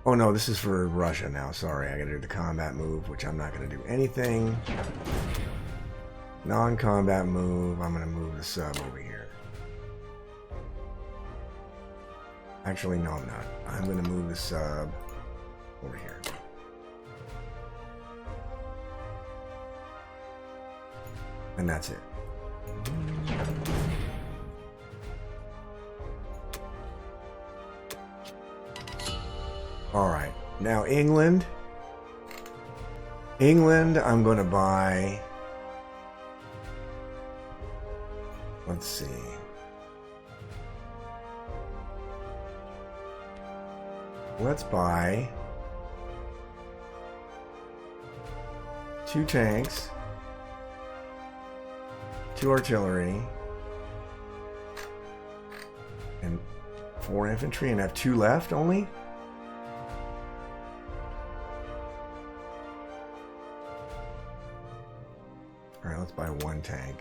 Oh no, this is for Russia now. Sorry, I gotta do the combat move, which I'm not gonna do anything. Non-combat move. I'm gonna move the sub over here. Actually, no, I'm not. I'm gonna move the sub over here. And that's it. Alright, now England. England, I'm going to buy... Let's see. Let's buy 2 tanks. 2 artillery, and 4 infantry, and have 2 left only? Alright, let's buy 1 tank.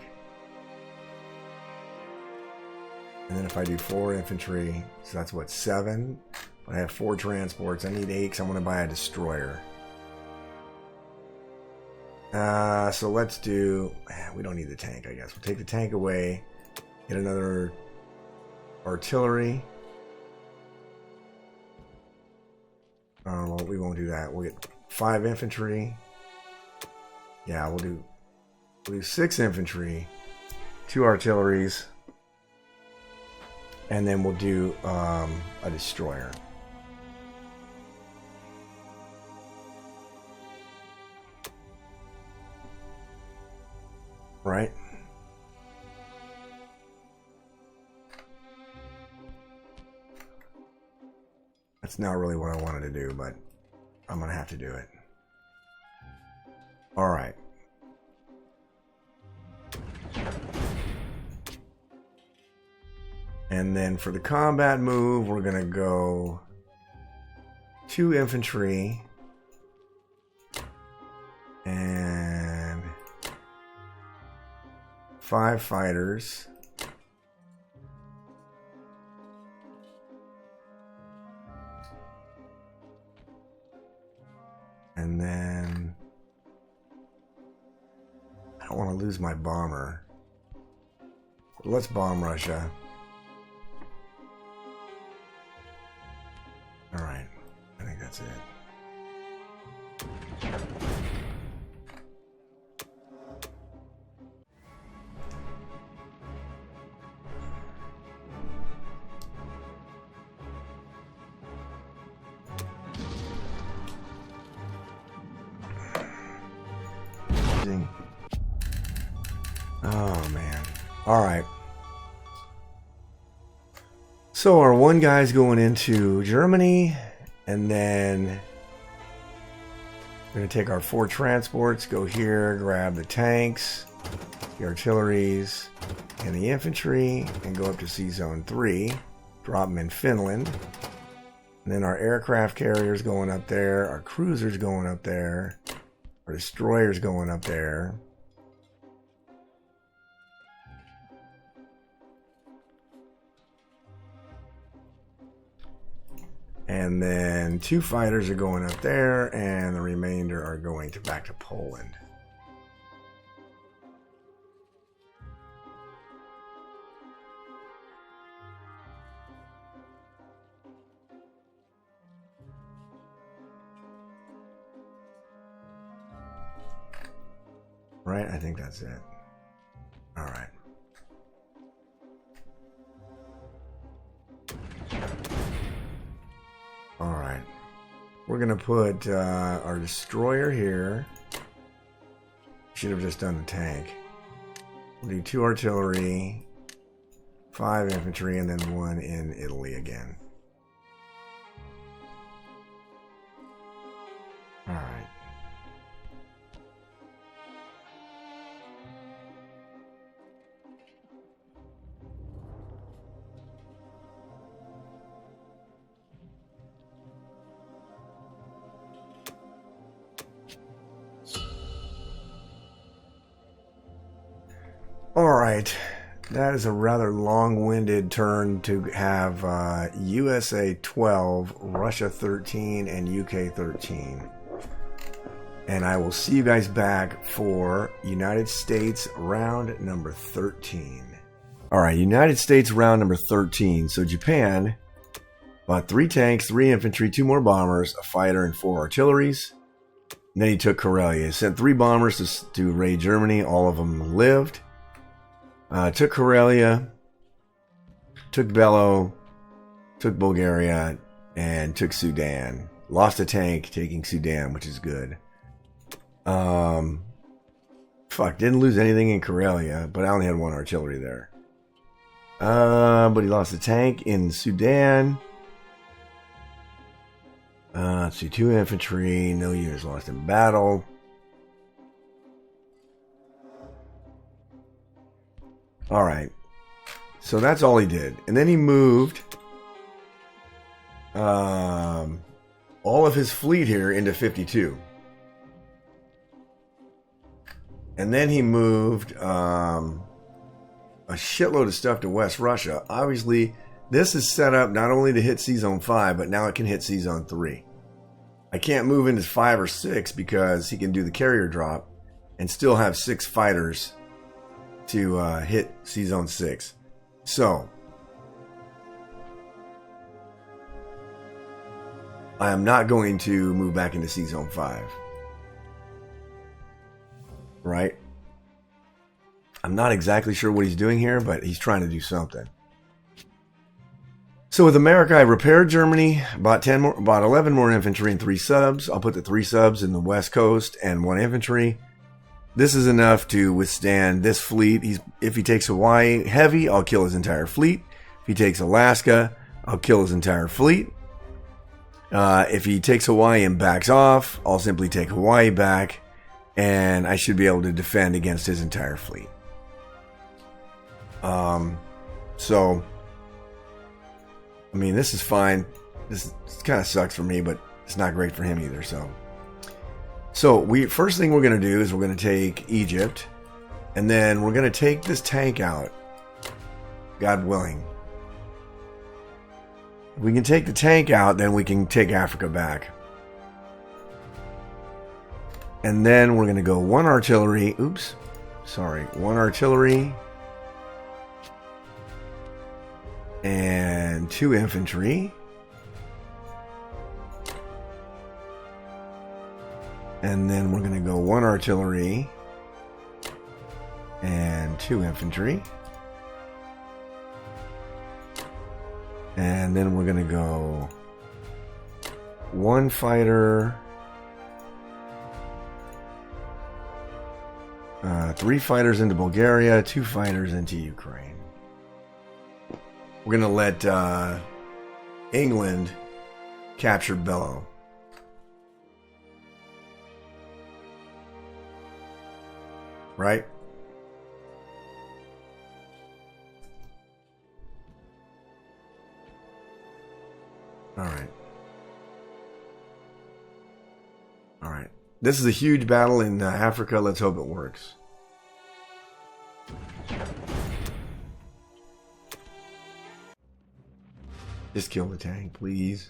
And then if I do 4 infantry, so that's what, 7? But I have 4 transports. I need 8 because I want to buy a destroyer. So let's do... we don't need the tank, I guess. We'll take the tank away. Get another artillery. Well, we won't do that. We'll get 5 infantry. Yeah, we'll do 6 infantry, 2 artilleries, and then we'll do a destroyer. Right? That's not really what I wanted to do, but I'm going to have to do it. All right. And then for the combat move, we're going to go 2 infantry and 5 fighters. And then I don't want to lose my bomber. Let's bomb Russia. All right, I think that's it. Oh man. All right. So our 1 guy's going into Germany, and then we're going to take our 4 transports, go here, grab the tanks, the artilleries, and the infantry, and go up to Sea Zone 3, drop them in Finland. And then our aircraft carriers going up there, our cruisers going up there, our destroyers going up there. And then 2 fighters are going up there, and the remainder are going back to Poland. Right? I think that's it. All right. Alright, we're going to put our destroyer here. Should have just done the tank. We'll do 2 artillery, 5 infantry, and then 1 in Italy again. Alright. Alright, that is a rather long-winded turn to have USA 12, Russia 13, and UK 13. And I will see you guys back for United States round number 13. Alright, United States round number 13. So Japan bought 3 tanks, 3 infantry, 2 more bombers, a fighter, and 4 artilleries. And then he took Karelia. He sent 3 bombers to raid Germany. All of them lived. Took Karelia, took Bello, took Bulgaria, and took Sudan. Lost a tank taking Sudan, which is good. Fuck, didn't lose anything in Karelia, but I only had 1 artillery there. But he lost a tank in Sudan. Let's see, 2 infantry, no units lost in battle. All right. So that's all he did. And then he moved all of his fleet here into 52. And then he moved a shitload of stuff to West Russia. Obviously, this is set up not only to hit C-Zone 5, but now it can hit C-Zone 3. I can't move into 5 or 6 because he can do the carrier drop and still have 6 fighters to hit C-Zone 6. So, I am not going to move back into C-Zone 5. Right? I'm not exactly sure what he's doing here, but he's trying to do something. So with America, I repaired Germany, bought 11 more infantry and 3 subs. I'll put the 3 subs in the West Coast and 1 infantry. This is enough to withstand this fleet. If he takes Hawaii heavy, I'll kill his entire fleet. If he takes Alaska, I'll kill his entire fleet. If he takes Hawaii and backs off, I'll simply take Hawaii back, and I should be able to defend against his entire fleet. So, I mean, this is fine. This kind of sucks for me, but it's not great for him either. So first thing we're going to do is we're going to take Egypt, and then we're going to take this tank out, God willing. If we can take the tank out, then we can take Africa back. And then we're going to go 1 artillery. Oops. Sorry. 1 artillery. And 2 infantry. And then we're going to go 1 artillery. And 2 infantry. And then we're going to go 1 fighter. 3 fighters into Bulgaria, 2 fighters into Ukraine. We're going to let England capture Bellow. Right? All right. All right. This is a huge battle in Africa. Let's hope it works. Just kill the tank, please.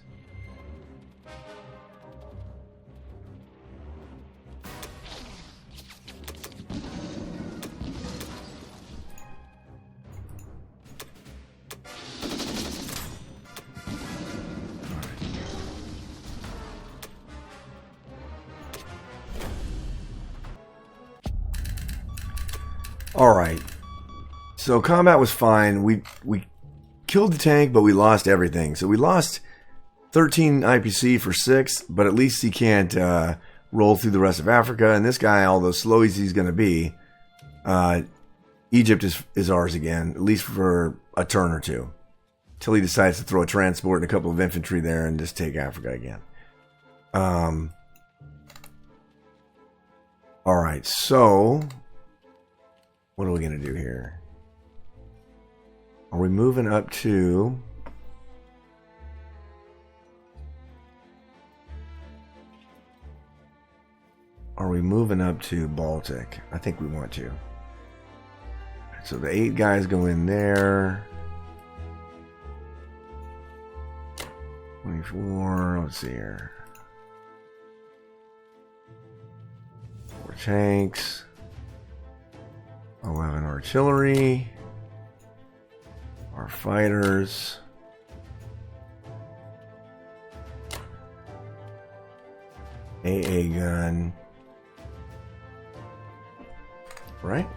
All right. So combat was fine. We killed the tank, but we lost everything. So we lost 13 IPC for 6, but at least he can't roll through the rest of Africa. And this guy, although slow as he's going to be, Egypt is ours again, at least for a turn or two, until he decides to throw a transport and a couple of infantry there and just take Africa again. All right, so what are we going to do here? Are we moving up to... Are we moving up to Baltic? I think we want to. So the 8 guys go in there. 24, let's see here. 4 tanks. 11 artillery. Our fighters. AA gun. Right?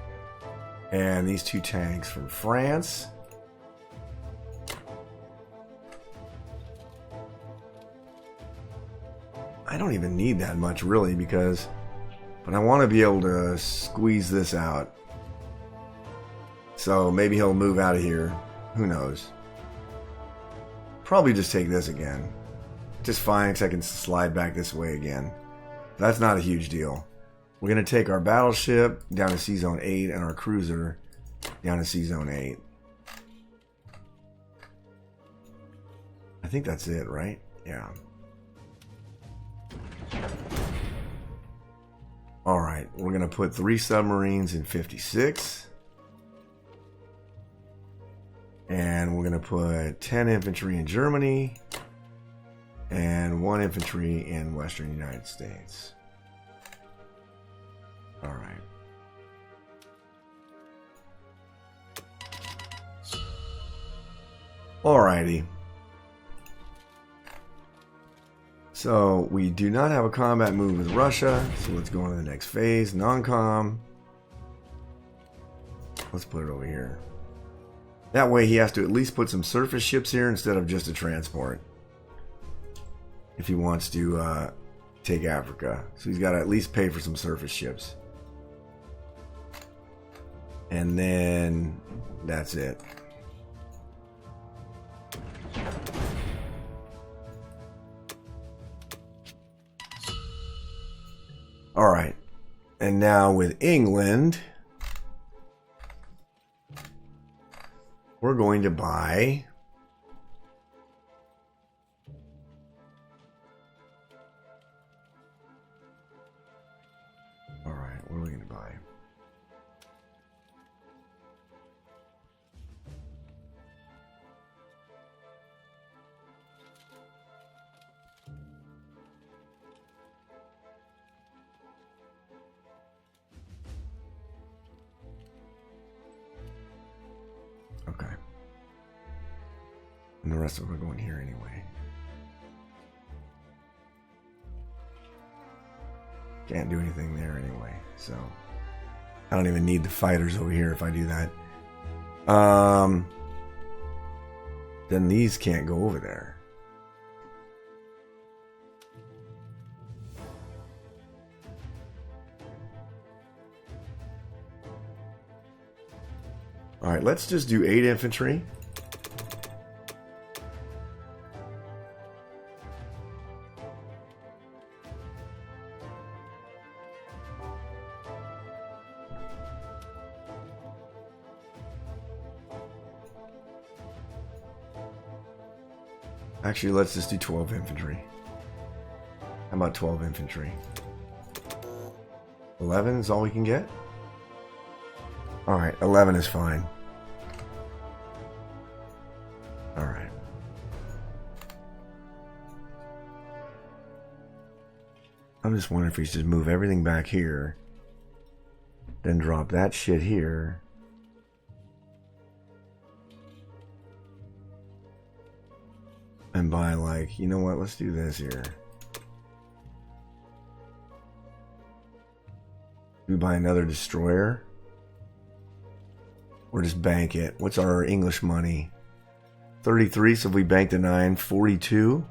And these 2 tanks from France. I don't even need that much really because... But I want to be able to squeeze this out. So maybe he'll move out of here. Who knows? Probably just take this again. Just fine because I can slide back this way again. That's not a huge deal. We're going to take our battleship down to C-Zone 8 and our cruiser down to Sea Zone 8. I think that's it, right? Yeah. All right, we're going to put 3 submarines in 56. And we're going to put 10 infantry in Germany and 1 infantry in Western United States. All right. Alrighty. So we do not have a combat move with Russia, so let's go on to the next phase. Non-com. Let's put it over here. That way he has to at least put some surface ships here instead of just a transport. If he wants to take Africa. So he's got to at least pay for some surface ships. And then that's it. All right. And now with England, we're going to buy all right, what are we going to buy? Okay. And the rest of them are going here anyway. Can't do anything there anyway, so I don't even need the fighters over here if I do that. Then these can't go over there. All right, let's just do 8 infantry. Actually, let's just do 12 infantry. How about 12 infantry? 11 is all we can get? Alright, 11 is fine. Alright. I'm just wondering if we should just move everything back here. Then drop that shit here. And buy, like, you know what, let's do this here. We buy another destroyer. Or just bank it. What's our English money? 33, so if we bank the 9, 42.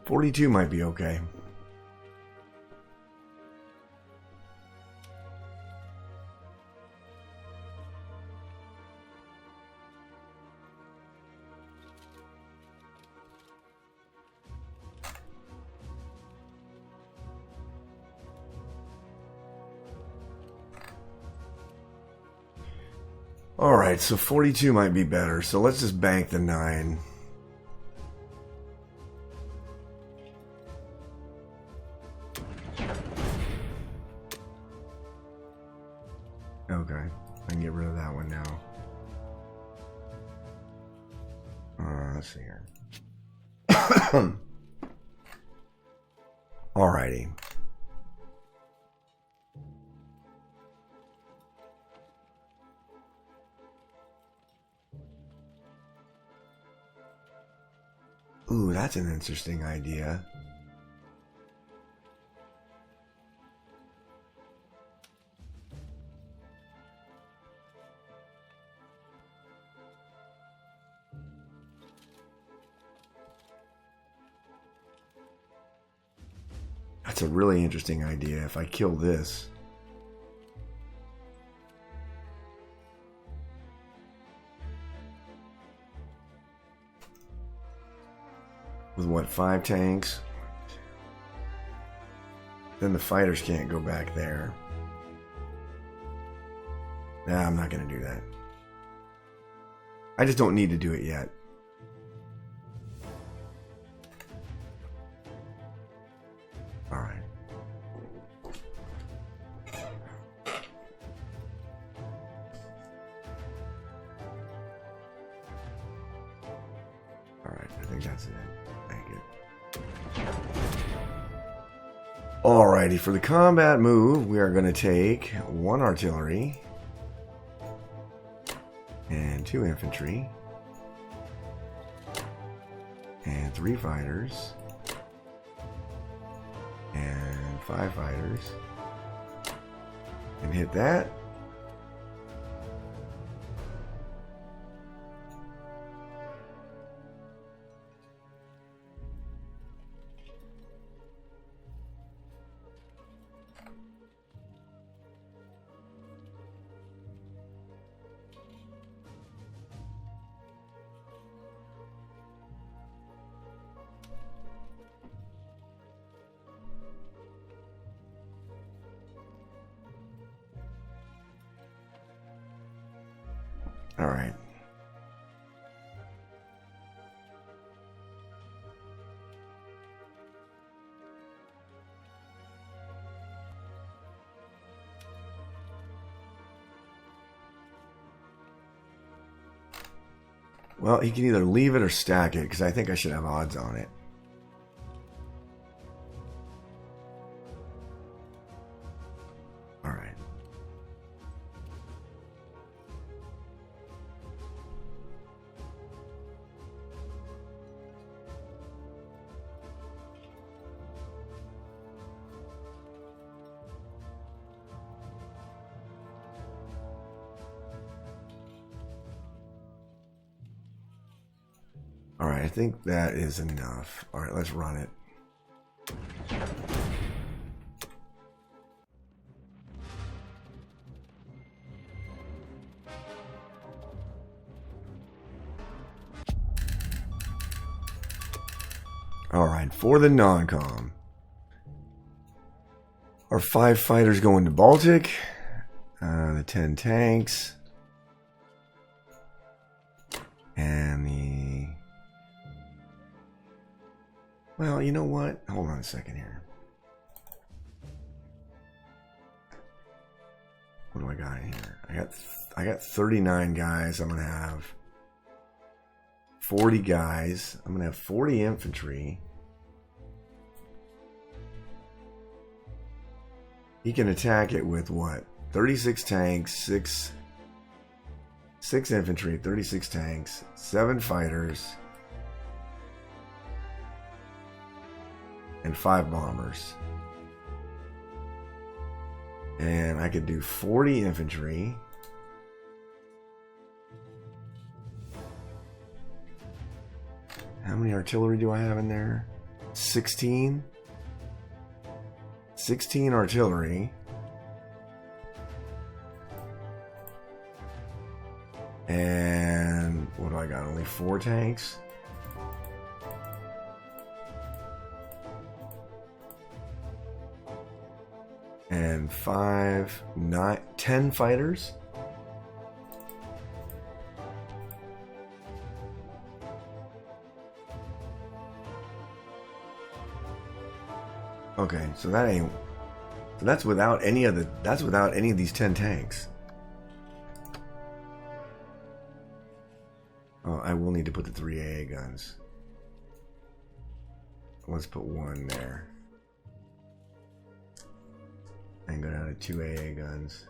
42 might be okay. Alright, so 42 might be better. So let's just bank the 9. Okay, I can get rid of that one now. Let's see here. Alrighty. Ooh, that's an interesting idea. That's a really interesting idea if I kill this. With what, 5 tanks? Then the fighters can't go back there. Nah, I'm not going to do that. I just don't need to do it yet. All right. All right, I think that's it. Thank you. Alrighty, for the combat move, we are going to take 1 artillery and 2 infantry and 3 fighters and 5 fighters and hit that. All right. Well, he can either leave it or stack it, because I think I should have odds on it. All right. All right, I think that is enough. All right, let's run it. All right, for the non-com. Our 5 fighters going to Baltic. The 10 tanks. And the... Well, you know what? Hold on a second here. What do I got in here? I got 39 guys. I'm gonna have 40 guys. I'm gonna have 40 infantry. He can attack it with what? 36 tanks, 6 infantry, 36 tanks, 7 fighters, and 5 bombers. And I could do 40 infantry. How many artillery do I have in there? 16? 16 artillery. And what do I got? Only 4 tanks? And 10 fighters? Okay, so that ain't... So that's without any of the... That's without any of these 10 tanks. Oh, I will need to put the 3 AA guns. Let's put 1 there. And go down to 2 AA guns.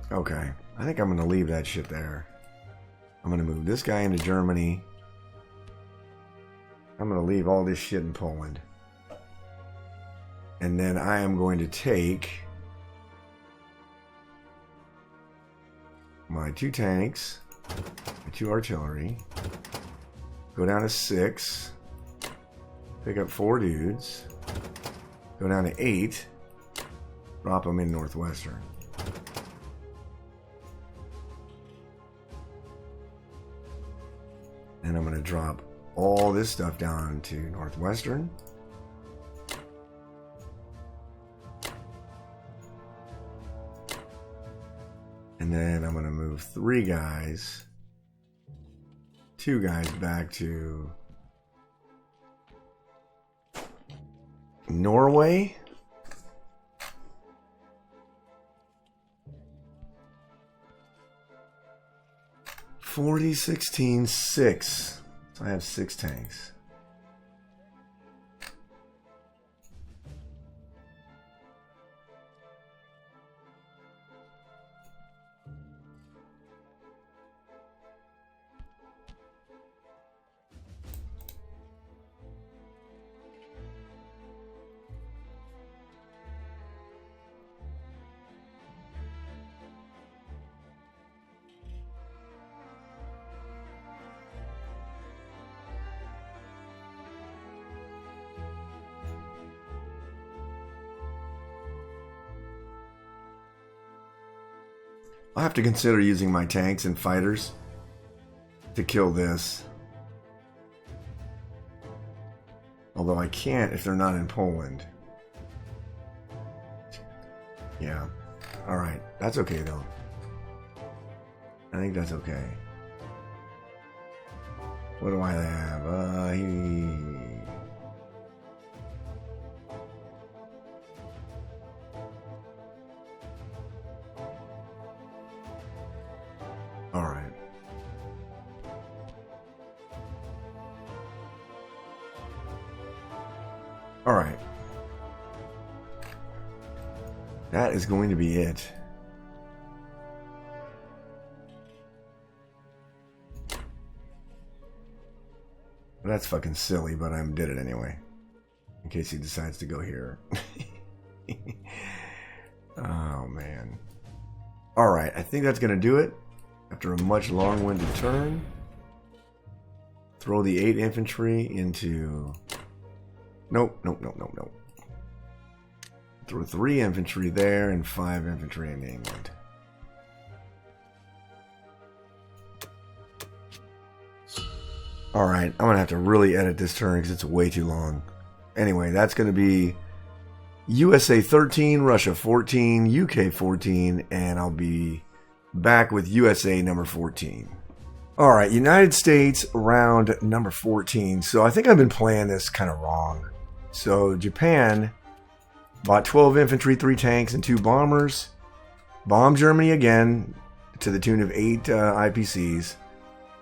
Okay, I think I'm going to leave that shit there. I'm going to move this guy into Germany. I'm going to leave all this shit in Poland. And then I am going to take my 2 tanks, my 2 artillery, go down to 6, pick up 4 dudes, go down to 8, drop them in Northwestern. And I'm going to drop all this stuff down to Northwestern. And then I'm going to move 2 guys back to Norway. $40, $16, $6. So I have 6 tanks. I'll have to consider using my tanks and fighters to kill this. Although I can't if they're not in Poland. Yeah. Alright. That's okay though. I think that's okay. What do I have? Alright. Alright. That is going to be it. That's fucking silly, but I did it anyway. In case he decides to go here. Oh, man. Alright, I think that's going to do it. After a much long-winded turn. Throw the 8 infantry into... Nope. Throw 3 infantry there and 5 infantry in England. Alright, I'm going to have to really edit this turn because it's way too long. Anyway, that's going to be USA 13, Russia 14, UK 14, and I'll be back with USA number 14. Alright, United States round number 14. So I think I've been playing this kind of wrong. So Japan bought 12 infantry, 3 tanks, and 2 bombers. Bombed Germany again to the tune of 8 IPCs.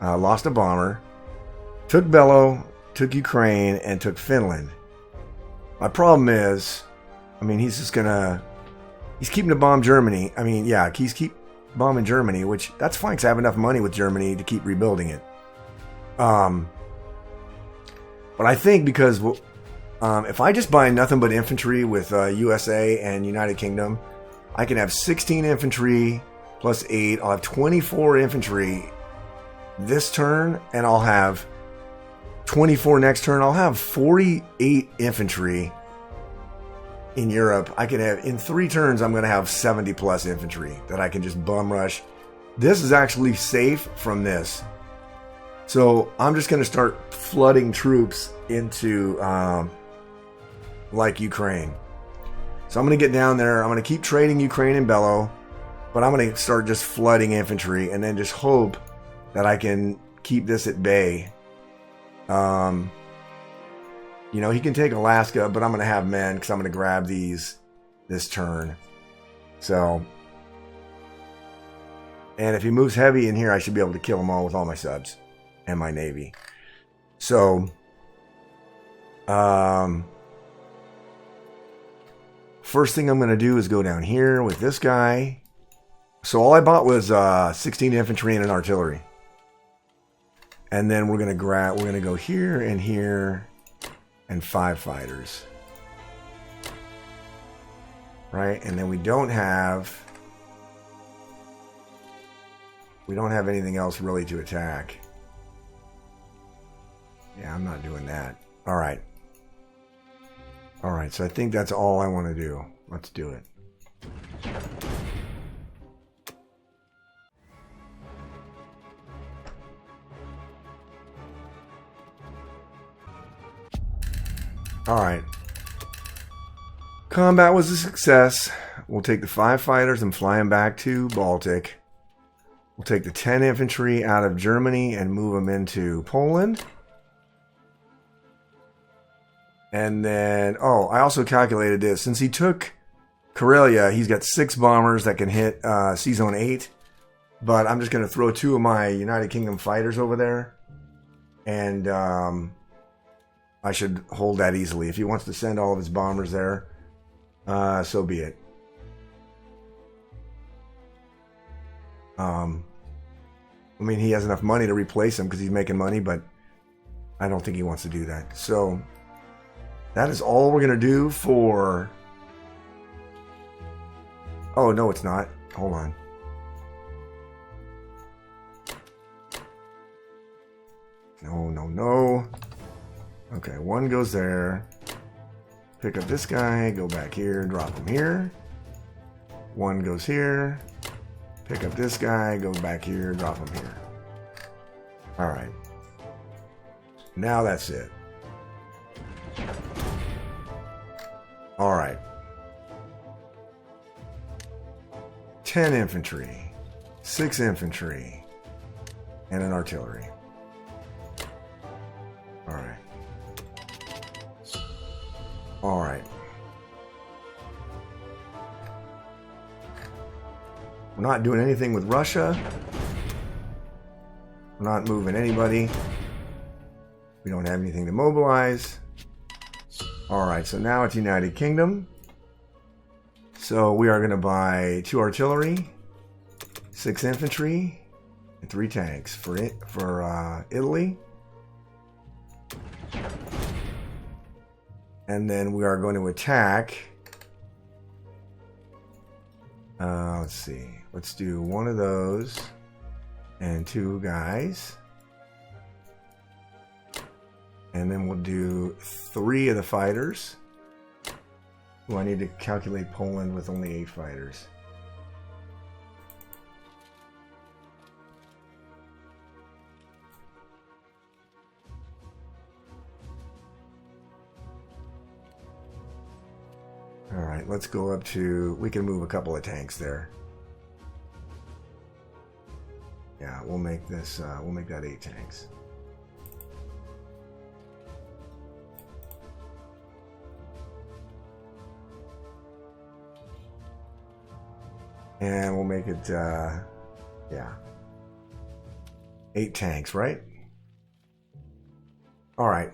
Lost a bomber. Took Bello, took Ukraine, and took Finland. My problem is, I mean, he's keeping to bomb Germany. I mean, yeah, he's keep bombing Germany, which that's fine because I have enough money with Germany to keep rebuilding it. But I think because if I just buy nothing but infantry with USA and United Kingdom, I can have 16 infantry plus 8. I'll have 24 infantry this turn, and I'll have 24 next turn. I'll have 48 infantry in Europe. I could have, in 3 turns, I'm going to have 70 plus infantry that I can just bum rush. This is actually safe from this. So I'm just going to start flooding troops into, like Ukraine. So I'm going to get down there. I'm going to keep trading Ukraine and Bello, but I'm going to start just flooding infantry and then just hope that I can keep this at bay. You know, he can take Alaska, but I'm going to have men because I'm going to grab these this turn. So, and if he moves heavy in here, I should be able to kill them all with all my subs and my navy. So, first thing I'm going to do is go down here with this guy. So all I bought was 16 infantry and an artillery. And then we're going to go here and here and 5 fighters. Right? And then we don't have anything else really to attack. Yeah, I'm not doing that. All right. All right, so I think that's all I want to do. Let's do it. Alright. Combat was a success. We'll take the 5 fighters and fly them back to Baltic. We'll take the 10 infantry out of Germany and move them into Poland. And then, oh, I also calculated this. Since he took Karelia, he's got 6 bombers that can hit C-Zone 8. But I'm just going to throw 2 of my United Kingdom fighters over there. And I should hold that easily. If he wants to send all of his bombers there, so be it. I mean, he has enough money to replace him because he's making money, but I don't think he wants to do that. So that is all we're going to do for... Oh, no, it's not. Hold on. No, no, no. Okay, 1 goes there. Pick up this guy, go back here, drop him here. 1 goes here. Pick up this guy, go back here, drop him here. Alright. Now that's it. Alright. 10 infantry, 6 infantry, and an artillery. Alright. Alright. We're not doing anything with Russia. We're not moving anybody. We don't have anything to mobilize. Alright, so now it's United Kingdom. So we are going to buy 2 artillery, 6 infantry, and 3 tanks for Italy. And then we are going to attack. Let's see. Let's do 1 of those and 2 guys. And then we'll do 3 of the fighters. Ooh, I need to calculate Poland with only 8 fighters. Alright, let's go up to... We can move a couple of tanks there. Yeah, we'll make this... we'll make that 8 tanks. And we'll make it... yeah. 8 tanks, right? Alright.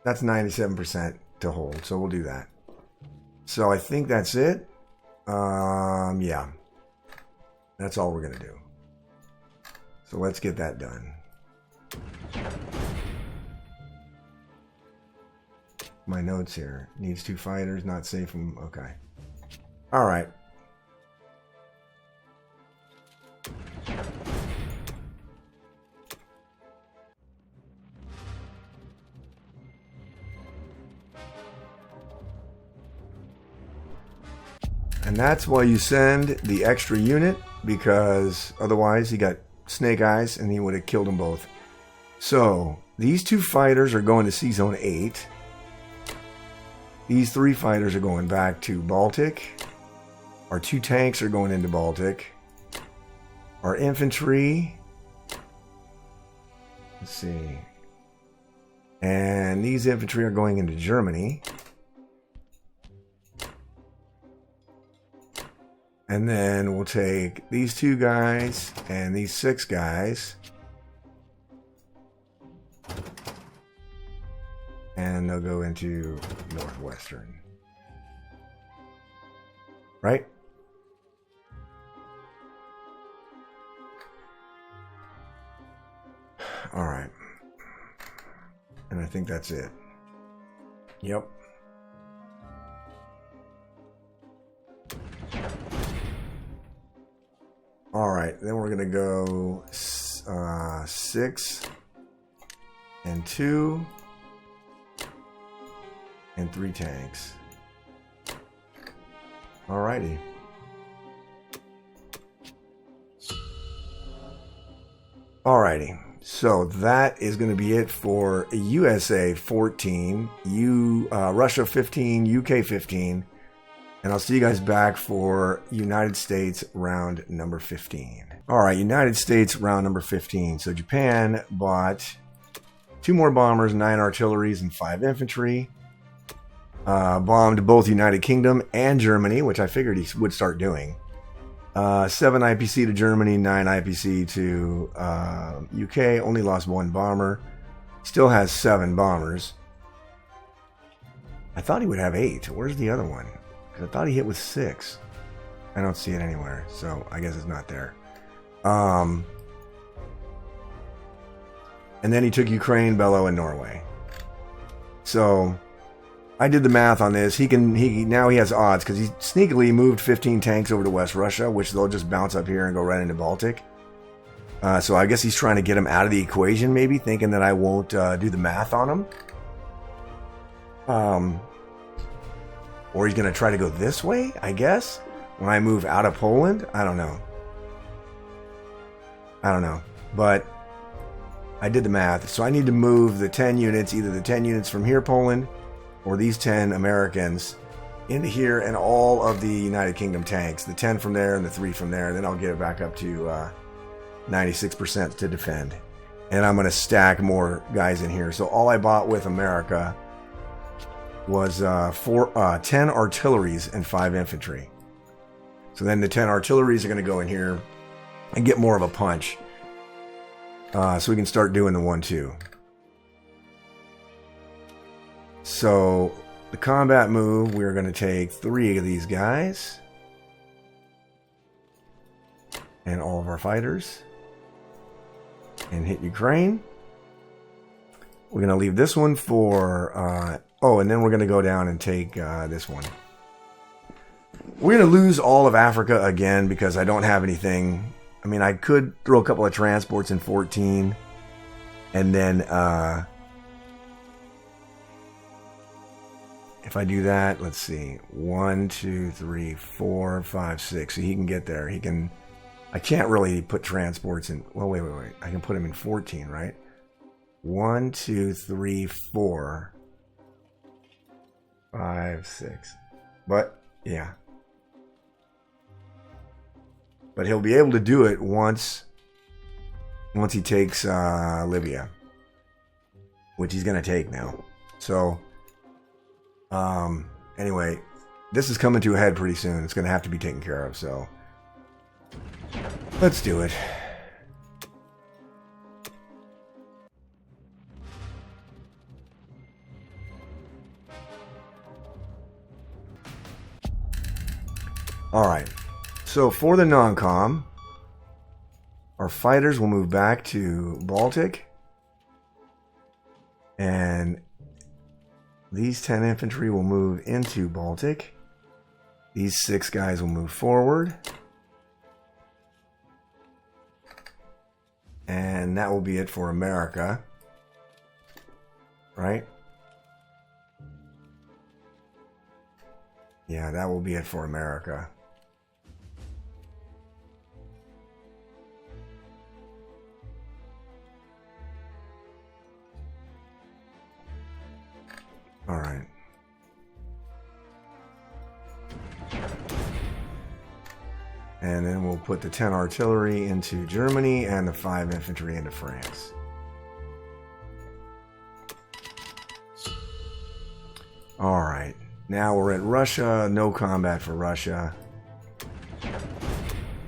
That's 97% to hold, so we'll do that. So I think that's it. Yeah. That's all we're going to do. So let's get that done. My notes here. Needs 2 fighters, not safe from... Okay. Alright. And that's why you send the extra unit, because otherwise he got snake eyes and he would have killed them both. So these 2 fighters are going to C-Zone 8. These 3 fighters are going back to Baltic. Our 2 tanks are going into Baltic. Our infantry... Let's see. And these infantry are going into Germany. And then we'll take these 2 guys and these 6 guys. And they'll go into Northwestern. Right? Alright. And I think that's it. Yep. Alright, then we're going to go 6 and 2 and 3 tanks. Alrighty. Alrighty. so that is going to be it for USA 14, Russia 15, UK 15, and I'll see you guys back for United States round number 15. All right, United States round number 15. So Japan bought 2 more bombers, 9 artilleries, and 5 infantry. Bombed both United Kingdom and Germany, which I figured he would start doing. 7 IPC to Germany, 9 IPC to UK. Only lost 1 bomber. Still has 7 bombers. I thought he would have 8. Where's the other one? Because I thought he hit with 6. I don't see it anywhere, so I guess it's not there. And then he took Ukraine, Bello, and Norway. So I did the math on this. Now he has odds because he sneakily moved 15 tanks over to West Russia, which they'll just bounce up here and go right into Baltic. So I guess he's trying to get him out of the equation, maybe thinking that I won't do the math on him. Or he's going to try to go this way, I guess, when I move out of Poland. I don't know. But I did the math. So I need to move the 10 units, either the 10 units from here, Poland, or these 10 Americans into here, and all of the United Kingdom tanks. The 10 from there and the 3 from there. And then I'll get it back up to 96% to defend. And I'm going to stack more guys in here. So all I bought with America was 10 artilleries and 5 infantry. So then the 10 artilleries are going to go in here and get more of a punch. So we can start doing the 1-2. So the combat move, we're going to take 3 of these guys. And all of our fighters. And hit Ukraine. We're going to leave this one for... and then we're going to go down and take this one. We're going to lose all of Africa again because I don't have anything. I mean, I could throw a couple of transports in 14. And then, if I do that, let's see. 1, 2, 3, 4, 5, 6. So he can get there. He can... I can't really put transports in... Well, wait. I can put him in 14, right? 1, 2, 3, 4, 5, 6. But, yeah. But he'll be able to do it once he takes Libya. Which he's going to take now. So, anyway, this is coming to a head pretty soon. It's going to have to be taken care of, so... Let's do it. Alright, so for the non-com, our fighters will move back to Baltic, and these 10 infantry will move into Baltic. These 6 guys will move forward, and that will be it for America, right? Yeah, that will be it for America. All right. And then we'll put the 10 artillery into Germany and the 5 infantry into France. All right. Now we're at Russia. No combat for Russia.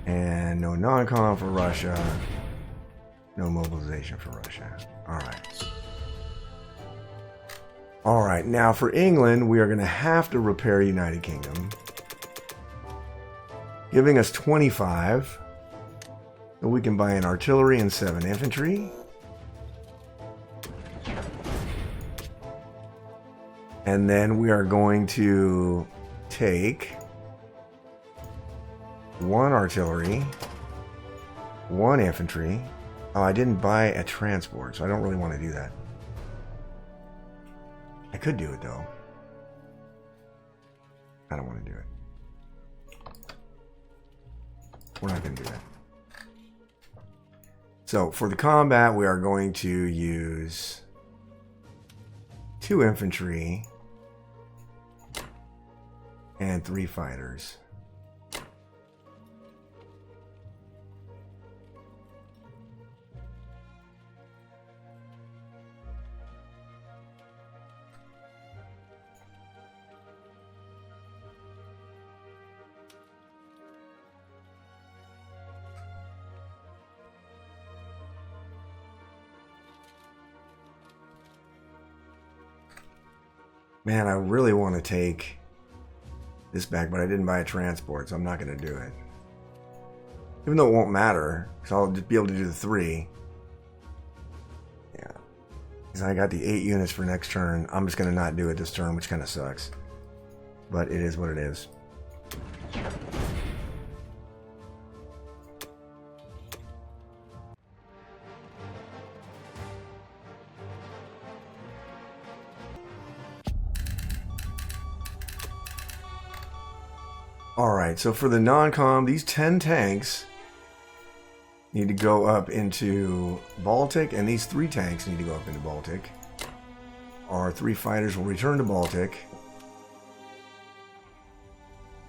And no non-com for Russia. No mobilization for Russia. All right. All right, now for England, we are going to have to repair United Kingdom, giving us 25, so we can buy an artillery and 7 infantry. And then we are going to take 1 artillery, 1 infantry. Oh, I didn't buy a transport, so I don't really want to do that. I could do it, though. I don't want to do it. We're not going to do that. So for the combat, we are going to use 2 infantry and 3 fighters. Man, I really want to take this back, but I didn't buy a transport, so I'm not going to do it. Even though it won't matter, because I'll just be able to do the 3. Yeah. Because I got the 8 units for next turn. I'm just going to not do it this turn, which kind of sucks. But it is what it is. Alright, so for the non-com, these 10 tanks need to go up into Baltic, and these 3 tanks need to go up into Baltic. Our 3 fighters will return to Baltic.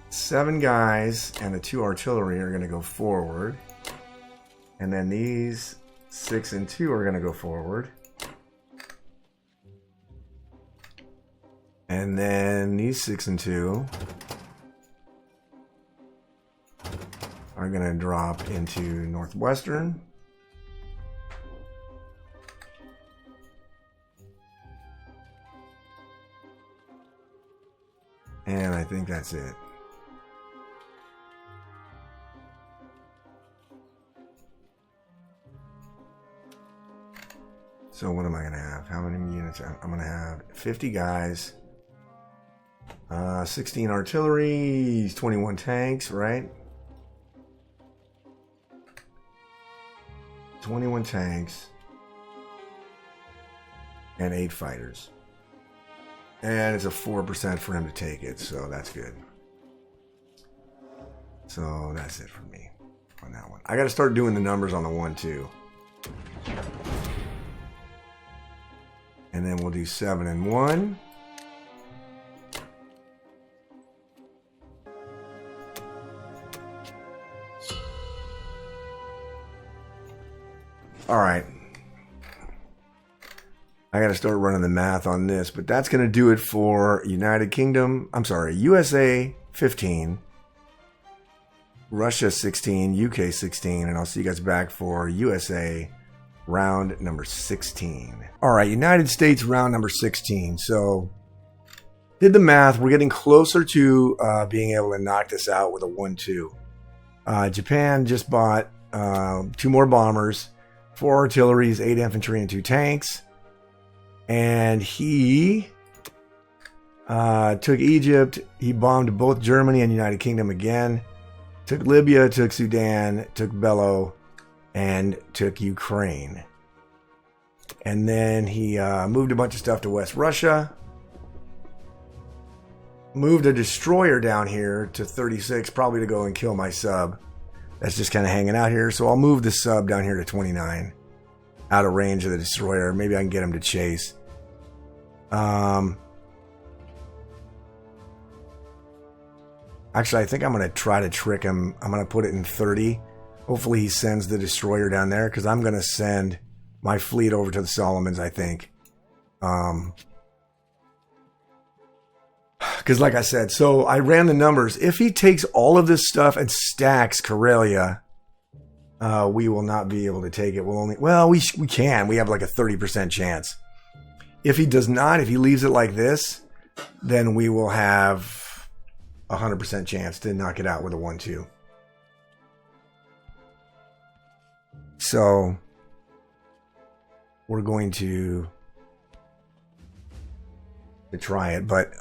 7 guys and the 2 artillery are going to go forward. And then these 6 and 2 are going to go forward. And then these 6 and 2 are going to drop into Northwestern. And I think that's it. So what am I going to have? How many units? I'm going to have 50 guys, 16 artillery, 21 tanks, right? 21 tanks and 8 fighters. And it's a 4% for him to take it, so that's good. So that's it for me on that one. I got to start doing the numbers on the 1 too. And then we'll do 7 and 1. All right. I got to start running the math on this, but that's going to do it for United Kingdom. I'm sorry, USA 15, Russia 16, UK 16, and I'll see you guys back for USA round number 16. All right, United States round number 16. So, did the math. We're getting closer to being able to knock this out with a 1-2. Japan just bought 2 more bombers, 4 artilleries, 8 infantry, and 2 tanks. And he took Egypt. He bombed both Germany and United Kingdom again. Took Libya, took Sudan, took Bello, and took Ukraine. And then he moved a bunch of stuff to West Russia. Moved a destroyer down here to 36, probably to go and kill my sub. That's just kind of hanging out here. So I'll move the sub down here to 29. Out of range of the destroyer. Maybe I can get him to chase. Actually, I think I'm going to try to trick him. I'm going to put it in 30. Hopefully he sends the destroyer down there, because I'm going to send my fleet over to the Solomons, I think. Because like I said, so I ran the numbers. If he takes all of this stuff and stacks Karelia, we will not be able to take it. We'll only, well, we can. We have like a 30% chance. If he does not, if he leaves it like this, then we will have a 100% chance to knock it out with a 1-2. So we're going to try it, but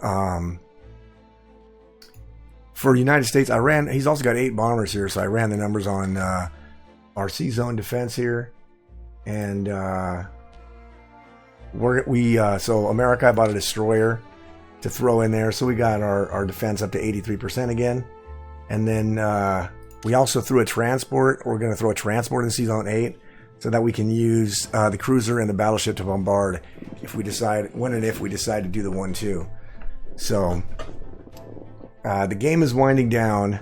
for United States, I ran. He's also got 8 bombers here, so I ran the numbers on our sea zone defense here, and so America bought a destroyer to throw in there, so we got our defense up to 83% again, and then we also threw a transport. We're going to throw a transport in sea zone 8, so that we can use the cruiser and the battleship to bombard if we decide, when and if we decide to do the 1-2. So the game is winding down.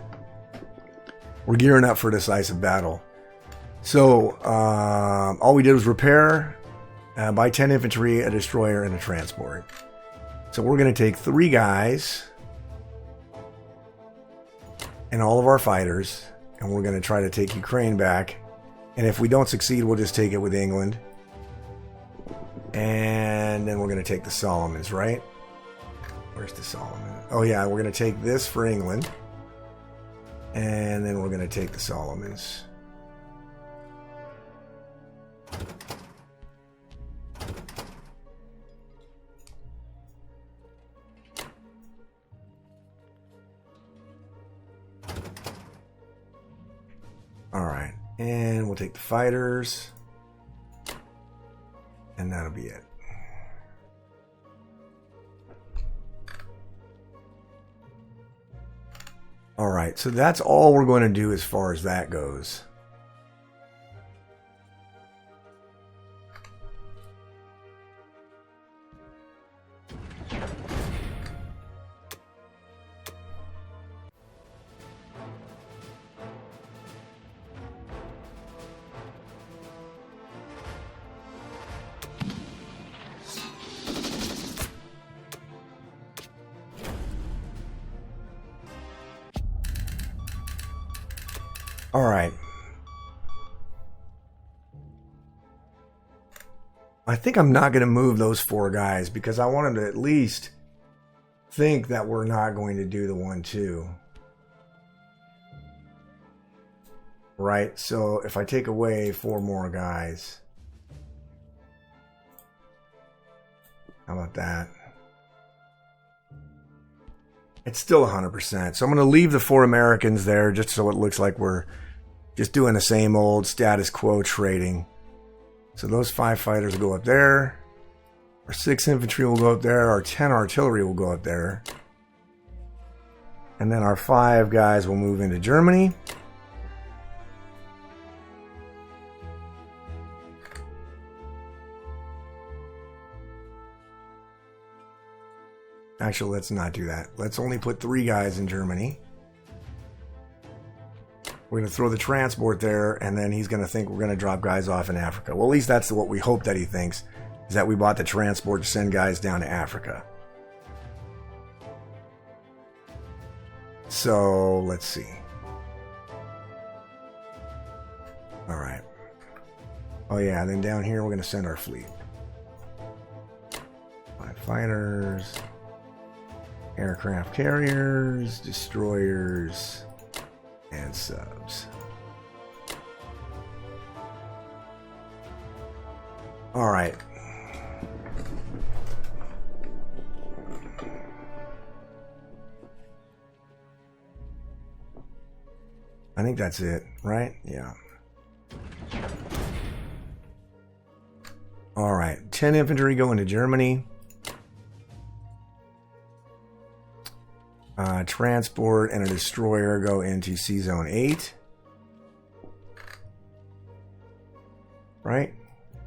We're gearing up for a decisive battle. So all we did was repair, buy 10 infantry, a destroyer, and a transport. So we're going to take 3 guys and all of our fighters, and we're going to try to take Ukraine back. And if we don't succeed, we'll just take it with England. And then we're going to take the Solomons, right? Where's the Solomons? Oh yeah, we're going to take this for England. And then we're going to take the Solomons. Alright, and we'll take the fighters. And that'll be it. Alright, so that's all we're going to do as far as that goes. All right. I think I'm not going to move those 4 guys because I want them to at least think that we're not going to do the 1-2. Right? So if I take away 4 more guys, how about that? It's still 100%. So I'm going to leave the 4 Americans there just so it looks like we're just doing the same old status quo trading. So those 5 fighters will go up there. Our 6 infantry will go up there. Our 10 artillery will go up there. And then our 5 guys will move into Germany. Actually, let's not do that. Let's only put 3 guys in Germany. We're going to throw the transport there, and then he's going to think we're going to drop guys off in Africa. Well, at least that's what we hope that he thinks, is that we bought the transport to send guys down to Africa. So, let's see. All right. Oh, yeah, then down here we're going to send our fleet. 5 fighters. Aircraft carriers, destroyers, and subs. All right. I think that's it, right? Yeah. All right. 10 infantry go into Germany. Transport and a destroyer go into Sea Zone 8. Right?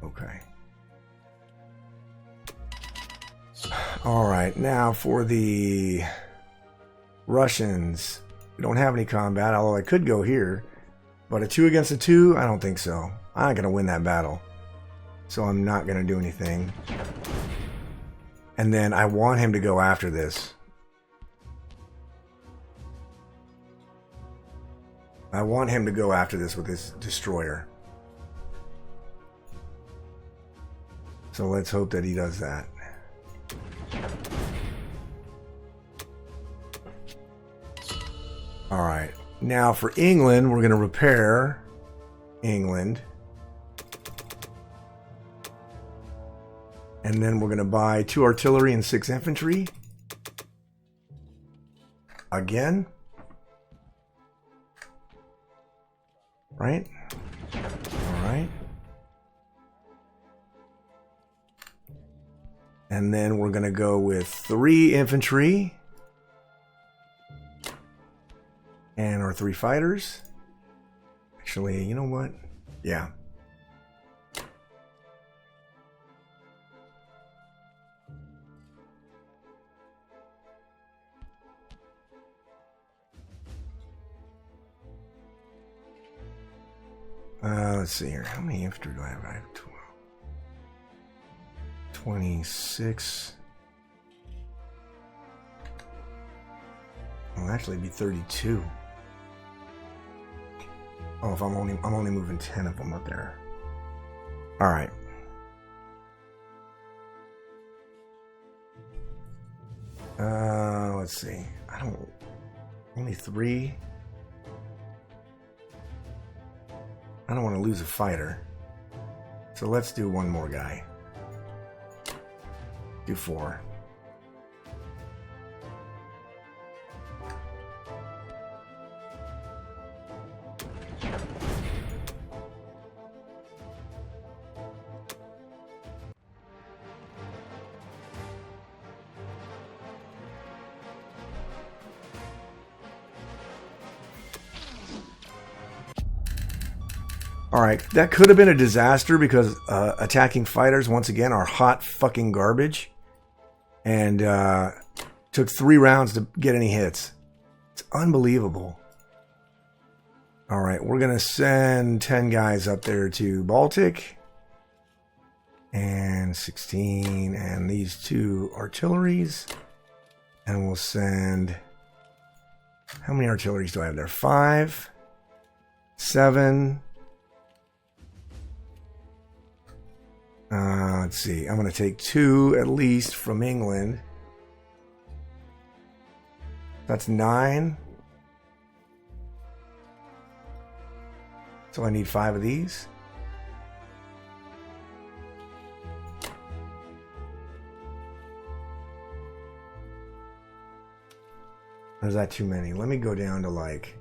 Okay. Alright, now for the Russians. We don't have any combat, although I could go here. But a 2 against a 2? I don't think so. I'm not going to win that battle. So I'm not going to do anything. And then I want him to go after this. I want him to go after this with his destroyer. So let's hope that he does that. Alright. Now for England, we're going to repair England. And then we're going to buy 2 artillery and 6 infantry. Again. Right? Alright. And then we're going to go with 3 infantry. And our 3 fighters. Actually, you know what? Yeah. Let's see here. How many infantry do I have? I have 12. 26. It'll actually be 32. Oh, if I'm only moving 10 of them up there. All right. Let's see. Only 3. I don't want to lose a fighter. So let's do one more guy. Do 4. Alright, that could have been a disaster because attacking fighters, once again, are hot fucking garbage. And took 3 rounds to get any hits. It's unbelievable. Alright, we're going to send 10 guys up there to Baltic. And 16, and these 2 artilleries. And we'll send... How many artilleries do I have there? 5, 7... let's see. I'm going to take 2 at least from England. That's 9. So I need 5 of these. Or is that too many? Let me go down to like...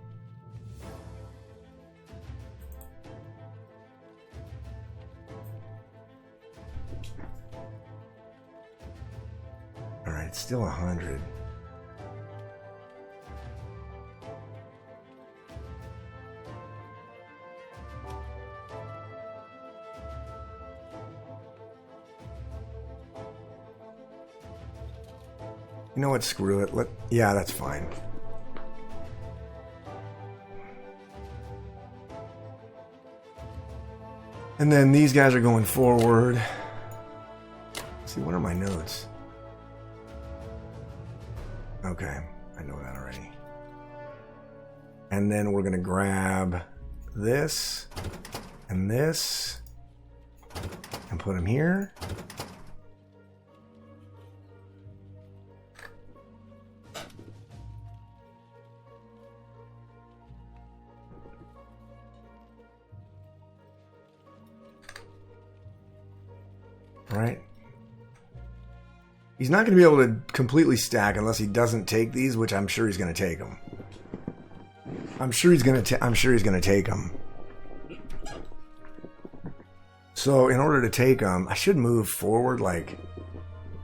Alright, still 100. You know what? Screw it. Yeah, that's fine. And then these guys are going forward. Let's see, what are my notes? Okay, I know that already. And then we're going to grab this and this and put them here. Right? He's not going to be able to completely stack unless he doesn't take these, which I'm sure he's going to take them. I'm sure he's going to take them. So in order to take them, I should move forward like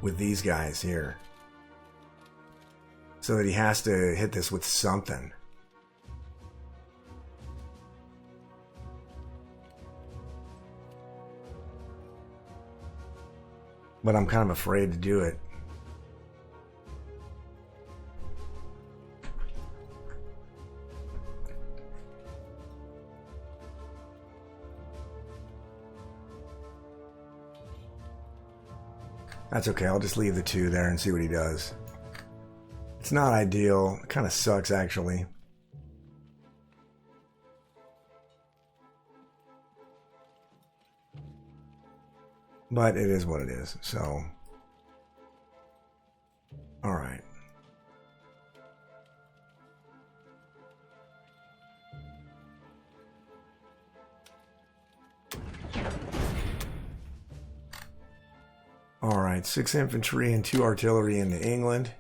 with these guys here. So that he has to hit this with something. But I'm kind of afraid to do it. That's okay, I'll just leave the 2 there and see what he does. It's not ideal. It kind of sucks, actually. But it is what it is, so... Alright. Alright, 6 infantry and 2 artillery into England.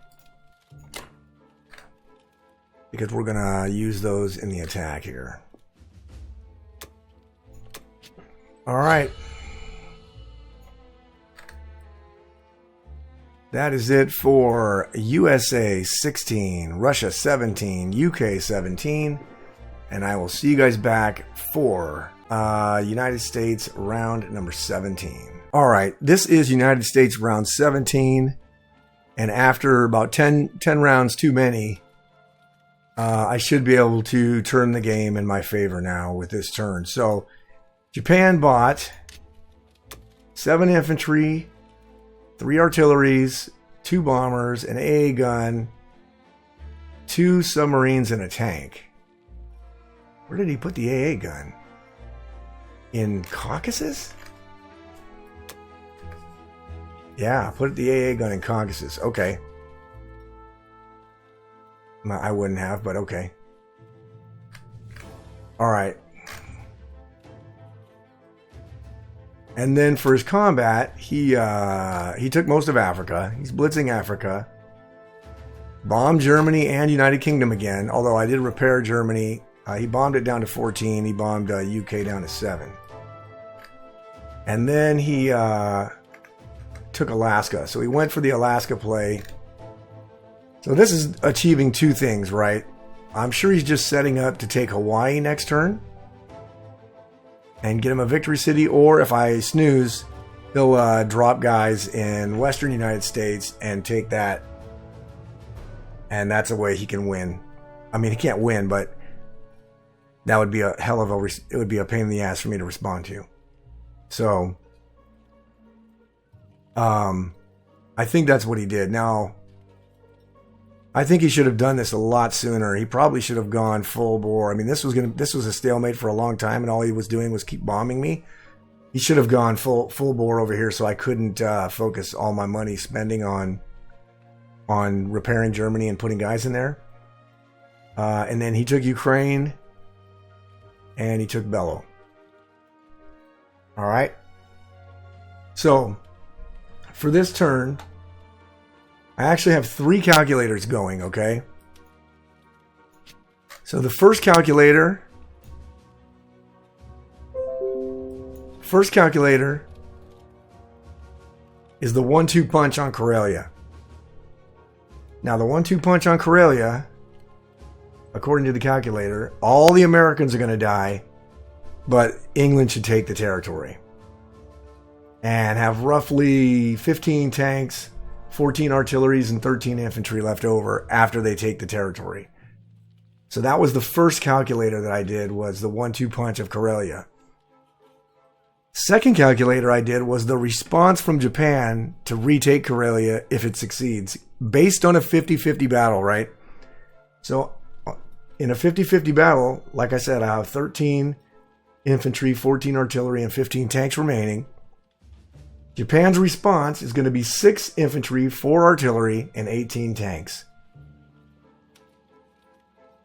Because we're going to use those in the attack here. Alright. That is it for USA 16, Russia 17, UK 17. And I will see you guys back for United States round number 17. Alright, this is United States round 17. And after about 10 rounds too many, I should be able to turn the game in my favor now with this turn. So Japan bought 7 infantry, 3 artilleries, 2 bombers, an AA gun, 2 submarines, and a tank. Where did he put the AA gun? In Caucasus? Yeah, put the AA gun in Caucasus. Okay. No, I wouldn't have, but okay. Alright. And then for his combat, he took most of Africa. He's blitzing Africa. Bombed Germany and United Kingdom again, although I did repair Germany. He bombed it down to 14. He bombed UK down to 7. And then he took Alaska. So he went for the Alaska play. So this is achieving 2 things, right? I'm sure he's just setting up to take Hawaii next turn and get him a victory city, or if I snooze, he'll drop guys in western United States and take that, and that's a way he can win. I mean, he can't win, but that would be a hell of a it would be a pain in the ass for me to respond to. So I think that's what he did. Now I think he should have done this a lot sooner. He probably should have gone full bore. I mean, this was a stalemate for a long time, and all he was doing was keep bombing me. He should have gone full bore over here, so I couldn't focus all my money spending on repairing Germany and putting guys in there. And then he took Ukraine, and he took Bello. All right. So for this turn, I actually have 3 calculators going, okay? So the first calculator is the 1-2 punch on Karelia. Now the 1-2 punch on Karelia, according to the calculator, all the Americans are going to die, but England should take the territory and have roughly 15 tanks, 14 artilleries, and 13 infantry left over after they take the territory. So that was the first calculator that I did, was the 1-2 punch of Karelia. Second calculator I did was the response from Japan to retake Karelia if it succeeds, based on a 50-50 battle, right? So in a 50-50 battle, like I said, I have 13 infantry, 14 artillery, and 15 tanks remaining. Japan's response is going to be 6 infantry, 4 artillery, and 18 tanks.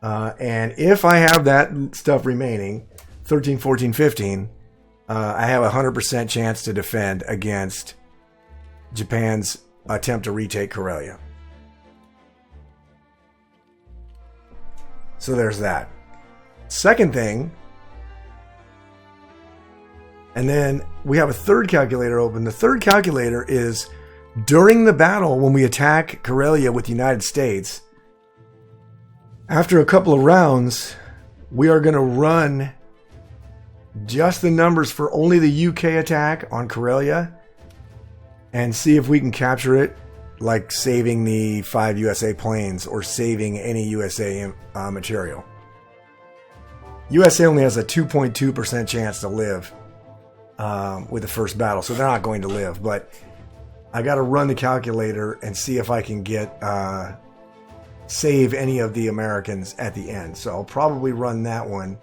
And if I have that stuff remaining, 13, 14, 15, I have a 100% chance to defend against Japan's attempt to retake Karelia. So there's that. Second thing, and then we have a third calculator open. The third calculator is during the battle when we attack Karelia with the United States. After a couple of rounds, we are going to run just the numbers for only the UK attack on Karelia and see if we can capture it, like saving the 5 USA planes or saving any USA material. USA only has a 2.2% chance to live with the first battle, so they're not going to live, but I got to run the calculator and see if I can get save any of the Americans at the end. So I'll probably run that one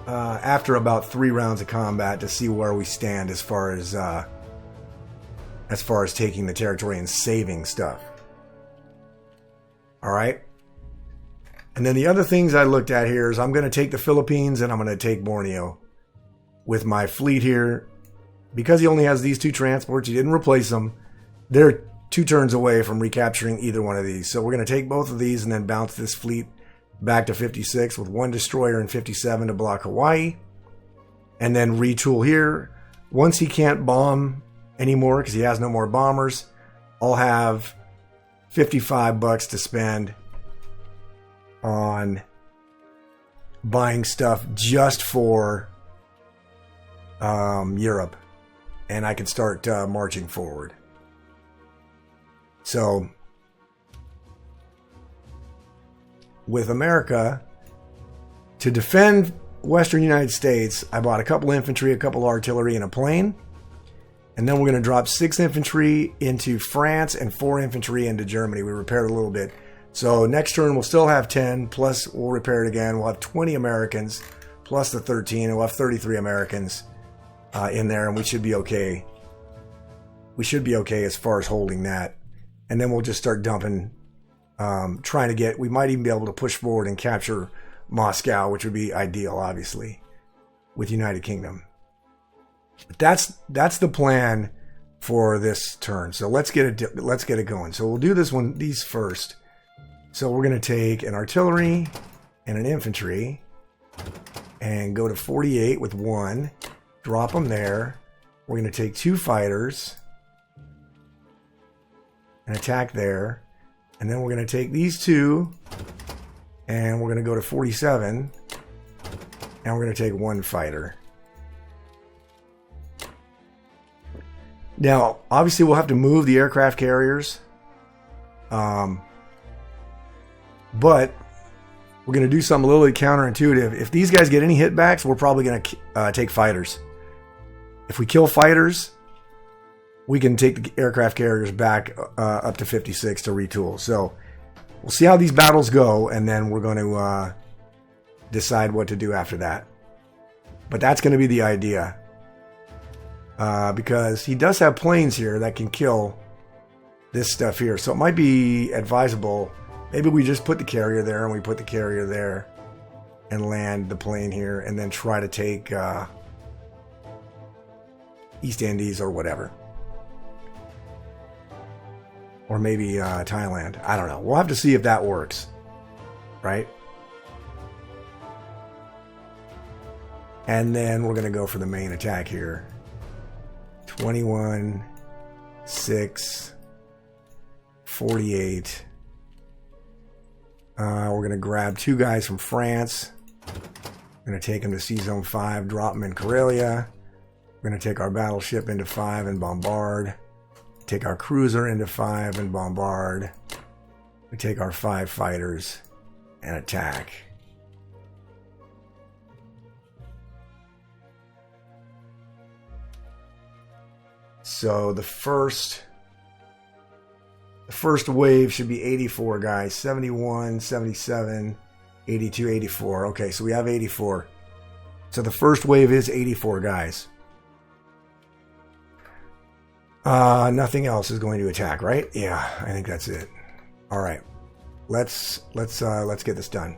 after about 3 rounds of combat to see where we stand as far as taking the territory and saving stuff. All right. And then the other things I looked at here is I'm going to take the Philippines and I'm going to take Borneo with my fleet here. Because he only has these 2 transports, he didn't replace them. They're 2 turns away from recapturing either one of these. So we're going to take both of these and then bounce this fleet back to 56 with 1 destroyer and 57 to block Hawaii. And then retool here. Once he can't bomb anymore because he has no more bombers, I'll have $55 to spend on buying stuff just for Europe, and I can start marching forward. So with America, to defend Western United States, I bought a couple infantry, a couple artillery, and a plane. And then we're going to drop 6 infantry into France and 4 infantry into Germany. We repaired a little bit. So next turn we'll still have 10, plus we'll repair it again. We'll have 20 Americans, plus the 13, and we'll have 33 Americans in there, and we should be okay. We should be okay as far as holding that. And then we'll just start dumping, trying to get, we might even be able to push forward and capture Moscow, which would be ideal, obviously, with United Kingdom. But that's the plan for this turn. So let's get it going. So we'll do these first. So we're going to take an artillery and an infantry and go to 48 with 1. Drop them there. We're going to take 2 fighters and attack there. And then we're going to take these 2 and we're going to go to 47 and we're going to take 1 fighter. Now, obviously, we'll have to move the aircraft carriers. But we're going to do something a little bit counterintuitive. If these guys get any hitbacks, we're probably going to take fighters. If we kill fighters, we can take the aircraft carriers back up to 56 to retool. So we'll see how these battles go, and then we're going to decide what to do after that. But that's going to be the idea. Because he does have planes here that can kill this stuff here. So it might be advisable. Maybe we just put the carrier there and we put the carrier there and land the plane here and then try to take East Indies or whatever. Or maybe Thailand. I don't know. We'll have to see if that works. Right? And then we're going to go for the main attack here. 21, 6, 48. We're going to grab 2 guys from France. We're going to take them to Sea Zone 5, drop them in Karelia. We're going to take our battleship into 5 and bombard. Take our cruiser into 5 and bombard. We take our 5 fighters and attack. So the first wave should be 84 guys. 71, 77, 82, 84. Okay, so we have 84. So the first wave is 84 guys. Nothing else is going to attack, right? Yeah, I think that's it. All right. Let's get this done.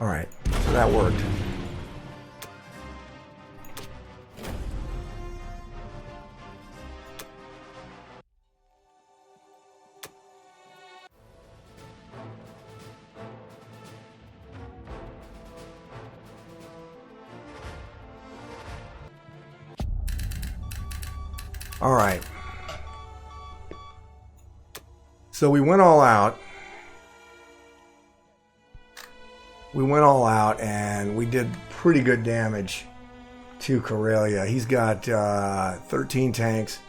All right, so that worked. All right. So we went all out. We went all out and we did pretty good damage to Karelia. He's got 13 tanks.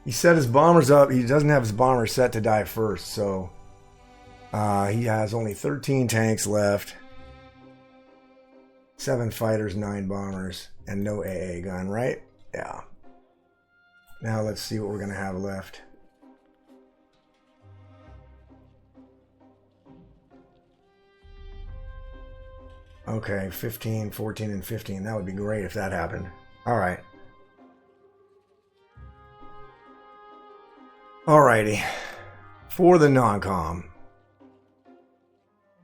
He set his bombers up. He doesn't have his bombers set to die first, so he has only 13 tanks left. 7 fighters, 9 bombers, and no AA gun, right? Yeah. Now let's see what we're going to have left. Okay, 15, 14, and 15. That would be great if that happened. All right. Alrighty. For the non-com,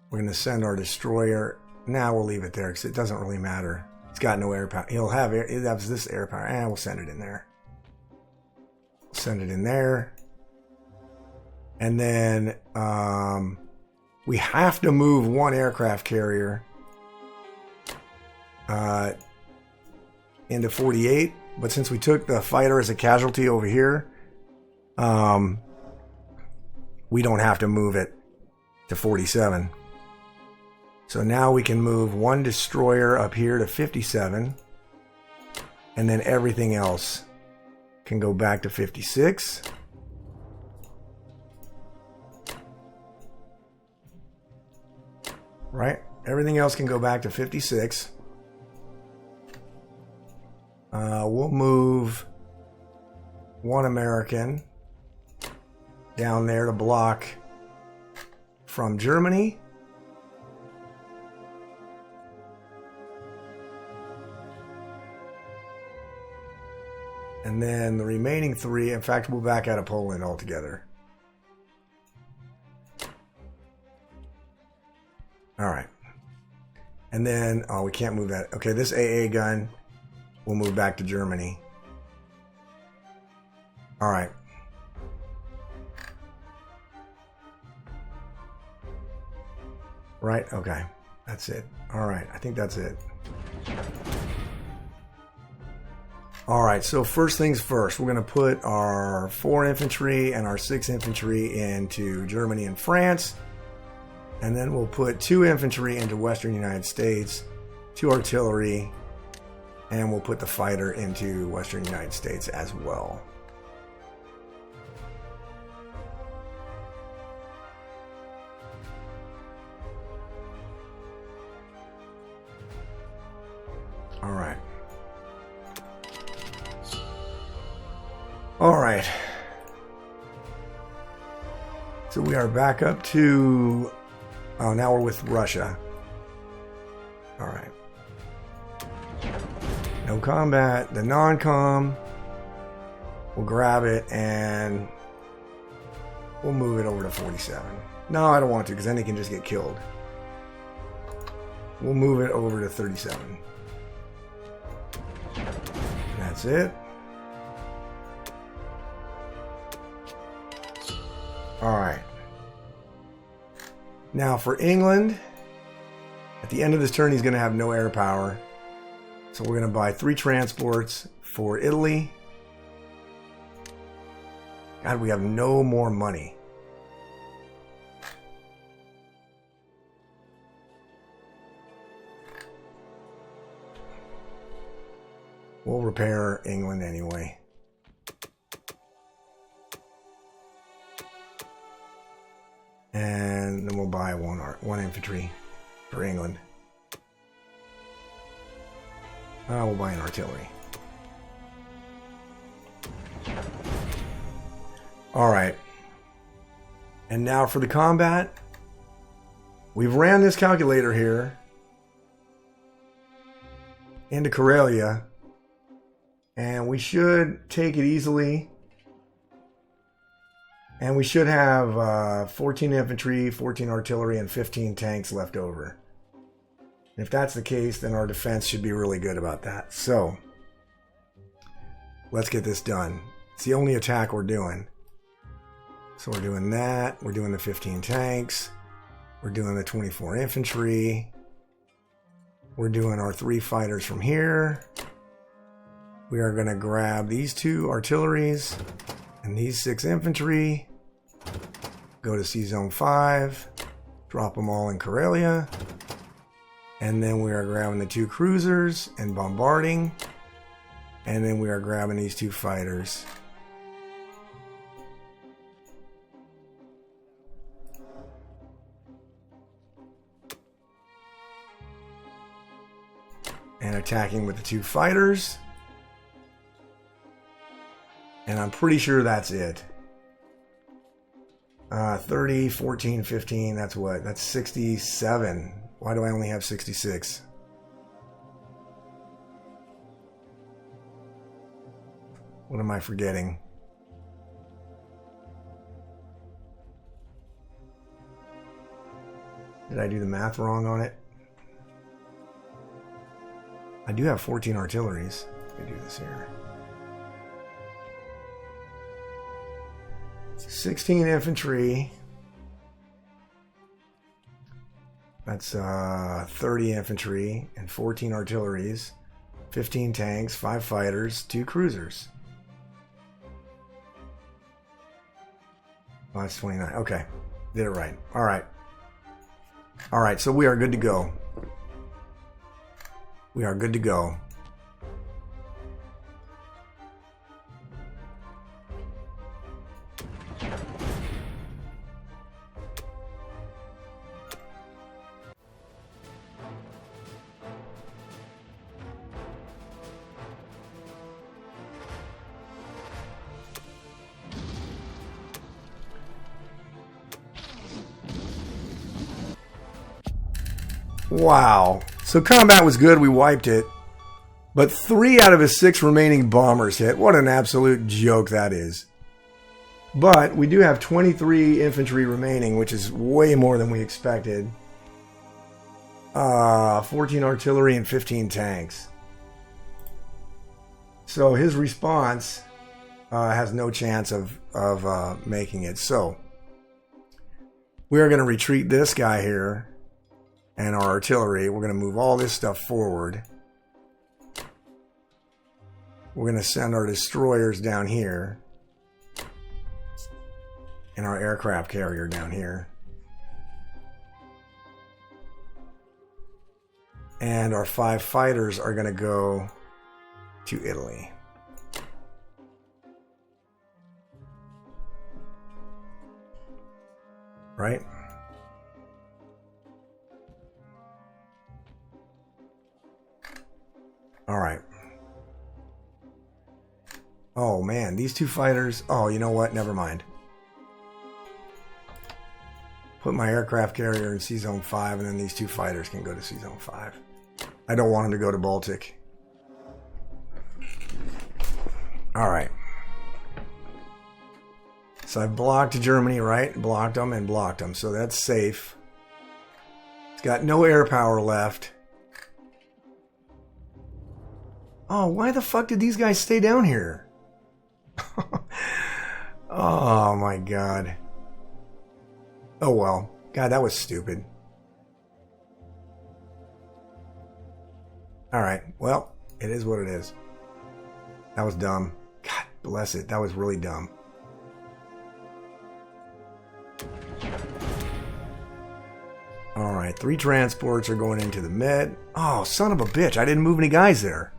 we're going to send our destroyer Now we'll leave it there because it doesn't really matter. It's got no air power. He'll have air. It has this air power. And we'll send it in there. Send it in there. And then we have to move one aircraft carrier into 48. But since we took the fighter as a casualty over here, we don't have to move it to 47. So now we can move one destroyer up here to 57. And then everything else can go back to 56. Right? Everything else can go back to 56. We'll move one American down there to block from Germany. And then the remaining three, in fact, we'll back out of Poland altogether. All right. And then, oh, we can't move that. Okay, this AA gun, we'll move back to Germany. All right. Right, okay. That's it. All right, I think that's it. All right, so first things first, we're going to put our 4 infantry and our 6 infantry into Germany and France. And then we'll put 2 infantry into Western United States, 2 artillery, and we'll put the fighter into Western United States as well. All right. All right. So we are back up to... Oh, now we're with Russia. All right. No combat. The non-com. We'll grab it and we'll move it over to 47. No, I don't want to because then they can just get killed. We'll move it over to 37. That's it. All right. Now for England, at the end of this turn, he's going to have no air power. So we're going to buy 3 transports for Italy. God, we have no more money. We'll repair England anyway. And then we'll buy one infantry for England. We'll buy an artillery. All right. And now for the combat. We've ran this calculator here into Karelia. And we should take it easily. And we should have 14 infantry, 14 artillery, and 15 tanks left over. If that's the case, then our defense should be really good about that. So, let's get this done. It's the only attack we're doing. So we're doing that. We're doing the 15 tanks. We're doing the 24 infantry. We're doing our 3 fighters from here. We are going to grab these 2 artilleries and these 6 infantry. Go to Sea Zone 5. Drop them all in Karelia. And then we are grabbing the 2 cruisers and bombarding. And then we are grabbing these 2 fighters. And attacking with the 2 fighters. And I'm pretty sure that's it. 30, 14, 15, that's what? That's 67. Why do I only have 66? What am I forgetting? Did I do the math wrong on it? I do have 14 artilleries. Let me do this here. 16 infantry. That's 30 infantry and 14 artilleries, 15 tanks, 5 fighters, 2 cruisers. Oh, that's 29. Okay, did it right. All right. All right, so we are good to go. We are good to go. Wow. So combat was good. We wiped it. But 3 out of his 6 remaining bombers hit. What an absolute joke that is. But we do have 23 infantry remaining, which is way more than we expected. 14 artillery and 15 tanks. So his response has no chance of making it. So we are going to retreat this guy here. And our artillery, we're going to move all this stuff forward. We're going to send our destroyers down here. And our aircraft carrier down here. And our 5 fighters are going to go to Italy. Right? All right. Oh, man. These 2 fighters... Oh, you know what? Never mind. Put my aircraft carrier in C-Zone 5, and then these 2 fighters can go to C-Zone 5. I don't want them to go to Baltic. All right. So I blocked Germany, right? Blocked them and blocked them. So that's safe. It's got no air power left. Oh, why the fuck did these guys stay down here? Oh my god. Oh well. God, that was stupid. Alright, well, it is what it is. That was dumb. God bless it. That was really dumb. Alright, 3 transports are going into the Med. Oh, son of a bitch. I didn't move any guys there.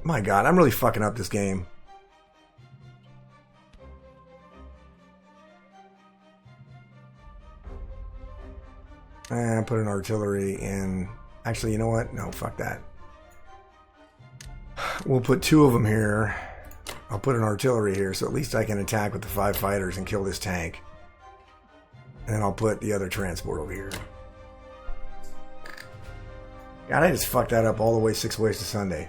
My god, I'm really fucking up this game. And put an artillery in. Actually, you know what? No, fuck that. We'll put 2 of them here. I'll put an artillery here, so at least I can attack with the 5 fighters and kill this tank. And then I'll put the other transport over here. God, I just fucked that up all the way 6 ways to Sunday.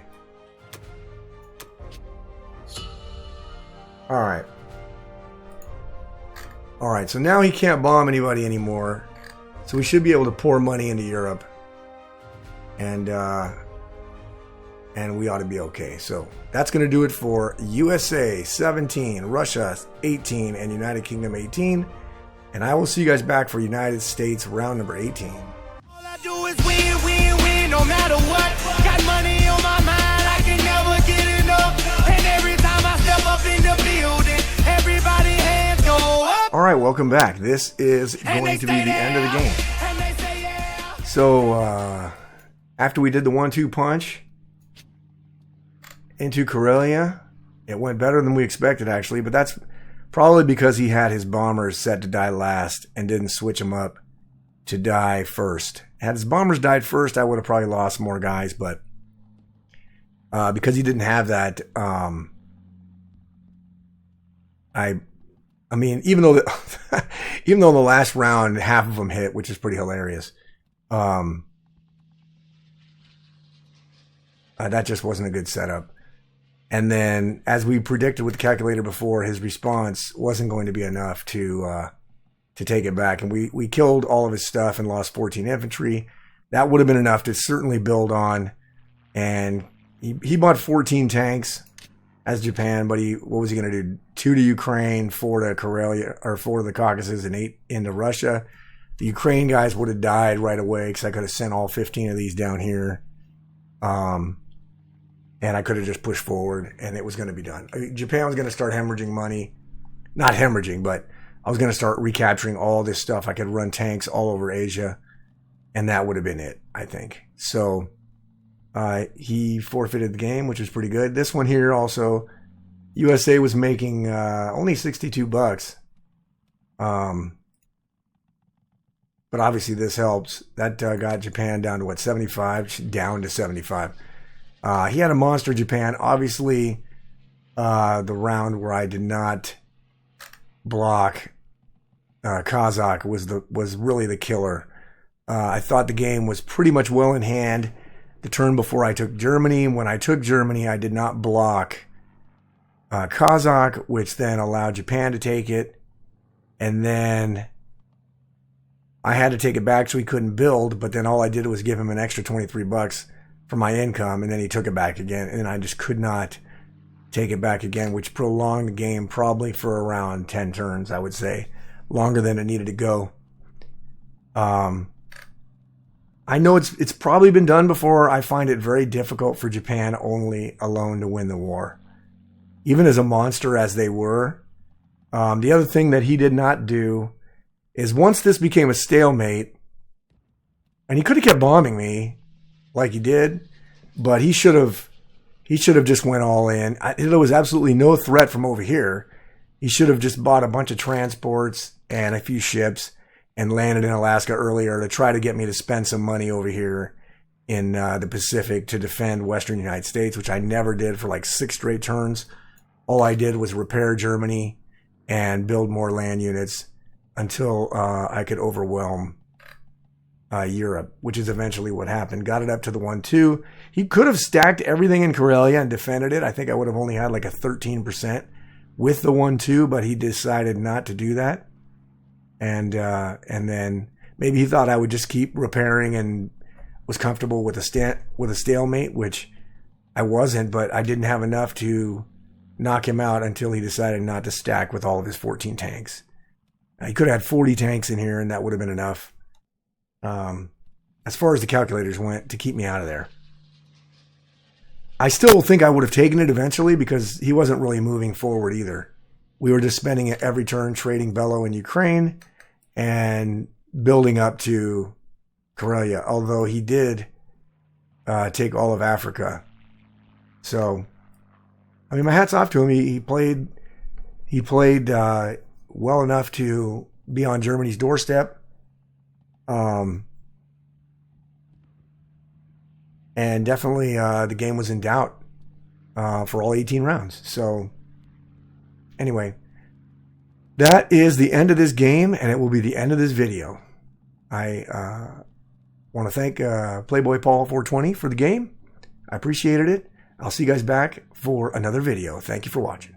Alright. Alright, so now he can't bomb anybody anymore. So we should be able to pour money into Europe. And we ought to be okay. So that's going to do it for USA 17, Russia 18, and United Kingdom 18. And I will see you guys back for United States round number 18. All I do is win, win, win, no matter what. Got money on my mind, I can never get enough. And every time I step up in the building, everybody hands go up. Alright, welcome back. This is going to be the end of the game. And they say yeah. So, after we did the 1-2 punch into Karelia, it went better than we expected, actually. But that's probably because he had his bombers set to die last and didn't switch them up to die first. Had his bombers died first, I would have probably lost more guys. But because he didn't have that, I mean, even though even though in the last round half of them hit, which is pretty hilarious, that just wasn't a good setup. And then, as we predicted with the calculator before, his response wasn't going to be enough to to take it back. And we killed all of his stuff and lost 14 infantry. That would have been enough to certainly build on. And he bought 14 tanks as Japan, but what was he going to do? 2 to Ukraine, 4 to Karelia, or 4 to the Caucasus, and 8 into Russia. The Ukraine guys would have died right away because I could have sent all 15 of these down here. And I could have just pushed forward and it was going to be done. Japan was going to start hemorrhaging money. Not hemorrhaging, but I was going to start recapturing all this stuff. I could run tanks all over Asia, and that would have been it, I think. So he forfeited the game, which was pretty good. This one here also, USA was making only $62. But obviously this helps. That got Japan down to what, 75? Down to 75. He had a monster Japan. Obviously, the round where I did not block Kazakh was really the killer. I thought the game was pretty much well in hand. The turn before I took Germany. When I took Germany, I did not block Kazakh, which then allowed Japan to take it. And then I had to take it back so he couldn't build, but then all I did was give him an extra $23 for my income, and then he took it back again, and I just could not take it back again, which prolonged the game probably for around 10 turns, I would say. Longer than it needed to go. I know it's probably been done before. I find it very difficult for Japan alone to win the war. Even as a monster as they were. The other thing that he did not do is once this became a stalemate, and he could have kept bombing me like he did, but he should have just went all in. There was absolutely no threat from over here. He should have just bought a bunch of transports and a few ships and landed in Alaska earlier to try to get me to spend some money over here in the Pacific to defend Western United States, which I never did for like 6 straight turns. All I did was repair Germany and build more land units until I could overwhelm Europe, which is eventually what happened. Got it up to the 1-2. He could have stacked everything in Karelia and defended it. I think I would have only had like a 13% with the 1-2, but he decided not to do that. And then maybe he thought I would just keep repairing and was comfortable with a stalemate, which I wasn't, but I didn't have enough to knock him out until he decided not to stack with all of his 14 tanks. He could have had 40 tanks in here, and that would have been enough, as far as the calculators went, to keep me out of there. I still think I would have taken it eventually because he wasn't really moving forward either. We were just spending it every turn trading Bello in Ukraine and building up to Karelia, although he did take all of Africa. So, I mean, my hat's off to him. He played well enough to be on Germany's doorstep. And definitely the game was in doubt for all 18 rounds. So anyway, that is the end of this game, and it will be the end of this video. I want to thank Playboy Paul 420 for the game. I appreciated it. I'll see you guys back for another video. Thank you for watching.